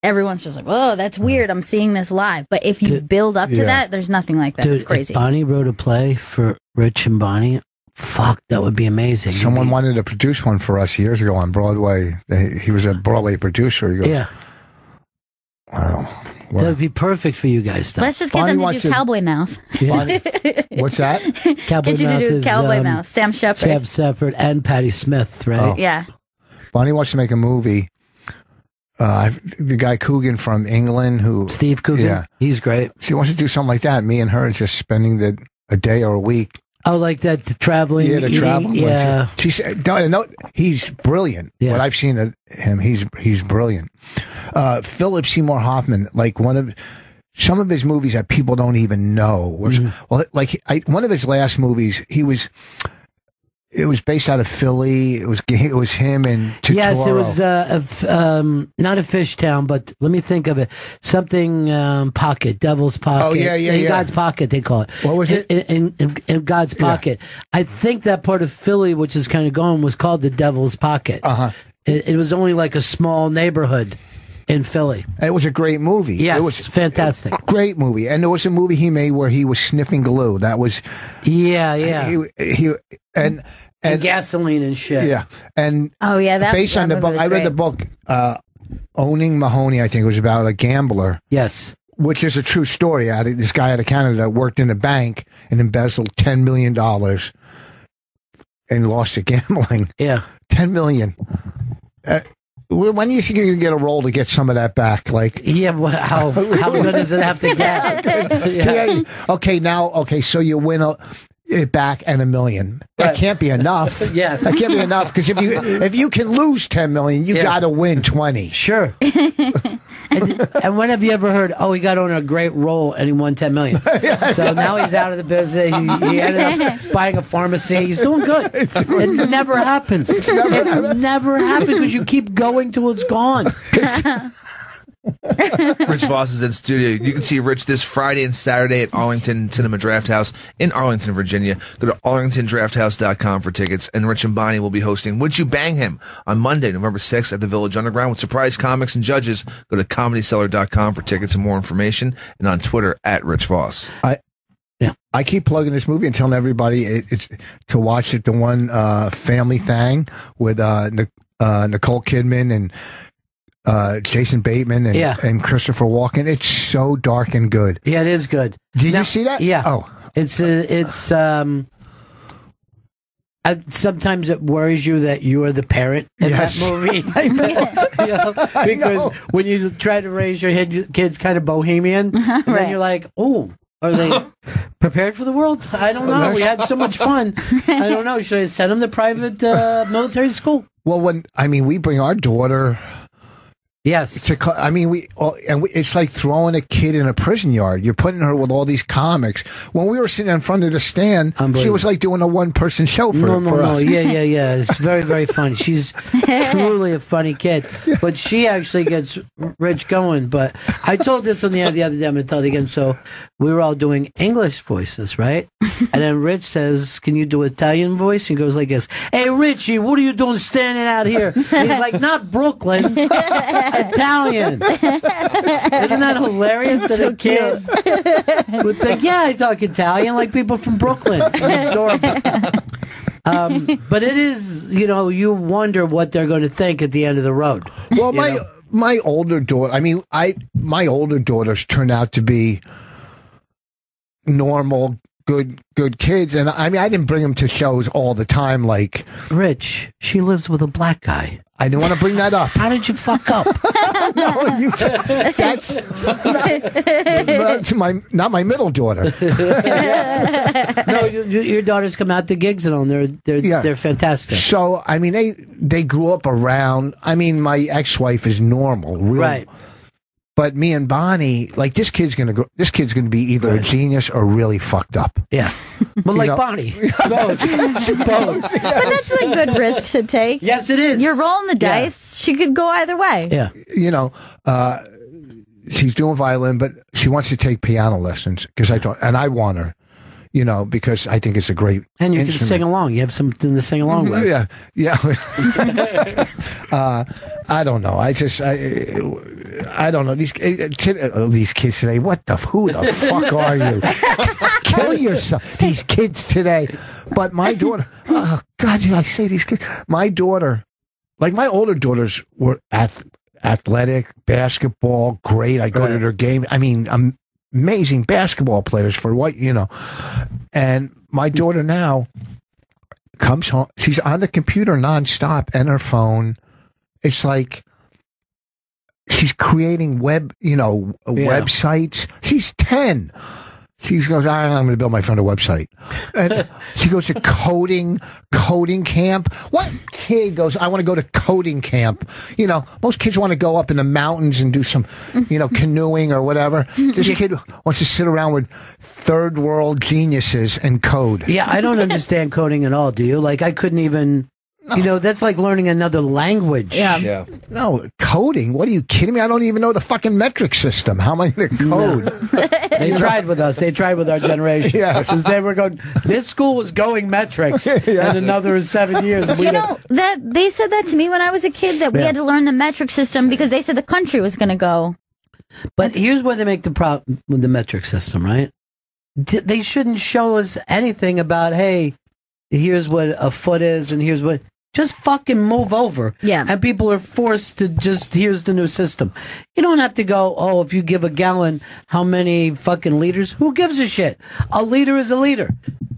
everyone's just like, "Oh, that's weird. I'm seeing this live." But if you build up to that, there's nothing like that.
Dude,
it's crazy.
if Bonnie wrote a play for Rich and Bonnie, fuck, that would be amazing.
Someone wanted to produce one for us years ago on Broadway. He was a Broadway producer. He goes,
Yeah.
Wow.
That would be perfect for you guys. Though.
Let's just get them to do Cowboy Mouth.
What's that?
Cowboy
Get you to
Mouth
do
is,
Cowboy Mouth. Sam Shepard.
Sam Shepard and Patti Smith, right?
Oh.
Yeah.
Bonnie wants to make a movie. The guy Coogan from England, who
Steve Coogan,
yeah,
he's great.
She wants to do something like that. Me and her just spending a day or a week.
Oh, like that, the traveling.
Yeah, the
eating,
traveling.
Yeah.
She said, no, he's brilliant.
Yeah.
What I've seen of him, he's brilliant. Philip Seymour Hoffman, like some of his movies that people don't even know. Well, like one of his last movies, it was based out of Philly. It was him and Totoro.
Yes, it was not a fish town, but let me think of it. Something pocket, Devil's Pocket.
Oh, yeah.
In God's Pocket, they call it.
What was it?
In God's Pocket. I think that part of Philly, which is kind of gone, was called the Devil's Pocket.
Uh-huh.
It was only like a small neighborhood in Philly.
It was a great movie.
Yes,
it was
fantastic.
Great movie. And there was a movie he made where he was sniffing glue. That was and
gasoline and shit.
Yeah. And
oh yeah, that
based on the
movie
book,
was
I read the
great.
book Owning Mahoney, I think it was about a gambler.
Yes.
Which is a true story. This guy out of Canada worked in a bank and embezzled $10 million and lost to gambling.
Yeah.
$10 million. When do you think you can get a role to get some of that back? Like,
yeah, well, how good does it have to get?
Yeah. So you win it back and $1 million. That can't be enough.
Yes.
That can't be enough because if you can lose $10 million, you got to win 20.
Sure. And when have you ever heard, he got on a great roll and he won $10 million? So now he's out of the business. He ended up buying a pharmacy. He's doing good. It never happens. It's never happened because you keep going till it's gone.
Rich Voss is in studio. You can see Rich this Friday and Saturday at Arlington Cinema Draft House in Arlington, Virginia. Go to arlingtondrafthouse.com for tickets. And Rich and Bonnie will be hosting Would You Bang Him on Monday, November 6th at the Village Underground with surprise comics and judges. Go to comedyseller.com for tickets and more information, and on Twitter at Rich Voss.
I keep plugging this movie and telling everybody it's to watch it. The one Family Thing with Nicole Kidman and Jason Bateman and Christopher Walken. It's so dark and good.
Yeah, it is good.
Did you see that?
Yeah.
Oh,
sometimes it worries you that you are the parent in that movie.
I know.
Because when you try to raise your kids kind of bohemian, and then you're like, oh, are they prepared for the world? I don't know. We had so much fun. I don't know. Should I send them to private military school?
Well, we bring our daughter.
Yes.
It's like throwing a kid in a prison yard. You're putting her with all these comics. When we were sitting in front of the stand, she was like doing a one-person show for us.
Yeah. It's very, very funny. She's truly a funny kid. But she actually gets Rich going. But I told this on the other day, I'm going to tell it again. So we were all doing English voices, right? And then Rich says, can you do Italian voice? He goes like this, hey, Richie, what are you doing standing out here? And he's like, not Brooklyn. Italian. Isn't that hilarious that a kid would think, yeah, I talk Italian like people from Brooklyn. It's adorable. But it is, you wonder what they're going to think at the end of the road.
Well, my older daughter, my older daughters turned out to be normal, good kids. And I didn't bring them to shows all the time. Like
Rich, she lives with a black guy.
I didn't want to bring that up.
How did you fuck up?
That's not my middle daughter.
No, your daughters come out to gigs and all. They're fantastic.
So they grew up around. My ex-wife is normal,
right?
But me and Bonnie, like this kid's gonna be either a genius or really fucked up.
Yeah, but like Bonnie, both.
But that's a good risk to take.
Yes, it is.
You're rolling the dice. She could go either way.
Yeah,
she's doing violin, but she wants to take piano lessons and I want her. Because I think it's a great
and you
instrument.
can sing along. You have something to sing along with.
Yeah. I don't know. I don't know these kids today. Who the fuck are you? Kill yourself. These kids today. But my daughter. Oh God, did I say these kids? My daughter, like my older daughters, were athletic, basketball, great. I go to their game. Amazing basketball players for and my daughter now comes home. She's on the computer nonstop and her phone. It's like she's creating websites. She's 10. She goes, I'm going to build my friend a website. And she goes to coding camp. What kid goes, I want to go to coding camp? Most kids want to go up in the mountains and do some, canoeing or whatever. This kid wants to sit around with third world geniuses and code.
Yeah, I don't understand coding at all, do you? Like, I couldn't even... that's like learning another language.
Yeah. No, coding? What are you kidding me? I don't even know the fucking metric system. How am I going to code?
They tried with us. They tried with our generation.
Yeah.
Because they were going, this school was going metrics in another 7 years.
That they said that to me when I was a kid, that we had to learn the metric system because they said the country was going to go.
But here's where they make the problem with the metric system, right? They shouldn't show us anything about, hey, here's what a foot is and here's what... Just fucking move over.
Yeah.
And people are forced to here's the new system. You don't have to go, if you give a gallon, how many fucking liters? Who gives a shit? A liter is a liter.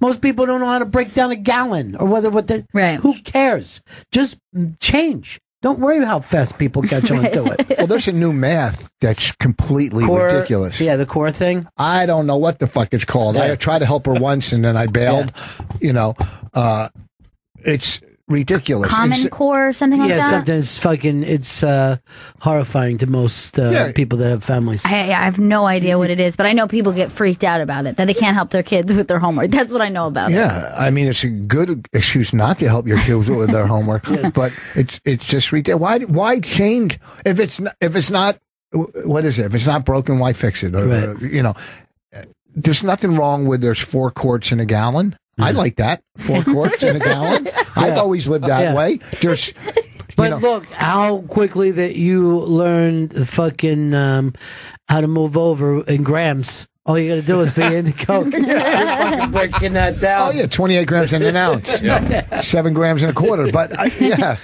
Most people don't know how to break down a gallon or
right.
Who cares? Just change. Don't worry how fast people catch on to it.
Well, there's a new math that's completely ridiculous.
Yeah, the core thing.
I don't know what the fuck it's called. I tried to help her once and then I bailed.
Yeah.
It's ridiculous.
Common Core or something like that?
Yeah, something. It's horrifying to most people that have families.
I have no idea what it is, but I know people get freaked out about it, that they can't help their kids with their homework. That's what I know about it.
Yeah, it's a good excuse not to help your kids with their homework, but it's just ridiculous. Why change if it's not what is it? If it's not broken, why fix it? There's nothing wrong with there's 4 quarts in a gallon. I like that. 4 quarts in a gallon. I've always lived that way.
But look how quickly that you learned fucking how to move over in grams All you got to do is be into coke. Just fucking breaking that down.
Oh yeah, 28 grams in an ounce, 7 grams in a quarter. But yeah.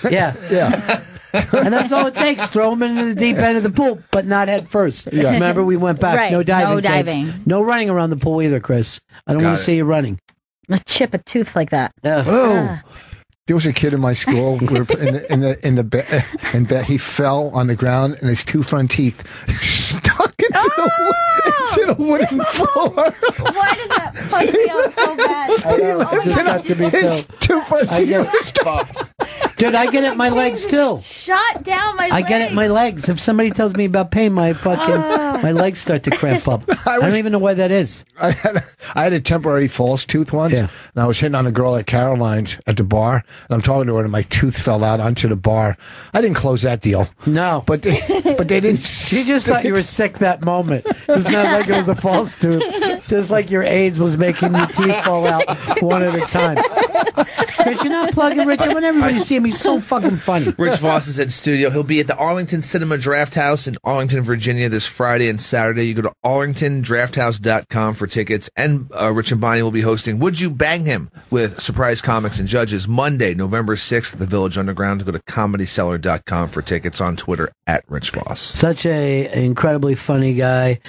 And that's all it takes. Throw them into the deep end of the pool, but not head first.
Yeah.
Remember, we went back.
Right,
No diving.
no
kids.
diving.
No running around the pool either, Chris. I don't
Got
want
it.
to see you running.
A chip a tooth like that.
Oh. There was a kid in my school. We were in the bed, and he fell on the ground, and his 2 front teeth stuck into the wooden floor.
Why did that fuck me up so bad?
It just got to be
His 2 front teeth.
Dude, I get it in my legs too.
Shot down my
I get it in my legs. If somebody tells me about pain, my legs start to cramp up. I don't even know why that is.
I had a temporary false tooth once, and I was hitting on a girl at Caroline's at the bar, and I'm talking to her, and my tooth fell out onto the bar. I didn't close that deal.
No.
But they didn't.
She just thought you were sick that moment. It's not like it was a false tooth. Just like your AIDS was making your teeth fall out one at a time. Chris, you're not plugging Rich. I want everybody to see him. He's so fucking funny.
Rich Voss is in studio. He'll be at the Arlington Cinema Draft House in Arlington, Virginia this Friday and Saturday. You go to arlingtondrafthouse.com for tickets. And Rich and Bonnie will be hosting Would You Bang Him with surprise comics and judges Monday, November 6th at the Village Underground. Go to comedyseller.com for tickets. On Twitter at Rich Voss.
Such a incredibly funny guy.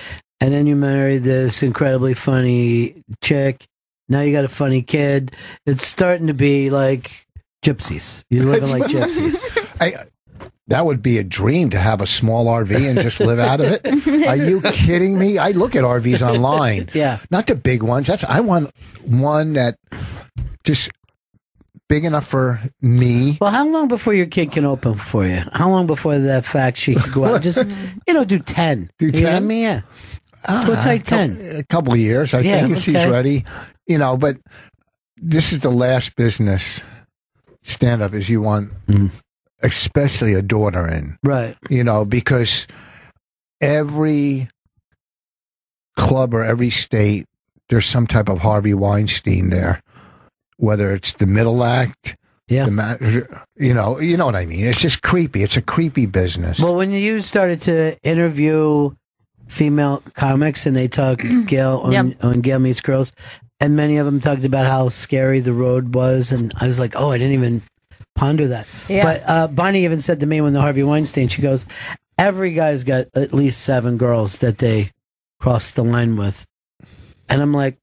And then you married this incredibly funny chick. Now you got a funny kid. It's starting to be like gypsies. You're living like gypsies.
That would be a dream, to have a small RV and just live out of it. Are you kidding me? I look at RVs online.
Yeah.
Not the big ones. I want one that just big enough for me.
Well, how long before your kid can open for you? How long before that fact she could go out? Just, do 10.
Do 10?
You know what I mean? Yeah. We'll take 10.
A couple of years, I think, if she's ready. But this is the last business stand-up is you want, especially a daughter in.
Right.
Because every club or every state, there's some type of Harvey Weinstein there. Whether it's the middle act, you know what I mean. It's just creepy. It's a creepy business.
Well, when you started to interview female comics and they talked Gail on Gail Meets Girls, and many of them talked about how scary the road was, and I was like, oh, I didn't even ponder that. Yeah. But Bonnie even said to me when the Harvey Weinstein, she goes, every guy's got at least 7 girls that they crossed the line with, and I'm like,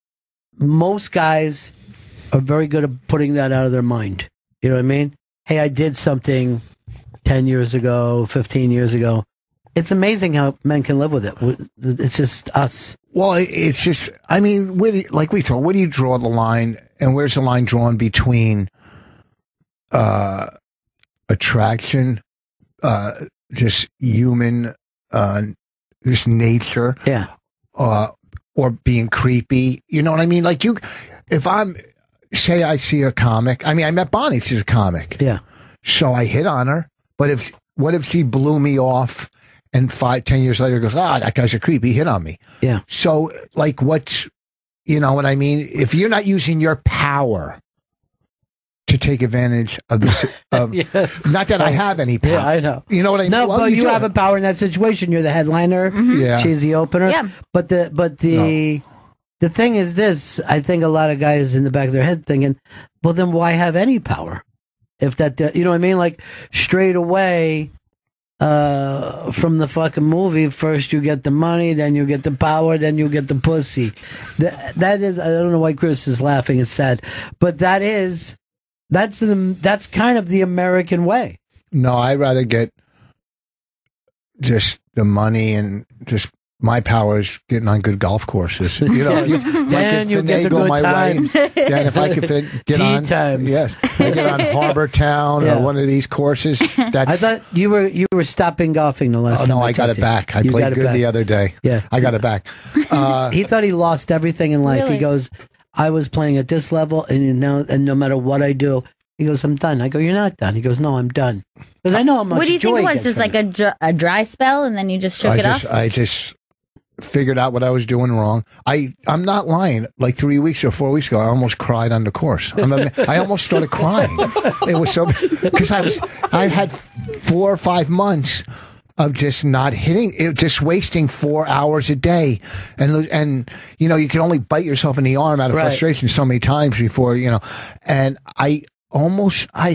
most guys are very good at putting that out of their mind. You know what I mean? Hey, I did something 10 years ago, 15 years ago. It's amazing how men can live with it. It's just us.
Well, it's just, like we talked, where do you draw the line, and where's the line drawn between attraction, just human, just nature, or being creepy? You know what I mean? Like if say I see a comic. I met Bonnie. She's a comic.
Yeah.
So I hit on her. But what if she blew me off and 5-10 years later goes, that guy's a creep. He hit on me.
Yeah.
So you know what I mean? If you're not using your power to take advantage of this, not that I have any power.
Yeah, I know.
You know what I mean?
No,
Well,
but you have a power in that situation. You're the headliner.
Yeah.
She's the opener.
Yeah.
But the thing is this, I think a lot of guys in the back of their head thinking, well, then why have any power? If that, you know what I mean? Like straight away from the fucking movie, first you get the money, then you get the power, then you get the pussy. That is, I don't know why Chris is laughing. It's sad. But that's kind of the American way.
No, I'd rather get just the money and just my power is getting on good golf courses. If I
Then you get the
finagle
good
my
times.
way, then if I could get on,
times.
yes, I get on Harbor Town or one of these courses.
I thought you were stopping golfing the last time.
Oh no, I got it back. I played good the other day.
Yeah,
I got it back.
He thought he lost everything in life.
Really?
He goes, I was playing at this level, and no matter what I do, he goes, I'm done. I go, you're not done. He goes, no, I'm done. Because I know how much.
What do you
joy
think it
he
was?
gets
Just
from
like a dry spell, and then you just shook it off?
I just figured out what I was doing wrong. I'm not lying. Like 3 weeks or 4 weeks ago, I almost cried on the course. I almost started crying. It was so because I had 4 or 5 months of just not hitting it, just wasting 4 hours a day. And you know, you can only bite yourself in the arm out of frustration so many times before, you know, and I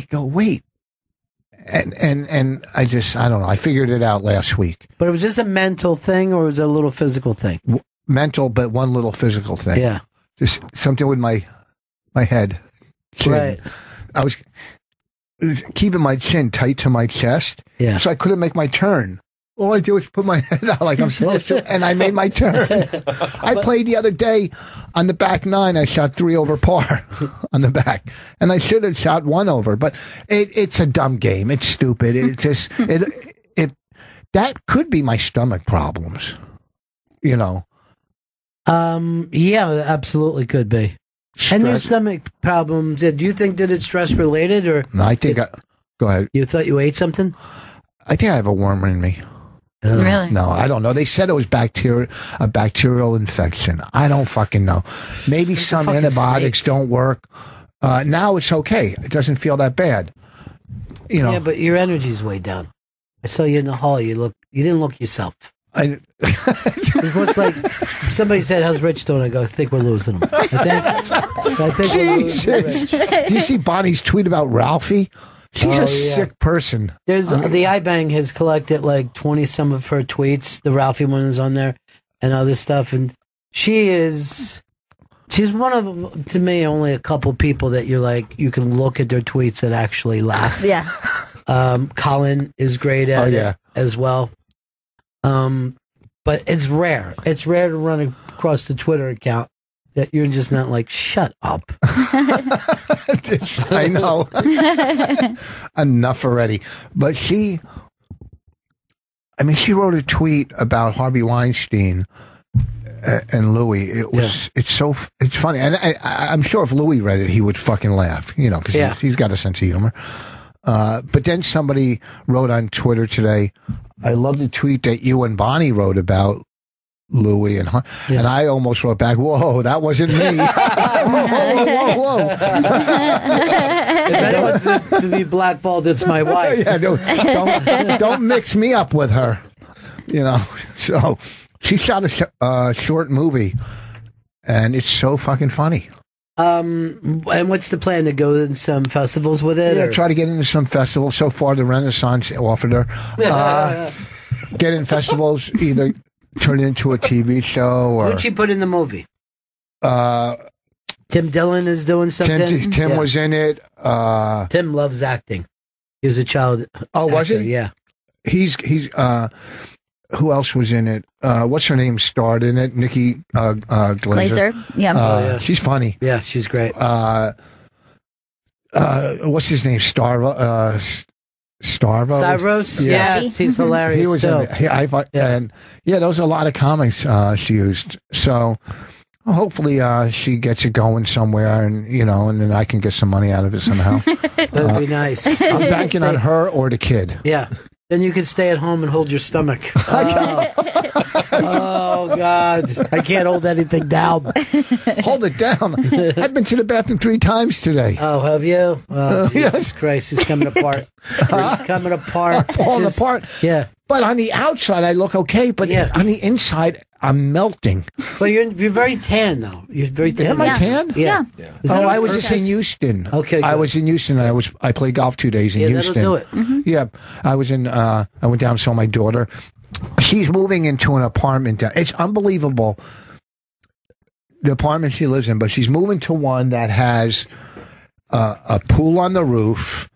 go, wait. And I don't know. I figured it out last week.
But it was just a mental thing, or was it a little physical thing?
Mental, but one little physical thing.
Yeah.
Just something with my head. Chin.
Right.
I was keeping my chin tight to my chest.
Yeah.
So I couldn't make my turn. All I do is put my head out like I'm supposed to, and I made my turn. I played the other day on the back nine. I shot 3 over par on the back, and I should have shot 1 over. But it's a dumb game. It's stupid. It just that could be my stomach problems. You know.
Yeah, absolutely could be. Stress. And your stomach problems. Do you think that it's stress related, or?
No, I think. Go ahead.
You thought you ate something?
I think I have a worm in me.
Really?
No, I don't know. They said it was a bacterial infection. I don't fucking know. Maybe some antibiotics don't work. Now it's okay. It doesn't feel that bad. You know.
Yeah, but your energy's way down. I saw you in the hall. You didn't look yourself. This looks like somebody said, "How's Rich doing?" I go, "I think we're losing him." I think
Jesus.
we're losing Rich.
Do you see Bonnie's tweet about Ralphie? She's a sick person.
There's the iBang has collected like 20 some of her tweets. The Ralphie one is on there, and other stuff. And she's one of, to me, only a couple people that you're like, you can look at their tweets and actually laugh.
Yeah.
Colin is great at it as well. But it's rare. It's rare to run across the Twitter account that you're just not like, shut up.
I know. Enough already. But she wrote a tweet about Harvey Weinstein and Louis. It's funny. And I'm sure if Louis read it, he would fucking laugh, you know, because he's got a sense of humor. But then somebody wrote on Twitter today, I love the tweet that you and Bonnie wrote about Louis and and I almost wrote back, whoa, that wasn't me. whoa.
If anyone's to be blackballed, it's my wife.
Don't mix me up with her. You know, so she shot a short movie, and it's so fucking funny.
And what's the plan, to go in some festivals with it?
Yeah, try to get into some festivals. So far, the Renaissance offered her. Get in festivals, either turn it into a TV show or.
Who'd she put in the movie? Tim Dillon is doing something.
Tim was in it.
Tim loves acting. He was a child.
Oh, was he?
Yeah.
He's. Who else was in it? What's her name starred in it? Nikki Glaser.
Yeah.
She's funny.
Yeah, she's great.
What's his name? Starvo.
Stavros? Yes, he's hilarious.
He was in it. And those are a lot of comics she used. So hopefully she gets it going somewhere, and and then I can get some money out of it somehow.
That'd be nice.
I'm banking on her or the kid.
Yeah. Then you can stay at home and hold your stomach. Oh, God. I can't hold anything down.
Hold it down. I've been to the bathroom 3 times today.
Oh, have you? Oh, Jesus Christ. It's coming apart. It's coming apart.
Falling apart.
Yeah.
But on the outside, I look okay. But on the inside, I'm melting.
But you're very tan, though. You're very tan.
Am I tan?
Yeah.
I was just in Houston.
Okay.
I was in Houston. I played golf 2 days in Houston.
That'll do it. Mm-hmm.
Yeah. I was in. I went down and saw my daughter. She's moving into an apartment. It's unbelievable, the apartment she lives in. But she's moving to one that has a pool on the roof.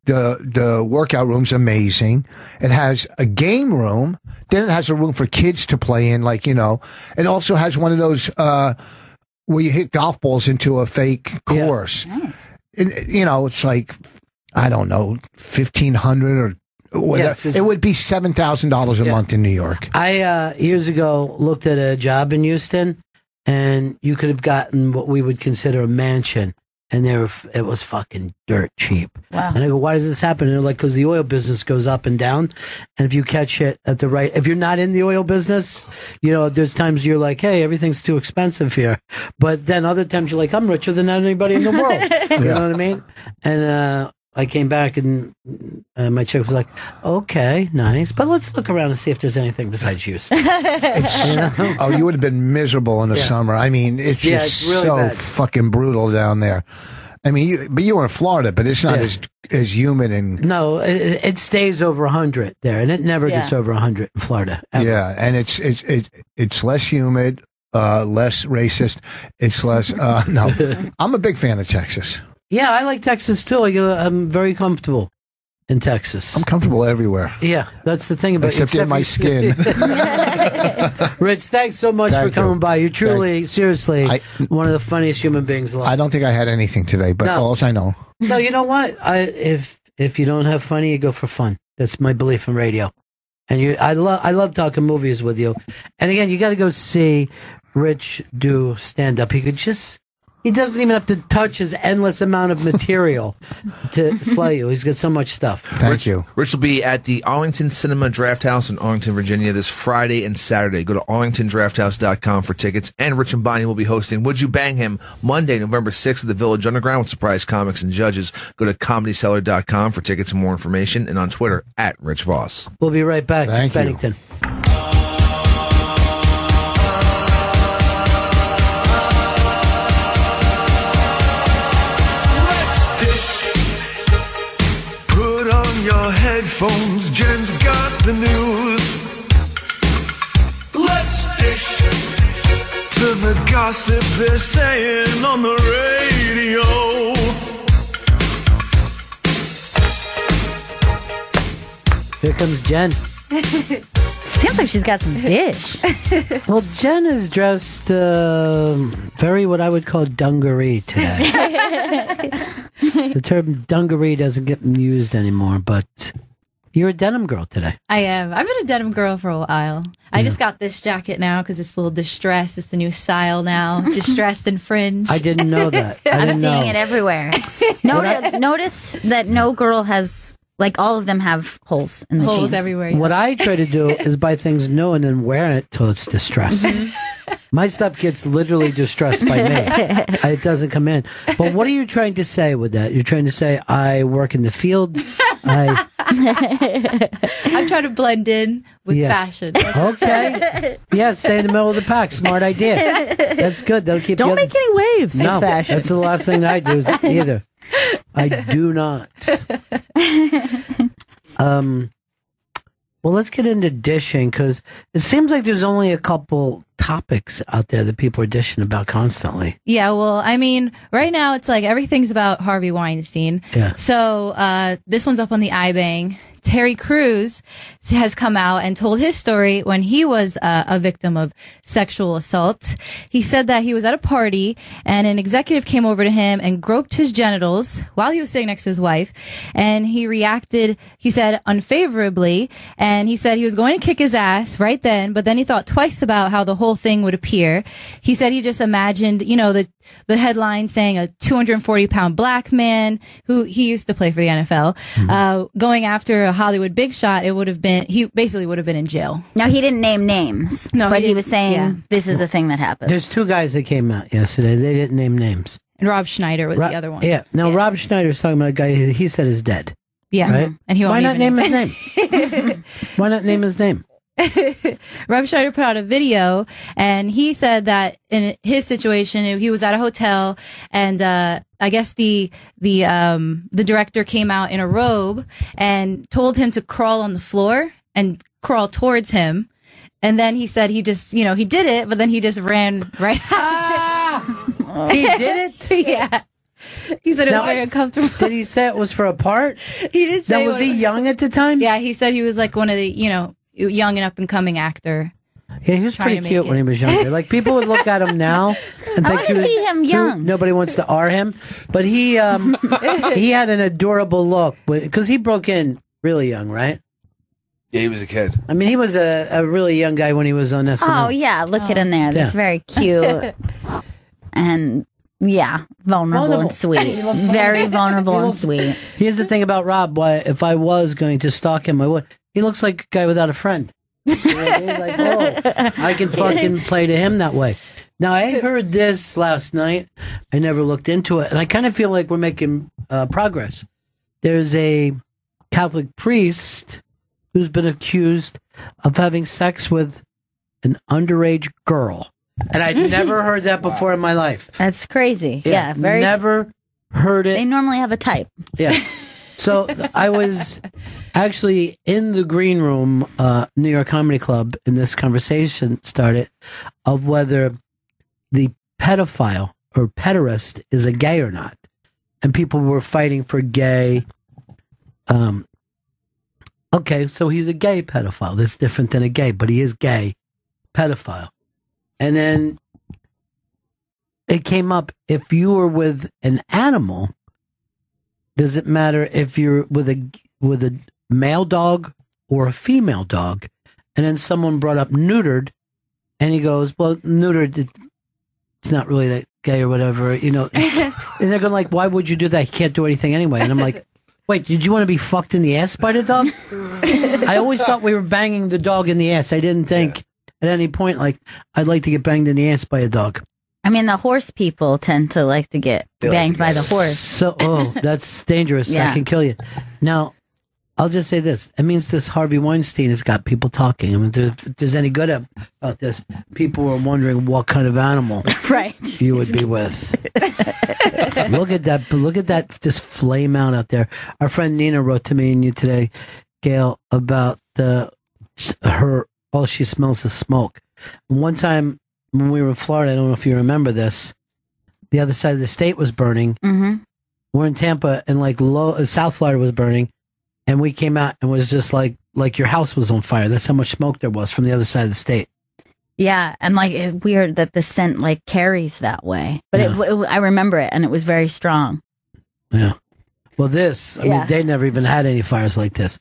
The workout room's amazing. It has a game room. Then it has a room for kids to play in, It also has one of those where you hit golf balls into a fake course. Yeah. Nice. And, it's like, I don't know, $1,500 or it would be $7,000 a month in New York.
I years ago looked at a job in Houston, and you could have gotten what we would consider a mansion. And it was fucking dirt cheap.
Wow.
And I go, why does this happen? And they're like, because the oil business goes up and down. And if you catch it at the right, if you're not in the oil business, there's times you're like, hey, everything's too expensive here. But then other times you're like, I'm richer than anybody in the world. You know what I mean? And I came back and my chick was like, "Okay, nice, but let's look around and see if there's anything besides you."
Oh, you would have been miserable in the summer. I mean, it's just
it's really
so
bad.
fucking brutal down there. I mean, but you were in Florida, but it's not as humid and
No, it stays over 100 there, and it never gets over 100 in Florida. Ever.
yeah, and it's less humid, less racist. It's less. No, I'm a big fan of Texas.
Yeah, I like Texas too. I'm very comfortable in Texas.
I'm comfortable everywhere.
Yeah, that's the thing about
Except in my skin.
Rich, thanks so much for coming by. You're truly, seriously, one of the funniest human beings alive.
I don't think I had anything today, but all I know.
No, you know what? If you don't have funny, you go for fun. That's my belief in radio. And I love talking movies with you. And again, you got to go see Rich do stand up. He doesn't even have to touch his endless amount of material to slay you. He's got so much stuff.
Thank you.
Rich will be at the Arlington Cinema Draft House in Arlington, Virginia this Friday and Saturday. Go to arlingtondrafthouse.com for tickets. And Rich and Bonnie will be hosting Would You Bang Him Monday, November 6th at the Village Underground with surprise comics and judges. Go to comedyseller.com for tickets and more information, and on Twitter at Rich Voss.
We'll be right back.
Thank
It's Bennington.
Put on your headphones, Jen's got the news. Let's dish to the gossip they're saying on the radio.
Here comes Jen.
Seems like she's got some dish.
Well, Jen is dressed very what I would call dungaree today. The term dungaree doesn't get used anymore, but you're a denim girl today.
I am. I've been a denim girl for a while. I just got this jacket now because it's a little distressed. It's the new style now. Distressed and fringe.
I didn't know that.
I'm seeing it everywhere. Notice that no girl has, like, all of them have holes in the
Holes
jeans.
everywhere.
What I try to do is buy things new and then wear it till it's distressed. My stuff gets literally distressed by me. It doesn't come in. But what are you trying to say with that? You're trying to say I work in the field?
I'm trying to blend in with fashion.
Okay. Yeah, stay in the middle of the pack. Smart idea. That's good. That'll keep
Don't make any waves with
No,
fashion.
that's the last thing I do either. I do not. Well, let's get into dishing because it seems like there's only a couple topics out there that people are dishing about constantly.
Yeah, well, I mean, right now it's like everything's about Harvey Weinstein.
Yeah.
So this one's up on the iBang. Terry Crews has come out and told his story when he was a victim of sexual assault. He said that he was at a party and an executive came over to him and groped his genitals while he was sitting next to his wife. And he reacted, he said, unfavorably. And he said he was going to kick his ass right then, but then he thought twice about how the whole thing would appear. He said he just imagined, you know, the headline saying a 240-pound black man who he used to play for the NFL, going after a Hollywood big shot. It would have been, he basically would have been in jail.
Now, he didn't name names,
No,
but
he
he was saying
didn't.
this is a thing that happened.
There's two guys that came out yesterday. They didn't name names.
And Rob Schneider was the other one.
Yeah. Now, Rob Schneider's talking about a guy he said is dead.
Yeah.
Right?
And he won't
Why not
even
name his name? Why not name his name?
Rob Schneider put out a video and he said that in his situation, he was at a hotel and, I guess the director came out in a robe and told him to crawl on the floor and crawl towards him. And then he said he just, you know, he did it, but then he just ran right
He did it?
Yeah. He said it was
Now,
very uncomfortable.
Did he say it was for a part?
He did say
Now, was
what
he
it
young at the time?
Yeah, he said he was like one of the, you know, young and up and coming actor.
Yeah, he was
Trying
pretty
to
cute
make
when he
it.
was younger. Like, people would look at him now and
I
think
wanna see him young.
nobody wants to R him. But he he had an adorable look because he broke in really young, right?
Yeah, he was a kid.
I mean, he was a really young guy when he was on SNL.
Oh, yeah. Look at him there. That's
Yeah.
very cute. And, yeah, vulnerable and sweet. Very vulnerable and sweet.
Here's the thing about Rob. Why, if I was going to stalk him, I would. He looks like a guy without a friend. You know what I mean? Like, oh, I can fucking play to him that way. Now, I heard this last night. I never looked into it. And I kind of feel like we're making progress. there's a Catholic priest who's been accused of having sex with an underage girl. And I'd never heard that before in my life.
That's crazy. Yeah, very.
Never heard it.
They normally have a type.
Yeah. So I was actually in the green room, New York Comedy Club, and this conversation started of whether the pedophile or pederast is a gay or not. And people were fighting for gay. Okay, so he's a gay pedophile. That's different than a gay, but he is gay pedophile. And then it came up, if you were with an animal, does it matter if you're with a male dog or a female dog? And then someone brought up neutered, and he goes, well, neutered, it's not really that gay or whatever, you know. And they're going like, why would you do that? You can't do anything anyway. And I'm like, wait, did you want to be fucked in the ass by the dog? I always thought we were banging the dog in the ass. I didn't think at any point, like, I'd like to get banged in the ass by a dog.
I mean, the horse people tend to like to get banged by the horse.
So, that's dangerous.
Yeah.
I can kill you. Now, I'll just say this. It means this Harvey Weinstein has got people talking. I mean, if there's any good about this, people were wondering what kind of animal you would be with. Look at that. Look at that just flame out there. Our friend Nina wrote to me and you today, Gail, about all she smells is smoke. One time when we were in Florida, I don't know if you remember this, the other side of the state was burning.
Mm-hmm.
We're in Tampa, and like South Florida was burning, and we came out and was just like your house was on fire. That's how much smoke there was from the other side of the state.
Yeah, and like it's weird that the scent like carries that way, but I remember it, and it was very strong.
Yeah. Well, I mean, they never even had any fires like this.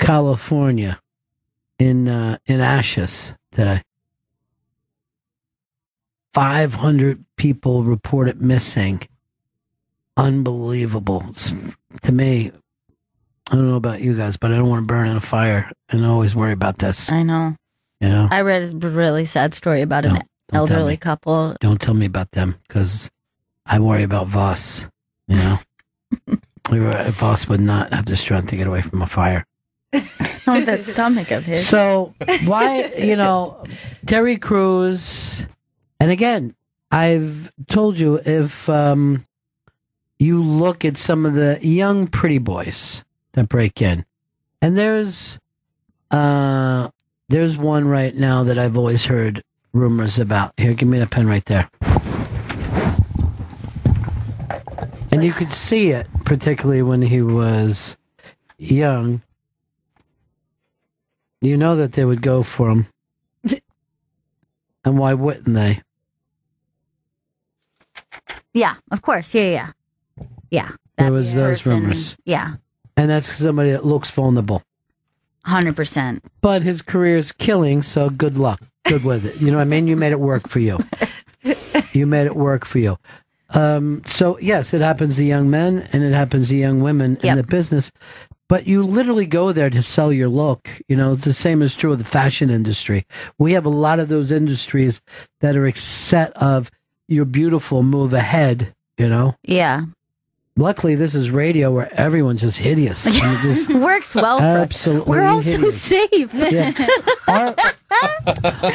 California, in ashes today. 500 people reported missing. Unbelievable. To me, I don't know about you guys, but I don't want to burn in a fire, and I always worry about this.
I know.
You know?
I read a really sad story about an elderly couple.
Don't tell me about them, because I worry about Voss. You know, Voss would not have the strength to get away from a fire.
Oh, that stomach of his.
So why, Terry Crews, and again, I've told you, if you look at some of the young pretty boys that break in, and there's one right now that I've always heard rumors about. Here, give me the pen right there. And you could see it, particularly when he was young. You know that they would go for him. And why wouldn't they?
Yeah, of course. Yeah.
There was those rumors.
Yeah.
And that's somebody that looks vulnerable.
100%.
But his career is killing, so good luck. Good with it. You know what I mean? You made it work for you. You made it work for you. So, yes, it happens to young men and it happens to young women in the business. But you literally go there to sell your look. You know, it's the same is true of the fashion industry. We have a lot of those industries that are a set of you're beautiful, move ahead, you know?
Yeah.
Luckily, this is radio where everyone's just hideous. And it just
works well for us.
Absolutely
We're all so
hideous.
safe.
Yeah.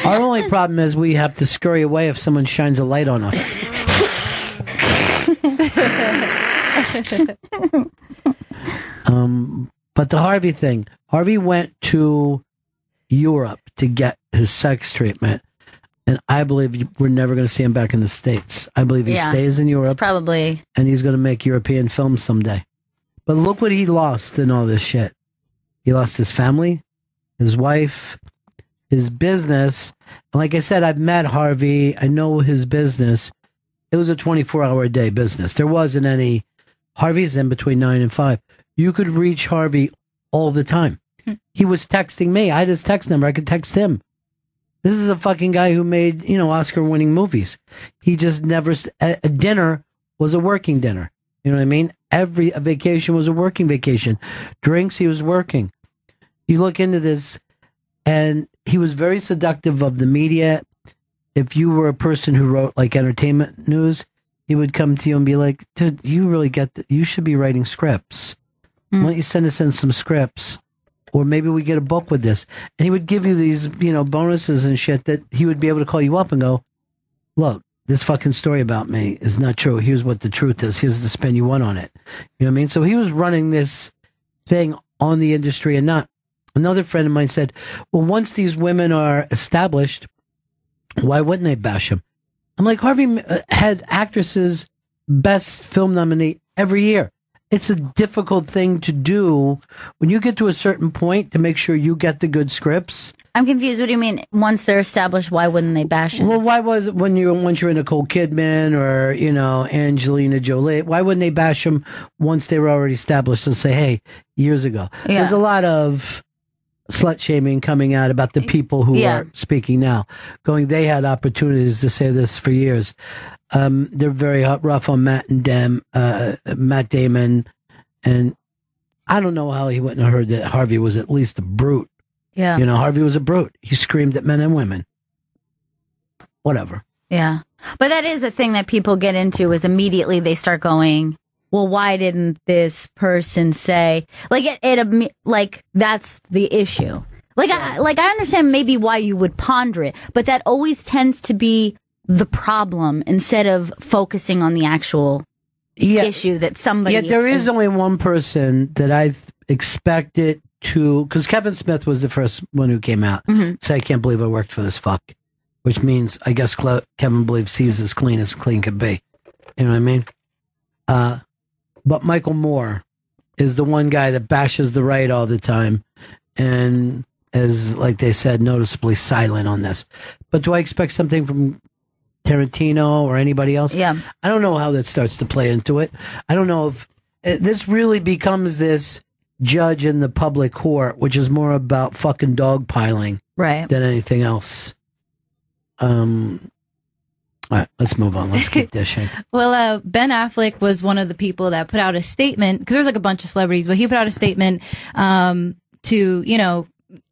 Our only problem is we have to scurry away if someone shines a light on us. But the Harvey thing, Harvey went to Europe to get his sex treatment, and I believe we're never going to see him back in the States. I believe he stays in Europe,
probably,
and he's going to make European films someday. But look what he lost in all this shit. He lost his family, his wife, his business. And like I said, I've met Harvey. I know his business. It was a 24-hour-a-day business. There wasn't any Harvey's in between 9 and 5. You could reach Harvey all the time. He was texting me. I had his text number. I could text him. This is a fucking guy who made, Oscar-winning movies. He just never... A dinner was a working dinner. You know what I mean? A vacation was a working vacation. Drinks, he was working. You look into this, and he was very seductive of the media. If you were a person who wrote, like, entertainment news, he would come to you and be like, dude, you really get... You should be writing scripts. why don't you send us in some scripts? Or maybe we get a book with this. And he would give you these, bonuses and shit that he would be able to call you up and go, look, this fucking story about me is not true. Here's what the truth is. Here's the spin you want on it. You know what I mean? So he was running this thing on the industry and not. Another friend of mine said, well, once these women are established, why wouldn't they bash them? I'm like, Harvey had actresses best film nominee every year. It's a difficult thing to do when you get to a certain point to make sure you get the good scripts.
I'm confused. What do you mean? Once they're established, why wouldn't they bash it?
Well, why was it once you're in Nicole Kidman or Angelina Jolie? Why wouldn't they bash them once they were already established and say, "Hey, years ago"?
Yeah.
There's a lot of slut shaming coming out about the people who are speaking now, going, they had opportunities to say this for years. They're very rough on Matt Damon, and I don't know how he wouldn't have heard that Harvey was at least a brute.
Yeah.
Harvey was a brute. He screamed at men and women. Whatever.
Yeah. But that is a thing that people get into is immediately they start going, well, why didn't this person say, like that's the issue. I understand maybe why you would ponder it, but that always tends to be the problem instead of focusing on the actual issue that somebody.
Yeah, there is only one person that I expected to, because Kevin Smith was the first one who came out. Say, I can't believe I worked for this fuck, which means I guess Kevin believes he's as clean could be. You know what I mean? But Michael Moore is the one guy that bashes the right all the time and is, like they said, noticeably silent on this. But do I expect something from Tarantino or anybody else?
Yeah.
I don't know how that starts to play into it. I don't know if this really becomes this judge in the public court, which is more about fucking dogpiling than anything else. All right, let's move on. Let's keep dishing.
Well, Ben Affleck was one of the people that put out a statement, because there's like a bunch of celebrities, but he put out a statement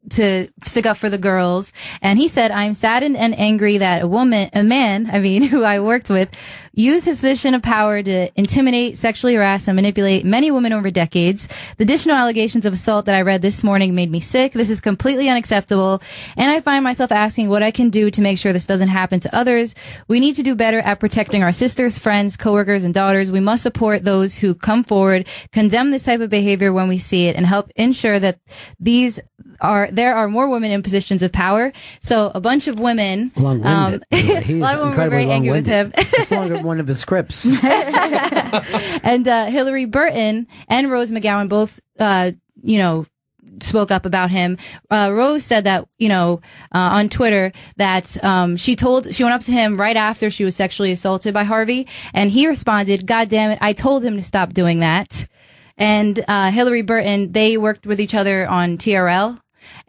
to stick up for the girls. And he said, I'm saddened and angry that a man, who I worked with, used his position of power to intimidate, sexually harass, and manipulate many women over decades. The additional allegations of assault that I read this morning made me sick. This is completely unacceptable. And I find myself asking what I can do to make sure this doesn't happen to others. We need to do better at protecting our sisters, friends, coworkers, and daughters. We must support those who come forward, condemn this type of behavior when we see it, and help ensure that there are more women in positions of power. So a bunch of women, a lot of women were very angry with him.
It's longer than one of his scripts.
And Hillary Burton and Rose McGowan both, spoke up about him. Rose said that, on Twitter that she went up to him right after she was sexually assaulted by Harvey, and he responded, "God damn it, I told him to stop doing that." And Hillary Burton, they worked with each other on TRL.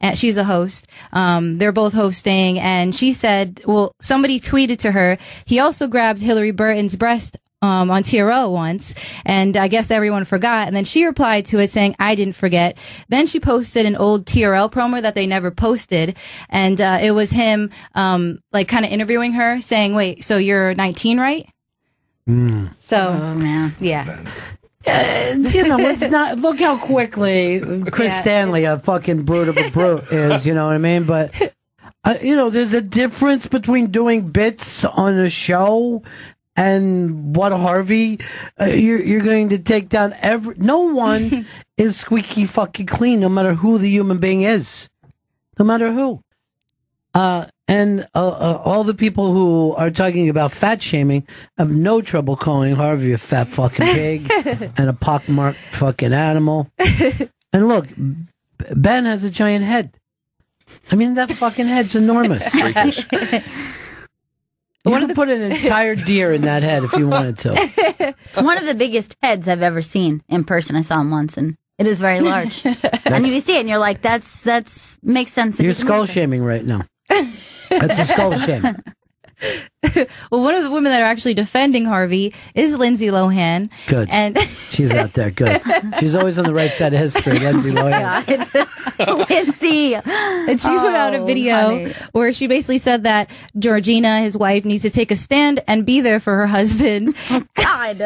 And she's a host. They're both hosting. And she said, well, somebody tweeted to her, he also grabbed Hillary Burton's breast on TRL once. And I guess everyone forgot. And then she replied to it saying, I didn't forget. Then she posted an old TRL promo that they never posted. And it was him kind of interviewing her saying, wait, so you're 19, right? So,
oh, man. Yeah.
It's not. Look how quickly Chris Stanley, a fucking brute of a brute, is. You know what I mean? But there's a difference between doing bits on a show and what Harvey. You're going to take down no one is squeaky fucking clean, no matter who the human being is, no matter who. And all the people who are talking about fat shaming have no trouble calling Harvey a fat fucking pig and a pockmarked fucking animal. And look, Ben has a giant head. That fucking head's enormous. You could put an entire deer in that head if you wanted to.
It's one of the biggest heads I've ever seen in person. I saw him once, and it is very large. And you see it, and you're like, that's makes sense.
You're skull shaming right now. That's a skull shame.
Well, one of the women that are actually defending Harvey is Lindsay Lohan.
Good.
And
she's out there. Good. She's always on the right side of history, Lindsay Lohan.
Lindsay.
And she put out a video where she basically said that Georgina, his wife, needs to take a stand and be there for her husband.
God.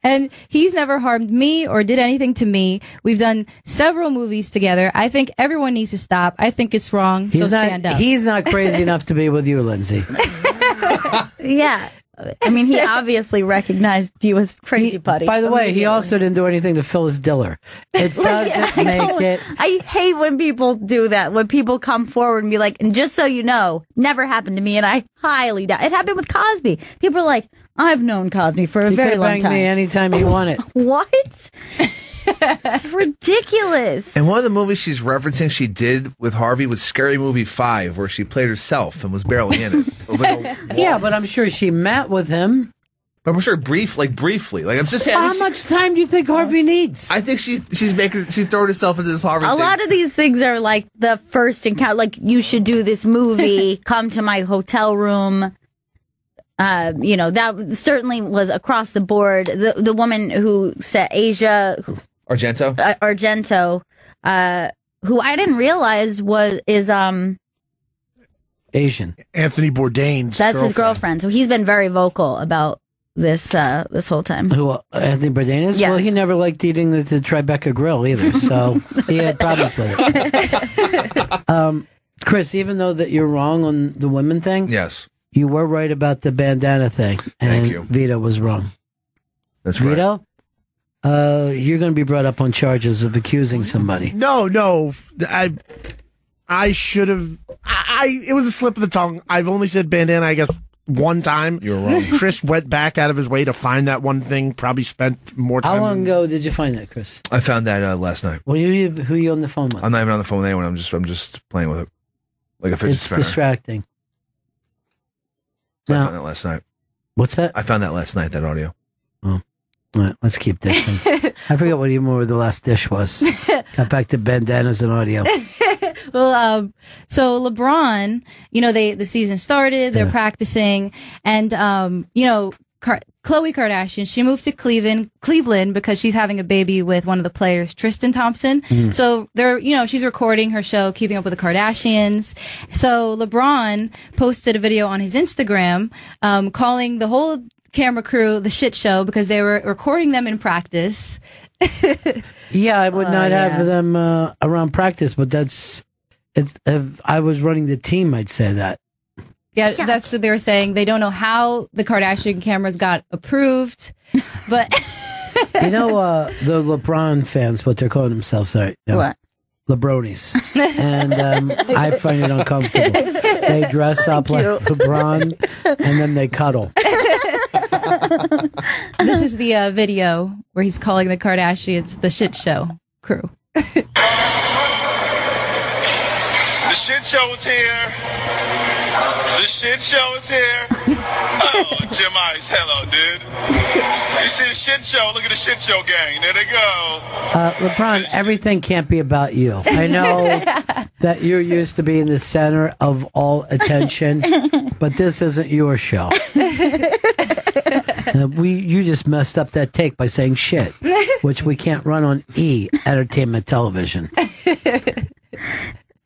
And he's never harmed me or did anything to me. We've done several movies together. I think everyone needs to stop. I think it's wrong. So stand up.
He's not crazy enough to be with you, Lindsay.
Yeah. I mean, he obviously recognized you as crazy putty.
By the way, he also didn't do anything to fill his diller. It doesn't make it.
I hate when people do that. When people come forward and be like, and just so you know, never happened to me, and I highly doubt it. Happened with Cosby. People are like, I've known Cosby for a very long time.
Me anytime he wanted.
What? It's ridiculous.
And one of the movies she's referencing she did with Harvey was Scary Movie 5, where she played herself and was barely in it. It was like
yeah, but I'm sure she met with him.
I'm sure briefly. Like I'm just saying.
How much time do you think Harvey needs?
I think she's throwing herself into this Harvey
A
thing.
lot of these things are like the first encounter. Like, you should do this movie. Come to my hotel room. That certainly was across the board. The woman who said Asia Argento, who I didn't realize is
Asian.
Anthony Bourdain's
That's his girlfriend. So he's been very vocal about this whole time.
Who Anthony Bourdain is?
Yeah.
Well, he never liked eating the Tribeca Grill either, so he had problems with it. Chris, even though that you're wrong on the women thing,
yes,
you were right about the bandana thing, and
Thank you.
Vito was wrong.
That's right.
Vito, you're going to be brought up on charges of accusing somebody.
No. I should have. It was a slip of the tongue. I've only said bandana, I guess, one time.
You're wrong.
Chris went back out of his way to find that one thing. Probably spent more time.
How long ago did you find that, Chris?
I found that last night.
Well, who are you on the phone with?
I'm not even on the phone with anyone. I'm just playing with it like a fidget
It's
spinner.
distracting.
I
Now-
found that last night.
What's that?
I found that last night. That audio.
Oh. All right, let's keep dishing. I forgot what even where the last dish was. Got back to bandanas and audio.
Well, so LeBron, the season started, they're practicing, and, Khloe Kardashian, she moved to Cleveland because she's having a baby with one of the players, Tristan Thompson. So she's recording her show, Keeping Up with the Kardashians. So LeBron posted a video on his Instagram, calling the whole camera crew the shit show because they were recording them in practice.
Yeah, I would not have them around practice, but if I was running the team, I'd say that.
Yeah, that's what they were saying. They don't know how the Kardashian cameras got approved, but
the LeBron fans, what they're calling themselves, right? No,
What?
LeBronis. And I find it uncomfortable. They dress up like LeBron and then they cuddle.
This is the video where he's calling the Kardashians the shit show crew.
The shit show is here. The shit show is here. Oh, Jim Ice, hello, dude. You see the shit show? Look at the shit show gang. There they go.
LeBron, everything can't be about you. I know that you're used to being the center of all attention, but this isn't your show. You just messed up that take by saying shit, which we can't run on entertainment television.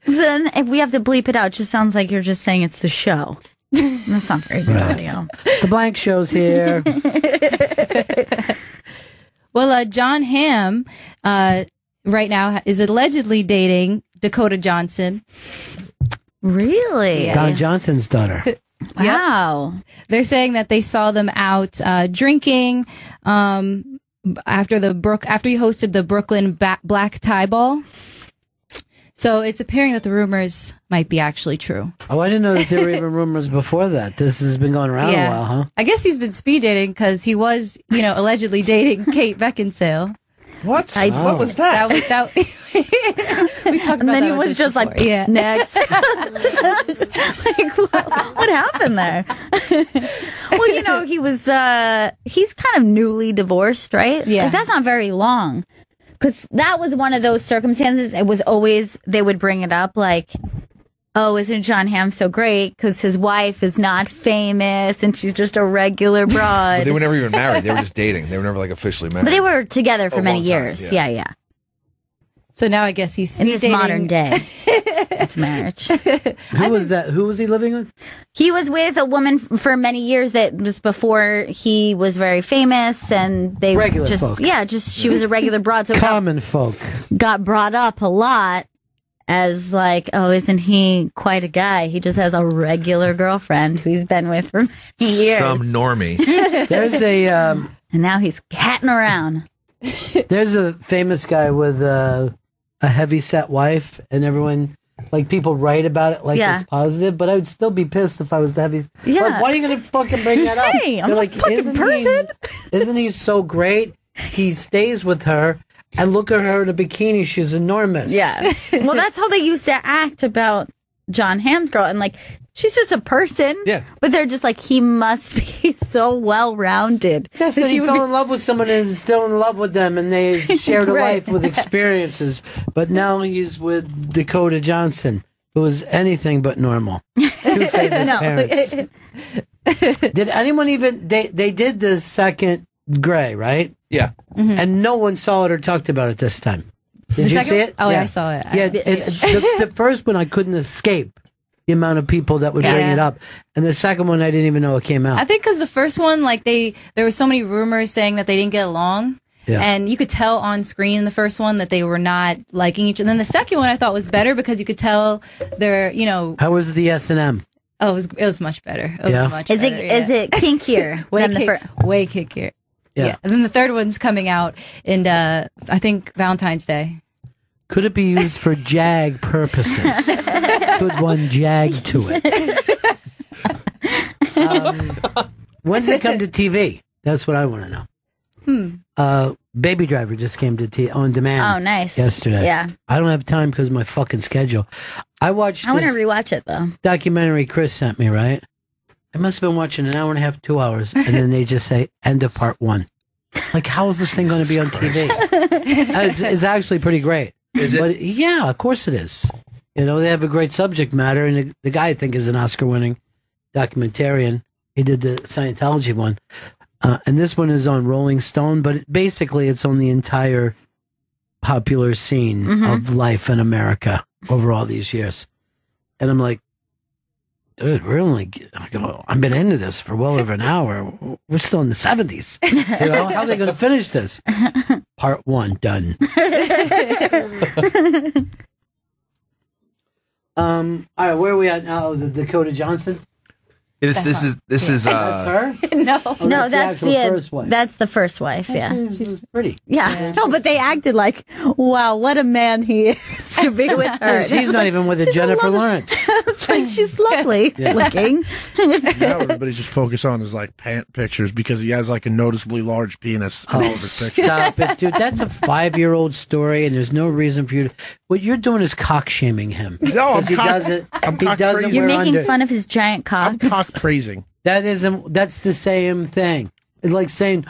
So then if we have to bleep it out, it just sounds like you're just saying it's the show. That's not very good audio.
The blank show's here.
Well, John Hamm right now is allegedly dating Dakota Johnson.
Really?
Don Johnson's daughter.
Wow.
Yep. They're saying that they saw them out drinking after he hosted the Brooklyn Black Tie Ball. So it's appearing that the rumors might be actually true.
Oh, I didn't know that there were even rumors before that. This has been going around a while, huh?
I guess he's been speed dating because he was, allegedly dating Kate Beckinsale.
What? What was that?
We talked about
And then
that
he
on
was
this
just
before.
like, next. What happened there? Well, he was, he's kind of newly divorced, right?
Yeah.
Like, that's not very long. Because that was one of those circumstances. It was always, they would bring it up, like, oh, isn't John Hamm so great? Because his wife is not famous and she's just a regular broad.
Well, they were never even married. They were just dating. They were never like officially married.
But they were together for many
long time,
years.
yeah.
Yeah.
So now I guess he's
In this
dating.
modern day, it's marriage.
Who was that? Who was he living with?
He was with a woman for many years that was before he was very famous, and they
Regular
just
folk.
she was a regular broad. So it
Common folk.
got brought up a lot as like, oh, isn't he quite a guy? He just has a regular girlfriend who he's been with for many years.
Some normie.
There's
and now he's catting around.
There's a famous guy with a heavy set wife, and everyone, like, people write about it like
Yeah.
it's positive, but I would still be pissed if I was the heavy.
Yeah.
Like, why are you going to fucking bring that up?
Hey, I'm
They're
a
like,
fucking person.
Isn't he so great? He stays with her, and look at her in a bikini. She's enormous.
Yeah. Well, that's how they used to act about John Hamm's girl, and like, she's just a person.
Yeah.
But they're just like, he must be so well rounded.
Yes, that he fell in love with someone and is still in love with them, and they shared a
Right.
life with experiences. But now he's with Dakota Johnson, who is anything but normal. Two famous
No.
parents. Did anyone even? They did the second Grey, right?
Yeah.
And no one saw it or talked about it this time. Did
The
you
second
see
one?
it?
Oh, yeah, I saw it.
Yeah, the first one I couldn't escape the amount of people that would bring
Yeah.
it up, and the second one I didn't even know it came out.
I think because the first one, like there were so many rumors saying that they didn't get along.
Yeah.
And you could tell on screen in the first one that they were not liking each other. And then the second one I thought was better because you could tell they're,
How was the S&M?
oh, it was much better. It
Yeah.
was much
Is
better.
it kinkier
way,
than the first?
way kinkier?
Yeah.
Yeah. And then the third one's coming out in, I think, Valentine's Day.
Could it be used for JAG purposes? Could one JAG to it? When's it come to TV? That's what I want to know. Baby Driver just came to on demand.
Oh, nice.
Yesterday.
Yeah.
I don't have time because of my fucking schedule. I watched
I want to
this
rewatch it though.
documentary Chris sent me, right? I must have been watching an hour and a half, 2 hours, and then they just say, end of part one. Like, how is this thing going to be on TV? It's actually pretty great.
Is it?
But yeah, of course it is. They have a great subject matter, and the guy I think is an Oscar-winning documentarian. He did the Scientology one, and this one is on Rolling Stone. But basically, it's on the entire popular scene of life in America over all these years. And I'm like, dude, I've been into this for well over an hour. We're still in the 70s. How are they going to finish this? Part one done. All right, where are we at now? The Dakota Johnson.
This is
her.
No,
that's
that's
the actual first wife.
That's the first wife. Yeah.
She's pretty.
Yeah. No, but they acted like, wow, what a man he is to be with her.
She's not even with a Jennifer Lawrence.
It's like, she's lovely looking.
Now everybody's just focused on his like pant pictures because he has like a noticeably large penis in all of his pictures.
Stop it, dude. That's a 5-year-old story, and there's no reason for you to. What you're doing is cock shaming him.
No, I'm
he
cock-
doesn't.
I'm
He
cock
doesn't
praising.
You're
wear
making
under.
fun of his giant cock.
I'm cock praising.
That's the same thing. It's like saying,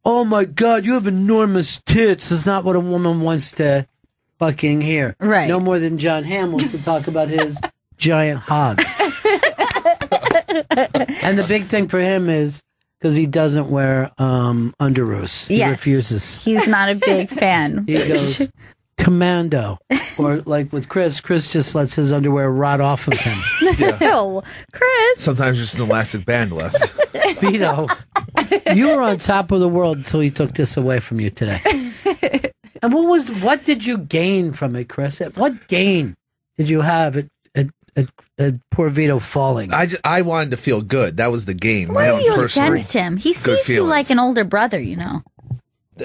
"Oh my God, you have enormous tits." It's not what a woman wants to fucking hear.
Right.
No more than John Hamm wants to talk about his giant hog. And the big thing for him is because he doesn't wear underoos. He
Yes.
refuses.
He's not a big fan.
He goes commando, or like with Chris just lets his underwear rot off of him.
Ew, Chris.
sometimes just an elastic band left.
Vito, you were on top of the world until he took this away from you today. And what did you gain from it, Chris? What gain did you have at poor Vito falling?
I wanted to feel good. That was the game.
Why
My
are
own
you
personal
against him? He
good
sees you
feelings.
like an older brother, you know.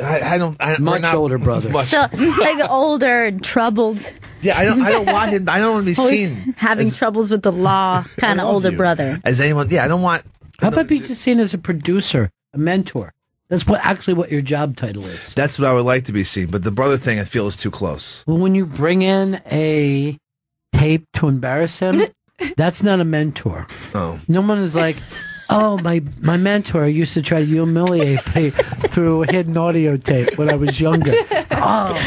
I
Much older brother.
Much,
So like older and troubled.
yeah, I don't want him. I don't want to be
Always
seen
having
as,
troubles with the law, kind of older brother.
as anyone. Yeah, I don't want.
How about being just seen as a producer, a mentor? That's what your job title is.
That's what I would like to be seen. But the brother thing, I feel, is too close.
Well, when you bring in a tape to embarrass him, that's not a mentor.
Oh,
No one is like, oh, my mentor used to try to humiliate me through a hidden audio tape when I was younger. Oh,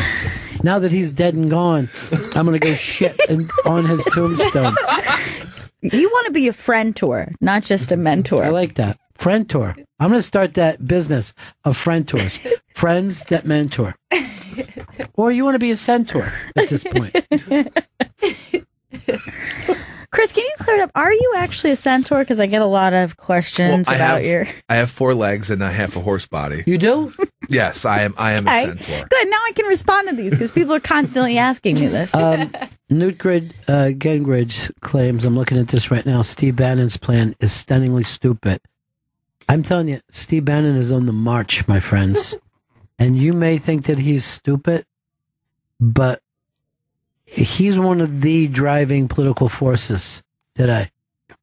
Now that he's dead and gone, I'm going to go shit on his tombstone.
You want to be a friend tour, not just a mentor.
I like that. Friend tour. I'm going to start that business of friend tours. Friends that mentor. Or you want to be a centaur at this point.
Chris, can you clear it up? Are you actually a centaur? Because I get a lot of questions about your...
I have 4 legs and I have a horse body.
You do?
Yes, I am a centaur.
Good. Now I can respond to these because people are constantly asking me this.
Newt Gingrich claims, I'm looking at this right now, Steve Bannon's plan is stunningly stupid. I'm telling you, Steve Bannon is on the march, my friends. And you may think that he's stupid, but he's one of the driving political forces today.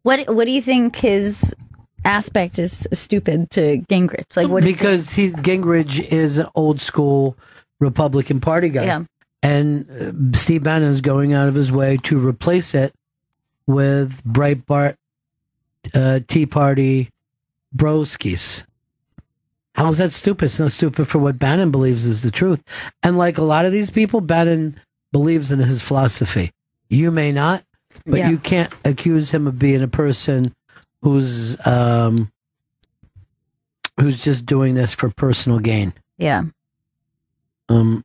What do you think his aspect is stupid to Gingrich? Like, what?
Because Gingrich is an old school Republican Party guy.
Yeah.
And Steve Bannon is going out of his way to replace it with Breitbart, Tea Party, broskies. How is that stupid? It's not stupid for what Bannon believes is the truth. And like a lot of these people, Bannon believes in his philosophy. You may not, but you can't accuse him of being a person who's just doing this for personal gain.
Yeah.
And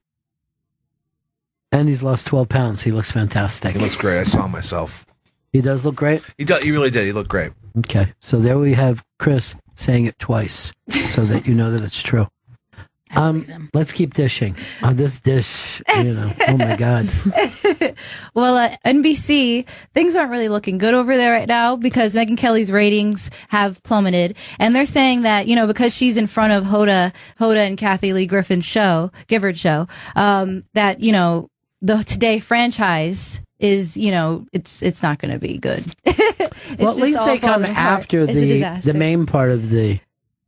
he's lost 12 pounds. He looks fantastic.
He looks great. I saw him myself.
He does look great?
He really did. He looked great.
Okay. So there we have Chris saying it twice so that you know that it's true. Let's keep dishing. This dish, oh my God.
Well, NBC, things aren't really looking good over there right now because Megyn Kelly's ratings have plummeted. And they're saying that, because she's in front of Hoda and Kathy Lee Griffin's Gifford show, that, the Today franchise is, it's not going to be good.
Well, at least they come after the main part of the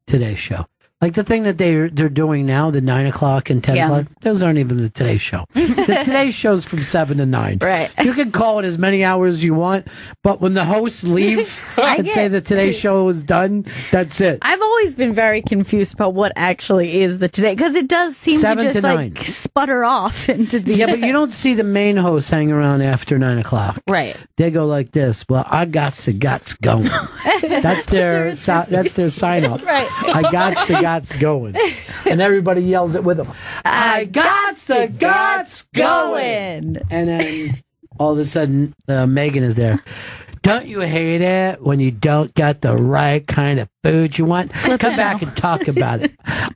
Today show. Like the thing that they're doing now, the 9 o'clock and 10 o'clock, those aren't even the Today Show. The Today Show's from 7 to 9.
Right.
You can call it as many hours as you want, but when the hosts leave and say the Today Show is done, that's it.
I've always been very confused about what actually is the Today, because it does seem to just like sputter off into the...
Yeah, but you don't see the main hosts hang around after 9 o'clock.
Right.
They go like this. Well, I got the guts going. That's their sign up.
Right.
I got the guts going. And everybody yells it with them. I got the guts going. And then all of a sudden, Megyn is there. Don't you hate it when you don't get the right kind of food you want? Come back and talk about it.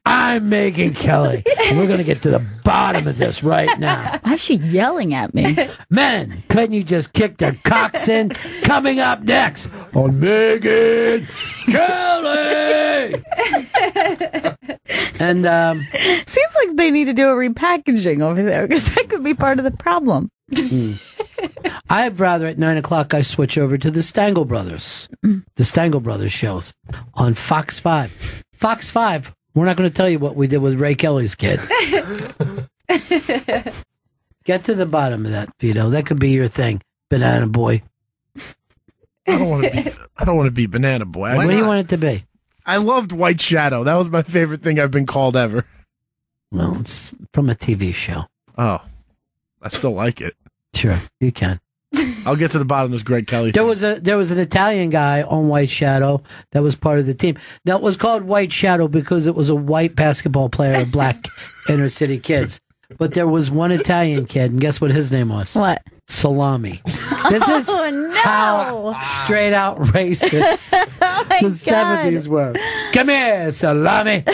I'm Megyn Kelly, and we're going to get to the bottom of this right now.
Why is she yelling at me?
Men, couldn't you just kick their cocks in? Coming up next on Megyn Kelly. And
seems like they need to do a repackaging over there because that could be part of the problem.
I'd rather at 9 o'clock I switch over to the Stangl Brothers. The Stangl Brothers shows on Fox 5. Fox 5, we're not going to tell you what we did with Ray Kelly's kid. Get to the bottom of that, Vito. That could be your thing, Banana Boy.
I don't want to be Banana Boy.
What do you want it to be?
I loved White Shadow. That was my favorite thing I've been called ever.
Well, it's from a TV show.
Oh, I still like it.
Sure, you can.
I'll get to the bottom of this Greg Kelly
thing.
There
was an Italian guy on White Shadow that was part of the team. That was called White Shadow because it was a white basketball player of black inner city kids. But there was one Italian kid, and guess what his name was?
What?
Salami. This is how straight out racist the 70s were. Come here, Salami.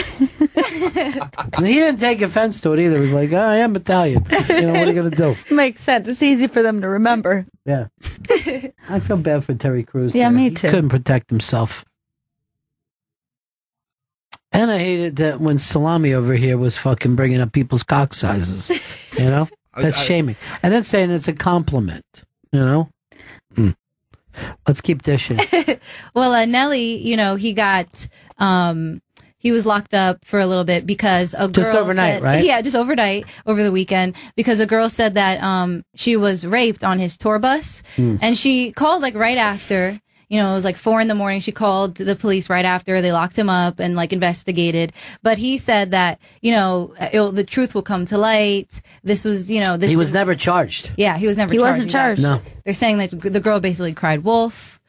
And he didn't take offense to it either. He was like, I am Italian. What are you going to do?
Makes sense. It's easy for them to remember.
Yeah. I feel bad for Terry Crews.
Yeah, me
He
too.
couldn't protect himself. And I hated that when Salami over here was fucking bringing up people's cock sizes. That's shaming. And then saying it's a compliment. Let's keep dishing.
Well, Nelly, he got, he was locked up for a little bit because a girl
just overnight,
said,
right?
Yeah, just overnight, over the weekend, because a girl said that she was raped on his tour bus, and she called right after. you know, it was like 4 a.m. She called the police right after. They locked him up and like investigated. But he said that, you know, the truth will come to light. This was, you know,
He was never charged.
Yeah, he was never
He
charged.
wasn't charged.
No.
They're saying that the girl basically cried wolf.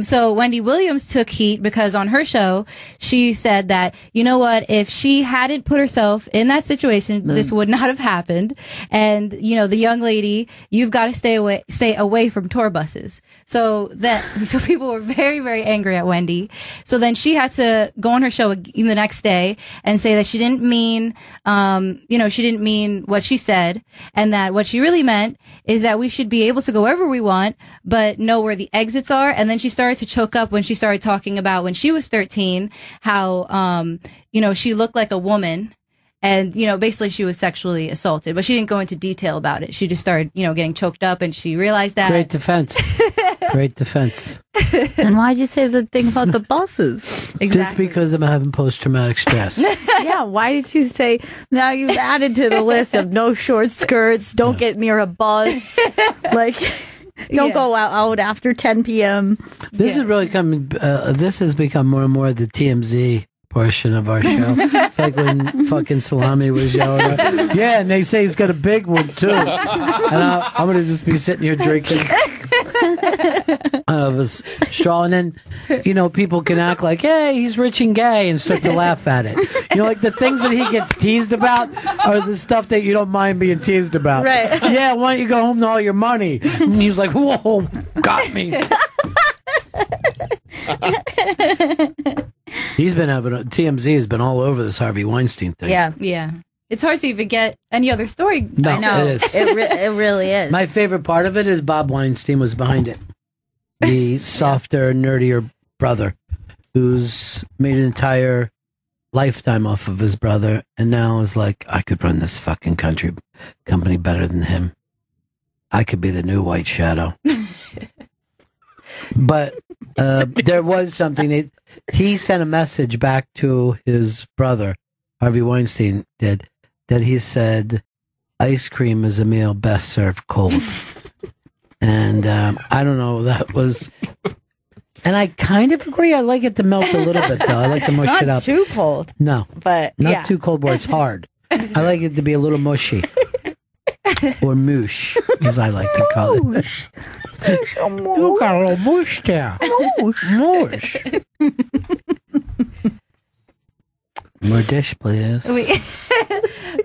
So Wendy Williams took heat because on her show, she said that, you know what, if she hadn't put herself in that situation, this would not have happened. And, you know, the young lady, you've got to stay away from tour buses. So people were very, very angry at Wendy. So then she had to go on her show the next day and say that she didn't mean, she didn't mean what she said, and that what she really meant is that we should be able to go wherever we want, but know where the exits are. And then she started to choke up when she started talking about when she was 13, how, she looked like a woman. And, you know, basically she was sexually assaulted, but she didn't go into detail about it. She just started, you know, getting choked up, and she realized that.
Great defense. Great defense.
And why'd you say the thing about the buses?
Just because I'm having post-traumatic stress.
Yeah, why did you say, now you've added to the list of no short skirts, don't get near a bus, like, don't go out after 10 p.m.
This is really coming, this has become more and more the TMZ portion of our show. It's like when fucking Salami was yelling out, yeah, and they say he's got a big one too. And I'm going to just be sitting here drinking of a straw, and then, you know, people can act like, hey, he's rich and gay, and start to laugh at it. You know, like the things that he gets teased about are the stuff that you don't mind being teased about.
Right.
Yeah, why don't you go home to all your money? And he's like, whoa, got me. He's been TMZ has been all over this Harvey Weinstein thing.
Yeah. It's hard to even get any other story.
No,
I know.
it is.
It really is.
My favorite part of it is Bob Weinstein was behind it. The softer, nerdier brother who's made an entire lifetime off of his brother, and now is like, I could run this fucking company better than him. I could be the new White Shadow. But there was something. He sent a message back to his brother, Harvey Weinstein did, that he said, ice cream is a meal best served cold. And I don't know, that was... And I kind of agree. I like it to melt a little bit, though. I like to mush it up.
Not too cold.
No.
But,
not too cold where it's hard. I like it to be a little mushy. Or moosh, as I like to call it. You got a little mush there. Mush. More dish, please.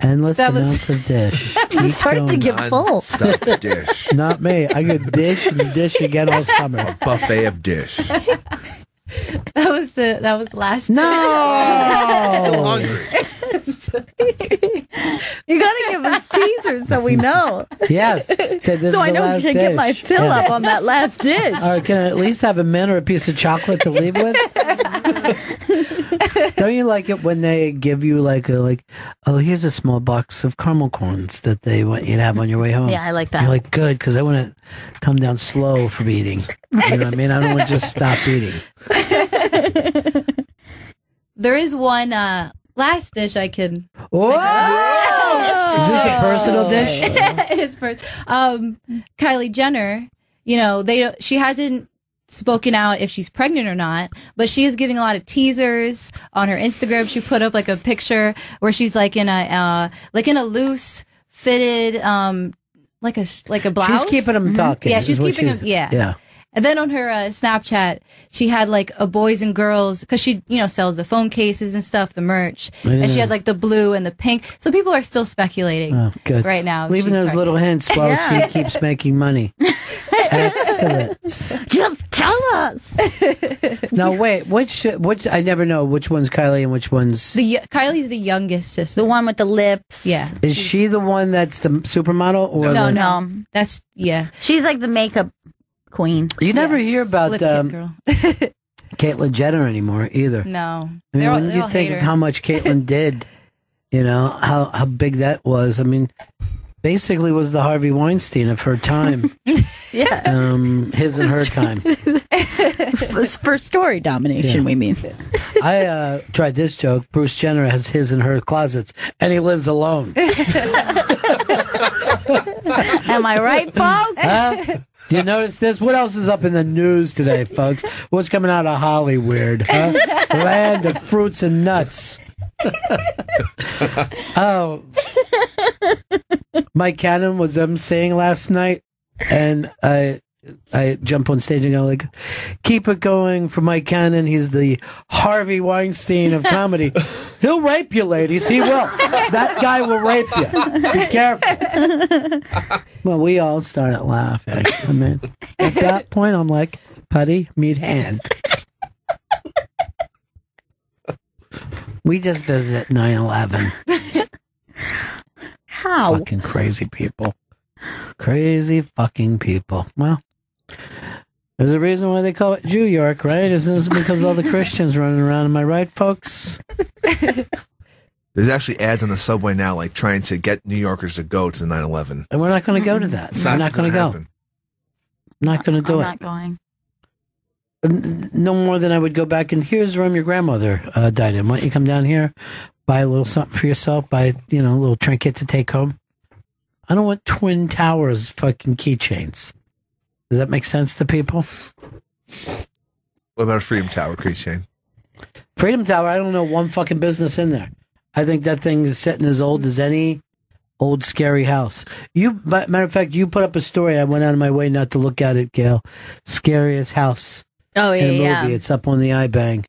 Endless amounts of dish.
I'm starting to get full.
Stop dish.
Not me. I could dish and dish again all summer.
A buffet of dish.
That was the last.
No.
Still hungry.
You gotta give us teasers so we know.
Yes. So this is
I
the
know
last
we can get
dish.
my fill up on that last dish.
All right, can I at least have a mint or a piece of chocolate to leave with? Don't you like it when they give you oh, here's a small box of caramel corns that they want you to have on your way home?
Yeah, I like that.
You're like, good, because I want to come down slow from eating. You know what I mean? I don't want to just stop eating.
There is one last dish I can.
Whoa! Is this a personal dish?
It is Kylie Jenner. You know, she hasn't spoken out if she's pregnant or not, but she is giving a lot of teasers on her Instagram. She put up like a picture where she's like in a loose fitted like a blouse.
She's keeping them talking.
Yeah, she's keeping them. Yeah. And then on her Snapchat, she had like a boys and girls, because she, sells the phone cases and stuff, the merch.
Yeah.
And she had like the blue and the pink. So people are still speculating
good.
right now.
Leaving those little hints while she keeps making money. Excellent.
Just tell us.
Now, wait, which I never know which one's Kylie and which one's...
Kylie's the youngest sister.
The one with the lips.
Yeah.
Is she the one that's the supermodel? Or
No. That's, yeah.
She's like the makeup queen.
You never hear about
girl.
Caitlyn Jenner anymore either.
No.
I mean, when you think of how much Caitlyn did, how big that was. I mean, basically was the Harvey Weinstein of her time.
Yeah.
His and her time.
For story domination, we mean.
I tried this joke. Bruce Jenner has his and her closets, and he lives alone.
Am I right, folks?
Do you notice this? What else is up in the news today, folks? What's coming out of Hollywood? Huh? Land of fruits and nuts. Oh, Mike Cannon was saying last night, and I jump on stage and go like, "Keep it going for Mike Cannon. He's the Harvey Weinstein of comedy. He'll rape you, ladies. He will. That guy will rape you. Be careful." Well, we all started laughing. I mean, at that point, I'm like, "Putty, meet hand." We just visited 9/11.
How?
Fucking crazy people. Crazy fucking people. Well, there's a reason why they call it Jew York, right? Isn't this because all the Christians running around? Am I right, folks?
There's actually ads on the subway now, like trying to get New Yorkers to go to the 9/11.
And we're not going to go to that. We're not going to go.
happen.
Not going to do
I'm
it.
not going.
No more than I would go back and here's the room your grandmother died in. Why don't you come down here, buy a little something for yourself, buy a little trinket to take home. I don't want Twin Towers fucking keychains. Does that make sense to people?
What about a Freedom Tower keychain?
Freedom Tower, I don't know one fucking business in there. I think that thing is sitting as old as any old scary house. Matter of fact, you put up a story. I went out of my way not to look at it, Gail. Scariest house.
Oh, yeah,
in a movie.
yeah.
It's up on the iBang.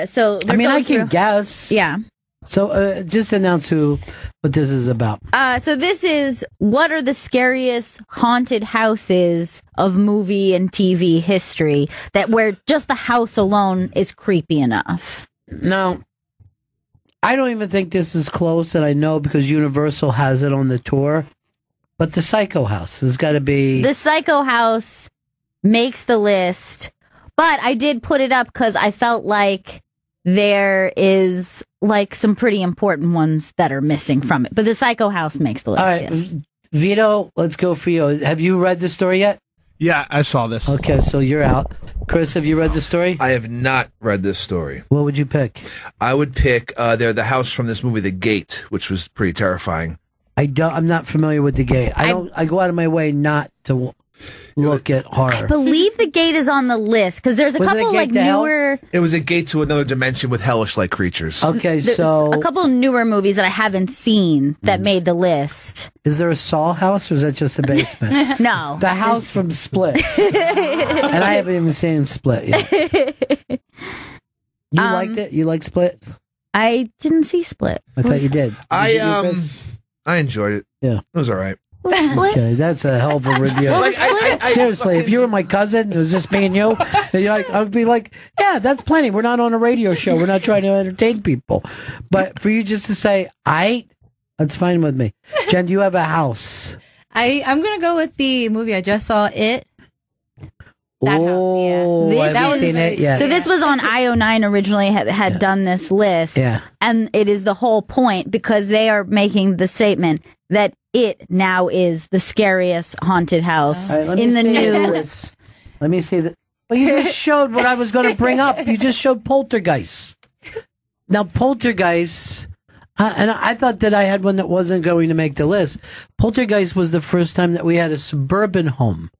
So
I mean, I can guess.
Yeah.
So just announce what this is about.
So this is what are the scariest haunted houses of movie and TV history where just the house alone is creepy enough.
Now, I don't even think this is close, and I know because Universal has it on the tour. But the Psycho House has got to be.
The Psycho House makes the list, but I did put it up because I felt like there is like some pretty important ones that are missing from it. But the Psycho House makes the list.
All right,
yes.
Vito, let's go for you. Have you read the story yet?
Yeah, I saw this.
Okay, so you're out. Chris, have you read the story?
I have not read this story.
What would you pick?
I would pick the house from this movie, The Gate, which was pretty terrifying.
I'm not familiar with The Gate. I go out of my way not to look at horror.
I believe The Gate is on the list because there's a
Was it
couple
a gate
like
to hell?
newer.
It was a gate to another dimension with hellish-like creatures.
Okay,
There's
so
a couple newer movies that I haven't seen that made the list.
is there a Saw house or is that just a basement?
No,
The house from Split. And I haven't even seen Split yet. You liked it? You liked Split?
I didn't see Split.
I thought you did.
I enjoyed it.
Yeah.
It was all right.
Okay, that's a hell of a review. Seriously, if you were my cousin, it was just me and you, I would be like, yeah, that's plenty. We're not on a radio show. We're not trying to entertain people. But for you just to say, that's fine with me. Jen, do you have a house?
I'm going to go with the movie I just saw, It.
Oh, I haven't seen it yet.
So this was on IO9 originally had done this list.
Yeah.
And it is the whole point because they are making the statement that it now is the scariest haunted house
All right, let me
in the
see
new.
this. Let me see that. Well, you just showed what I was going to bring up. You just showed Poltergeist. Now, Poltergeist, and I thought that I had one that wasn't going to make the list. Poltergeist was the first time that we had a suburban home.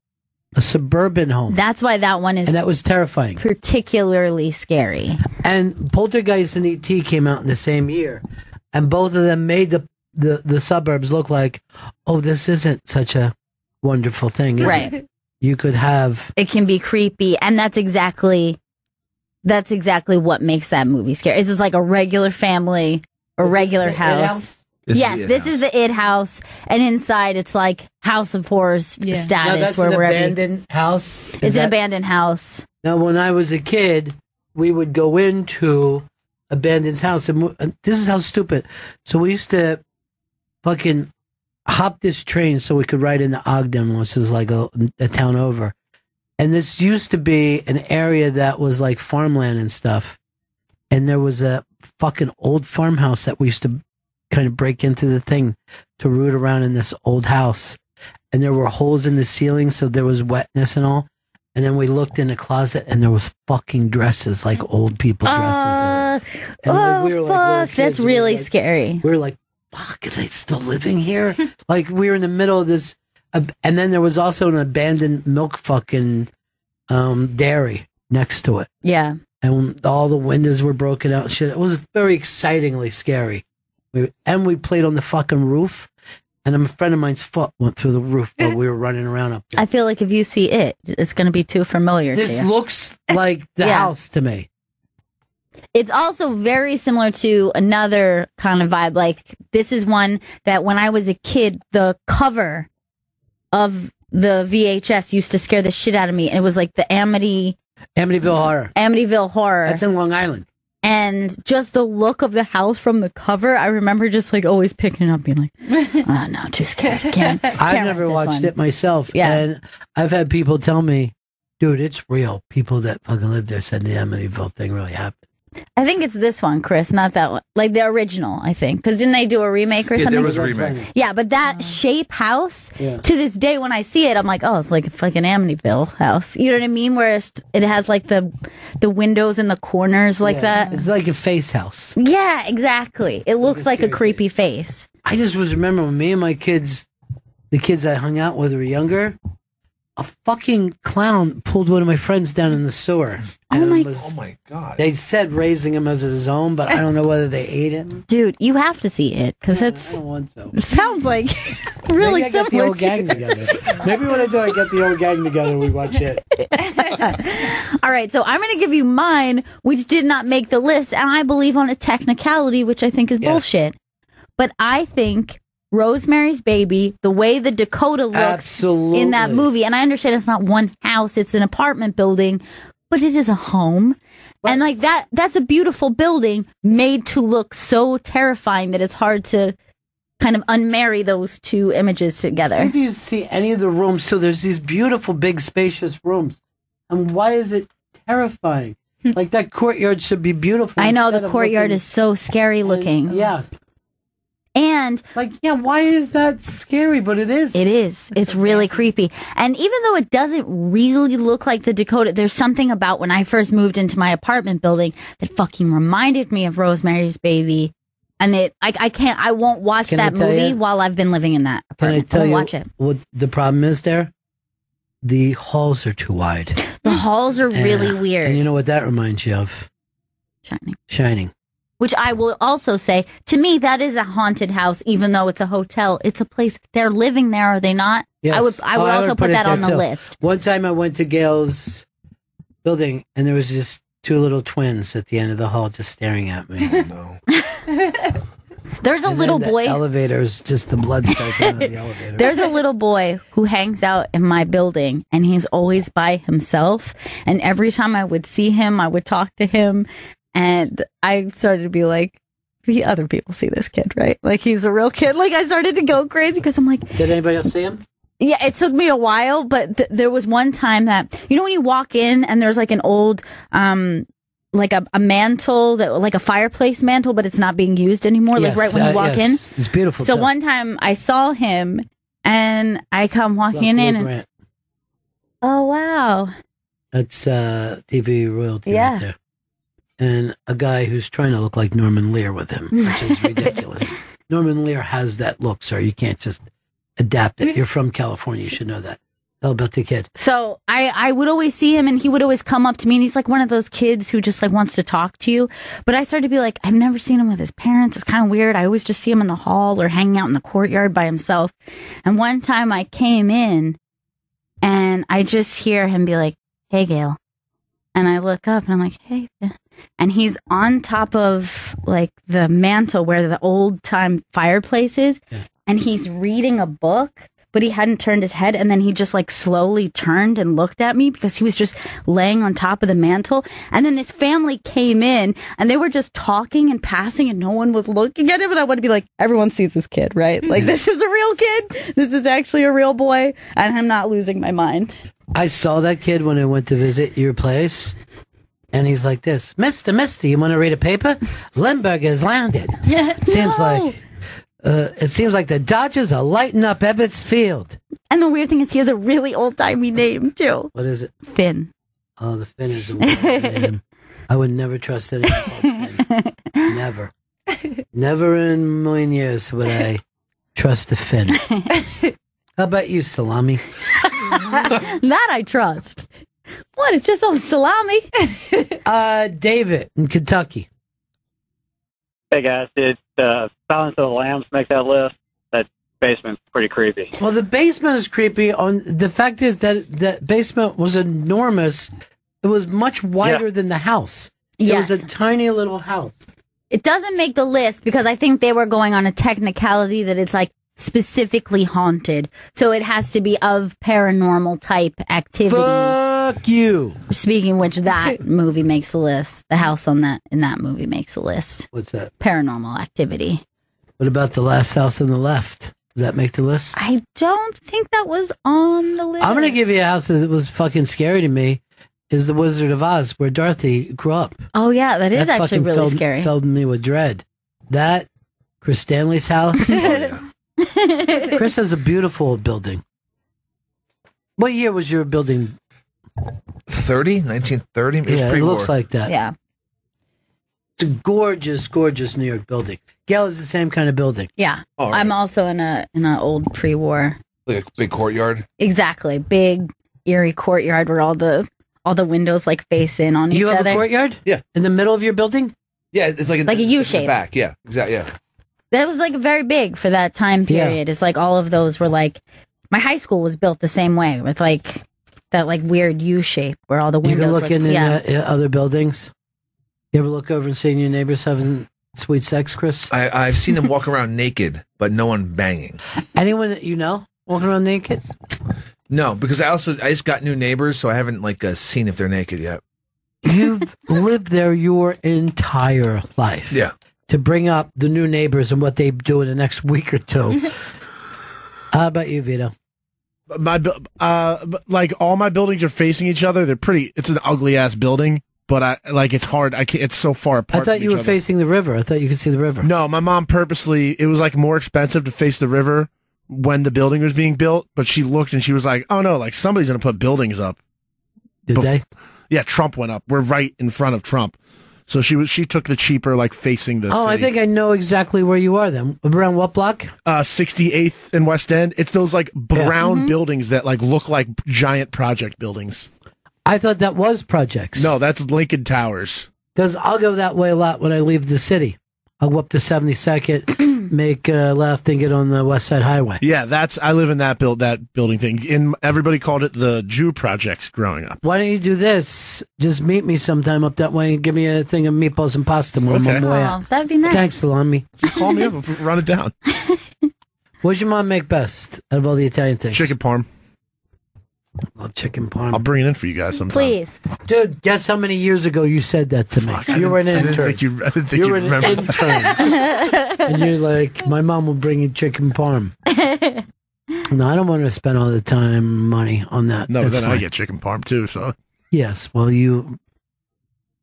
A suburban home.
That's why that one is
And that was terrifying.
particularly scary.
And Poltergeist and E.T. came out in the same year. And both of them made the suburbs look like, oh, this isn't such a wonderful thing, is
Right.
it? You could have...
It can be creepy, and that's exactly what makes that movie scary. It's just like a regular family, a regular
the It
house.
House?
Yes, this is the It House, and inside it's like House of Horrors status.
Now, that's
where
an
wherever
abandoned house?
it's
Is
an
that-
abandoned house.
Now, when I was a kid, we would go into abandoned house, and this is how stupid. So we used to fucking hop this train so we could ride into Ogden, which is like a town over. And this used to be an area that was like farmland and stuff. And there was a fucking old farmhouse that we used to kind of break into the thing to root around in this old house. And there were holes in the ceiling, so there was wetness and all. And then we looked in the closet, and there was fucking dresses, like old people dresses. And like, we were like little
Fuck,
kids,
that's
we were
really
like-
scary.
We were like, fuck, are they still living here? Like, we were in the middle of this And then there was also an abandoned milk fucking dairy next to it.
Yeah.
And all the windows were broken out. Shit, it was very excitingly scary. We played on the fucking roof, and a friend of mine's foot went through the roof while we were running around up there.
I feel like if you see it, it's going to be too familiar to
This
you.
looks like the house to me.
It's also very similar to another kind of vibe. Like, this is one that when I was a kid, the cover of the VHS used to scare the shit out of me. And it was like the
Amityville Horror.
Amityville Horror.
That's in Long Island.
And just the look of the house from the cover, I remember just like always picking it up, being like, "Oh no, too scared."
I've never watched it myself.
Yeah.
And I've had people tell me, dude, it's real. People that fucking lived there said the Amityville thing really happened.
I think it's this one, Chris, not that one. Like the original, I think. Because didn't they do a remake or something?
there was a remake.
Yeah, but that shape house,
Yeah.
to this day, when I see it, I'm like, oh, it's like an Amityville house. You know what I mean? Whereas it has like the windows in the corners like that.
It's like a face house.
Yeah, exactly. It looks like a creepy face.
I just was remember when me and my kids, the kids I hung out with were younger, a fucking clown pulled one of my friends down in the sewer.
Oh
my God.
They said raising him as his own, but I don't know whether they ate him.
Dude, you have to see it because
I
it's.
don't want to.
It sounds like really
Maybe I get the
similar
old gang
to.
together. Maybe when I do, I get the old gang together and we watch it.
All right, so I'm going to give you mine, which did not make the list, and I believe on a technicality, which I think is bullshit. But I think Rosemary's Baby, the way the Dakota looks in that movie, and I understand it's not one house, it's an apartment building, but it is a home. And like that's a beautiful building made to look so terrifying that it's hard to kind of unmarry those two images together.
See if you see any of the rooms too, there's these beautiful, big, spacious rooms. And why is it terrifying? Like that courtyard should be beautiful.
I know,
instead
the
of
courtyard
looking-
is so scary looking.
Yeah.
And
like, yeah, why is that scary? But it is.
It is. It's really creepy. And even though it doesn't really look like the Dakota, there's something about when I first moved into my apartment building that fucking reminded me of Rosemary's Baby. And I won't watch
Can I
that
tell
movie
you?
while I've been living in that
Can I
apartment.
tell
won't
you
watch it.
what the problem is there? The halls are too wide.
The halls are really weird.
And you know what that reminds you of? Shining.
Which I will also say, to me, that is a haunted house, even though it's a hotel. It's a place. They're living there, are they not?
Yes.
I would also put
it
that
there,
on the
too.
list.
One time I went to Gail's building, and there was just two little twins at the end of the hall just staring at me.
There's a
And
little
then the
boy.
elevators, just the blood started coming out of the elevator.
There's a little boy who hangs out in my building, and he's always by himself. And every time I would see him, I would talk to him, and I started to be like, other people see this kid, right? Like, he's a real kid. Like, I started to go crazy because I'm like,
did anybody else see him?
Yeah, it took me a while, but there was one time that, you know, when you walk in and there's like an old, like a mantle, like a fireplace mantle, but it's not being used anymore, like
Yes,
right when you walk
yes.
in.
It's beautiful.
So
too.
one time I saw him and I come walking in and,
Grant.
oh, wow.
That's TV royalty
Yeah.
right there. And a guy who's trying to look like Norman Lear with him, which is ridiculous. Norman Lear has that look, sir. You can't just adapt it. You're from California. You should know that. Tell about the kid.
So I would always see him and he would always come up to me and he's like one of those kids who just like wants to talk to you. But I started to be like, I've never seen him with his parents. It's kind of weird. I always just see him in the hall or hanging out in the courtyard by himself. And one time I came in and I just hear him be like, hey, Gail. And I look up and I'm like, hey. And he's on top of like the mantle where the old time fireplace is. And he's reading a book, but he hadn't turned his head. And then he just like slowly turned and looked at me because he was just laying on top of the mantle. And then this family came in and they were just talking and passing and no one was looking at him. And I want to be like, everyone sees this kid, right? Like, this is a real kid. This is actually a real boy. And I'm not losing my mind.
I saw that kid when I went to visit your place. And he's like this, Mister, you want to read a paper? Lindbergh has landed. Seems like it seems like the Dodgers are lighting up Ebbets Field.
And the weird thing is he has a really old-timey name, too.
What is it?
Finn.
Oh, the Finn is a weird name. I would never trust anyone called Finn. Never. Never in a million years would I trust the Finn. How about you, salami?
That I trust. What? It's just all salami.
David in Kentucky.
Hey guys, did Silence of the Lambs make that list? That basement's pretty creepy.
Well, the basement is creepy. The fact is that basement was enormous. It was much wider than the house.
Yes.
It was a tiny little house.
It doesn't make the list because I think they were going on a technicality that it's like specifically haunted. So it has to be of paranormal type activity.
Fuck you.
Speaking of which, that movie makes the list. The house in that movie makes the list.
What's that?
Paranormal activity.
What about the last house on the left? Does that make the list?
I don't think that was on the list.
I'm going to give you a house that was fucking scary to me. Is the Wizard of Oz, where Dorothy grew up.
Oh, yeah, that is actually
fucking
really scary.
Filled me with dread. That, Chris Stanley's house. Chris has a beautiful building. What year was your building?
1930? It was
Yeah, it
pre-war.
looks like that.
Yeah.
It's a gorgeous, gorgeous New York building. Gail is the same kind of building.
Yeah.
Oh, right.
I'm also in an old pre-war.
Like a big courtyard.
Exactly. Big, eerie courtyard where all the windows like face in on
You
each
have
other.
a courtyard?
Yeah.
In the middle of your building?
Yeah, it's like
Like a U
it's in the
shape.
back. Yeah, exactly. Yeah.
That was like very big for that time
Yeah.
period. It's like all of those were like, my high school was built the same way with like that like weird U shape where all the
You
windows
can look
look,
in
yeah.
other buildings. You ever look over and see your neighbors having sweet sex, Chris?
I've seen them walk around naked, but no one banging.
Anyone that you know walking around naked?
No, because I just got new neighbors, so I haven't seen if they're naked yet.
You've lived there your entire life.
Yeah.
To bring up the new neighbors and what they do in the next week or two. How about you, Vito?
Like all my buildings are facing each other. They're pretty. It's an ugly ass building, but it's hard. I can't. It's so far apart.
I thought
from
you
each
were
other.
facing the river. I thought you could see the river.
No, my mom purposely. It was like more expensive to face the river when the building was being built. But she looked and she was like, "Oh no, like somebody's gonna put buildings up."
Did they?
Yeah, Trump went up. We're right in front of Trump. So she took the cheaper, like facing the
Oh,
city.
I think I know exactly where you are then. Around what block?
68th and West End. It's those like brown
Mm-hmm.
buildings that like look like giant project buildings.
I thought that was projects.
No, that's Lincoln Towers.
Because I'll go that way a lot when I leave the city. I'll go up to 72nd, make a left, and get on the West Side Highway.
Yeah, I live in that building thing. Everybody called it the Jew Projects growing up.
Why don't you do this? Just meet me sometime up that way and give me a thing of meatballs and pasta when I'm on my way out.
That'd be nice.
Thanks, Salami.
Call me up and run it down.
What'd your mom make best out of all the Italian things?
Chicken parm.
I love chicken parm.
I'll bring it in for you guys sometime.
Please.
Dude, guess how many years ago you said that to me? You were an
I didn't
intern.
think you
You were an
remember.
intern. And you're like, my mom will bring you chicken parm. No, I don't want to spend all the time money on that.
No, but
That's
then I
fine.
get chicken parm too. So
Yes, well,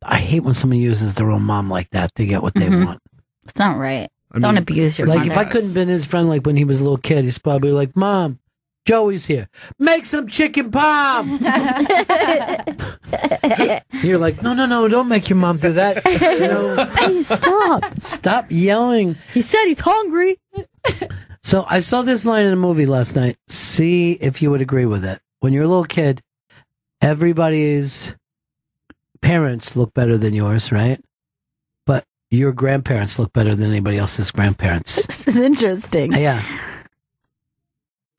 I hate when someone uses their own mom like that. They get what they want.
It's not right.
I mean,
Don't abuse your
Like,
mother.
if I couldn't been his friend, like when he was a little kid, he's probably like, Mom, Joey's here. Make some chicken parm. You're like, no, don't make your mom do that. You know,
Please stop.
stop yelling.
He said he's hungry.
So I saw this line in a movie last night. See if you would agree with it. When you're a little kid, everybody's parents look better than yours, right? But your grandparents look better than anybody else's grandparents.
This is interesting.
Yeah.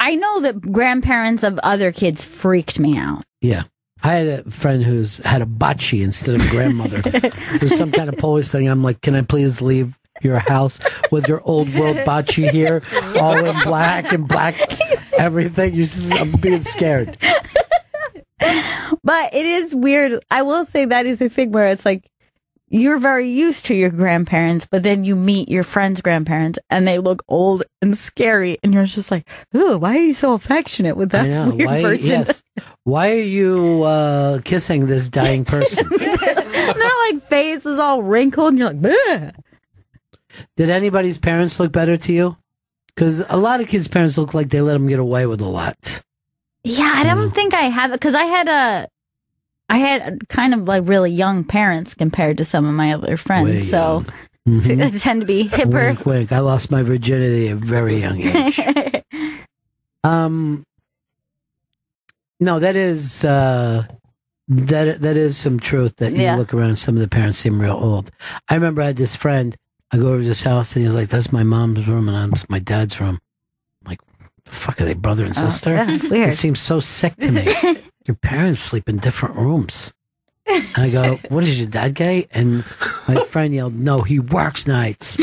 I know that grandparents of other kids freaked me out.
Yeah. I had a friend who's had a bocce instead of grandmother. There's some kind of Polish thing. I'm like, can I please leave your house with your old world bocce here, all in black and black everything? I'm being scared.
But it is weird. I will say that is a thing where it's like you're very used to your grandparents, but then you meet your friend's grandparents and they look old and scary, and you're just like, "Ooh, why are you so affectionate with that
I know.
weird person?"
Yes. Why are you kissing this dying person?
Their like face is all wrinkled, and you're like, "Bleh."
Did anybody's parents look better to you? Because a lot of kids' parents look like they let them get away with a lot.
Yeah, I don't think I have it because I had kind of like really young parents compared to some of my other friends,
Way
so
Mhm.
they tend to be hipper.
Wink, wink. I lost my virginity at a very young age. No, that is that is some truth that you look around and some of the parents seem real old. I remember I had this friend, I go over to his house and he was like, that's my mom's room and that's my dad's room. I'm like, the fuck, are they brother and sister?
Yeah, weird.
It seems so sick to me. Your parents sleep in different rooms. And I go, what is your dad gay? And my friend yelled, no, he works nights.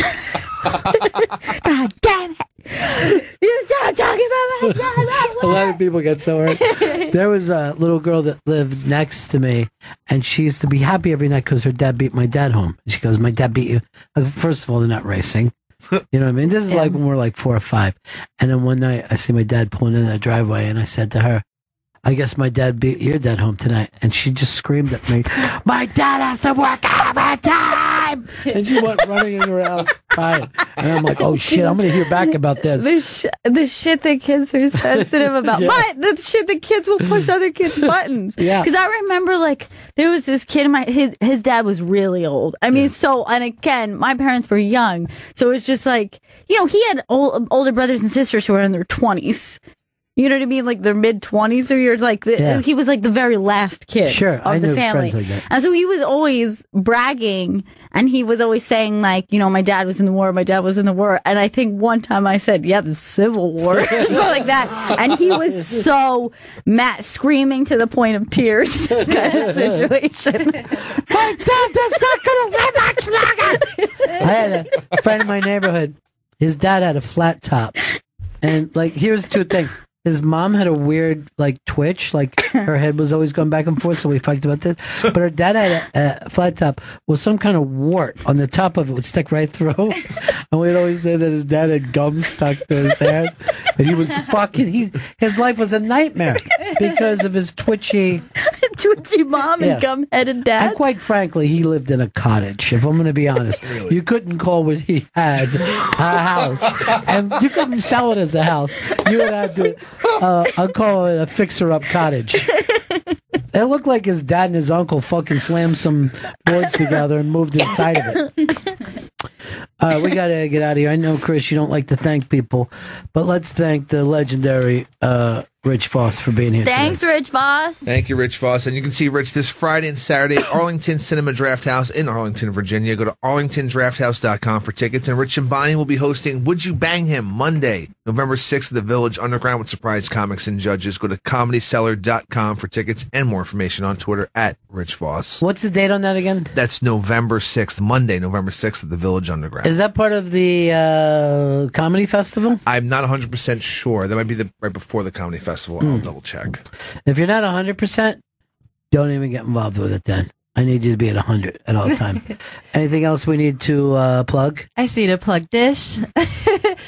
God damn it. You start talking about my dad.
A lot of people get so hurt. There was a little girl that lived next to me, and she used to be happy every night because her dad beat my dad home. She goes, my dad beat you. First of all, they're not racing. You know what I mean? This is like when we're like 4 or 5. And then one night, I see my dad pulling in the driveway, and I said to her, I guess my dad beat your dad home tonight. And she just screamed at me, my dad has to work overtime! And she went running in her house crying. And I'm like, oh shit, I'm going to hear back about this.
The shit that kids are sensitive about.
Yeah.
But the shit that kids will push other kids' buttons.
Yeah.
Because I remember, like, there was this kid, his dad was really old. I mean, and again, my parents were young. So it was just like, you know, he had older brothers and sisters who were in their 20s. You know what I mean? Like their mid-20s, or you're like, he was like the very last kid of the family.
Friends like that.
And so he was always bragging, and he was always saying, like, you know, my dad was in the war, my dad was in the war. And I think one time I said, yeah, the Civil War, something like that. And he was so mad, screaming to the point of tears kind of situation.
My dad is not going to live much longer. I had a friend in my neighborhood. His dad had a flat top. And, like, here's two things. His mom had a weird, like, twitch. Like, her head was always going back and forth, so we fighted about this. But her dad had a flat top with some kind of wart on the top of it, would stick right through. And we'd always say that his dad had gum stuck to his head. And he was his life was a nightmare because of his twitchy
mom and gum-headed dad.
And quite frankly, he lived in a cottage, if I'm going to be honest. Really? You couldn't call what he had a house. And you couldn't sell it as a house. You would have to, I'll call it a fixer-up cottage. It looked like his dad and his uncle fucking slammed some boards together and moved inside of it. All right, we got to get out of here. I know, Chris, you don't like to thank people, but let's thank the legendary Rich Voss for being here
Thanks,
today.
Rich Voss.
Thank you, Rich Voss. And you can see Rich this Friday and Saturday at Arlington Cinema Draft House in Arlington, Virginia. Go to arlingtondrafthouse.com for tickets. And Rich and Bonnie will be hosting Would You Bang Him Monday, November 6th at the Village Underground with surprise comics and judges. Go to comedyseller.com for tickets and more information on Twitter at Rich Voss.
What's the date on that again?
That's November 6th, Monday, November 6th at the Village Underground.
Is that part of the comedy festival?
I'm not 100% sure. That might be right before the comedy festival. I'll double check.
If you're not 100%, don't even get involved with it then. I need you to be at 100 at all time. Anything else we need to plug?
I see you to plug Dish.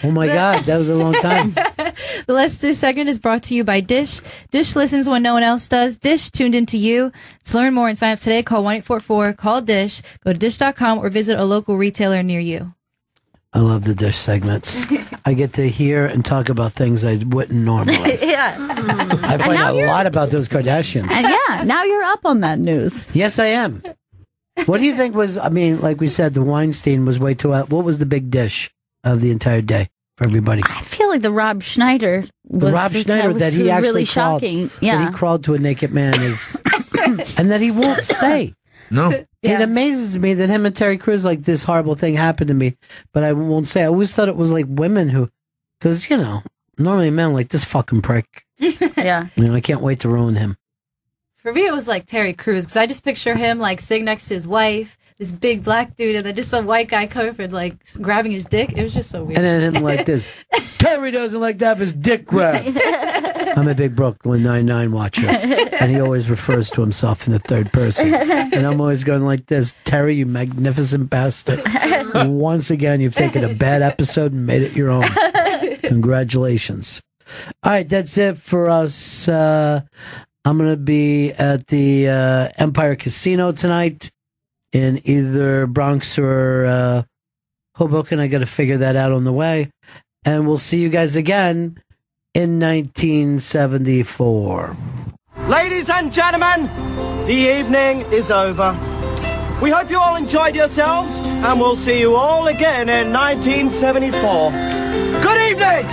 Oh my God, that was a long time.
The Let's Do segment is brought to you by Dish. Dish listens when no one else does. Dish tuned into you. To learn more and sign up today, call 1-844-CALL-DISH. Go to dish.com or visit a local retailer near you.
I love the Dish segments. I get to hear and talk about things I wouldn't normally.
Yeah.
I find out a lot about those Kardashians.
And now you're up on that news.
Yes, I am. What do you think was, I mean, like we said, the Weinstein was way too out. What was the big dish of the entire day for everybody?
I feel like the Rob Schneider was,
that he actually
really
crawled,
shocking. Yeah.
that he crawled to a naked man is, and that he won't say.
No.
It amazes me that him and Terry Crews, like, this horrible thing happened to me, but I won't say. I always thought it was like women who, because, you know, normally men like this fucking prick.
Yeah.
You know, I can't wait to ruin him.
For me, it was like Terry Crews, because I just picture him like sitting next to his wife, this big black dude, and then just some white guy covered, like grabbing his dick. It was just so weird.
And then him like this. Terry doesn't like to have his dick grabbed. I'm a big Brooklyn Nine-Nine watcher, and he always refers to himself in the third person. And I'm always going like this, Terry, you magnificent bastard. Once again, you've taken a bad episode and made it your own. Congratulations. All right, that's it for us. I'm going to be at the Empire Casino tonight in either Bronx or Hoboken. I got to figure that out on the way. And we'll see you guys again in 1974.
Ladies and gentlemen, the evening is over. We hope you all enjoyed yourselves, and we'll see you all again in 1974. Good evening.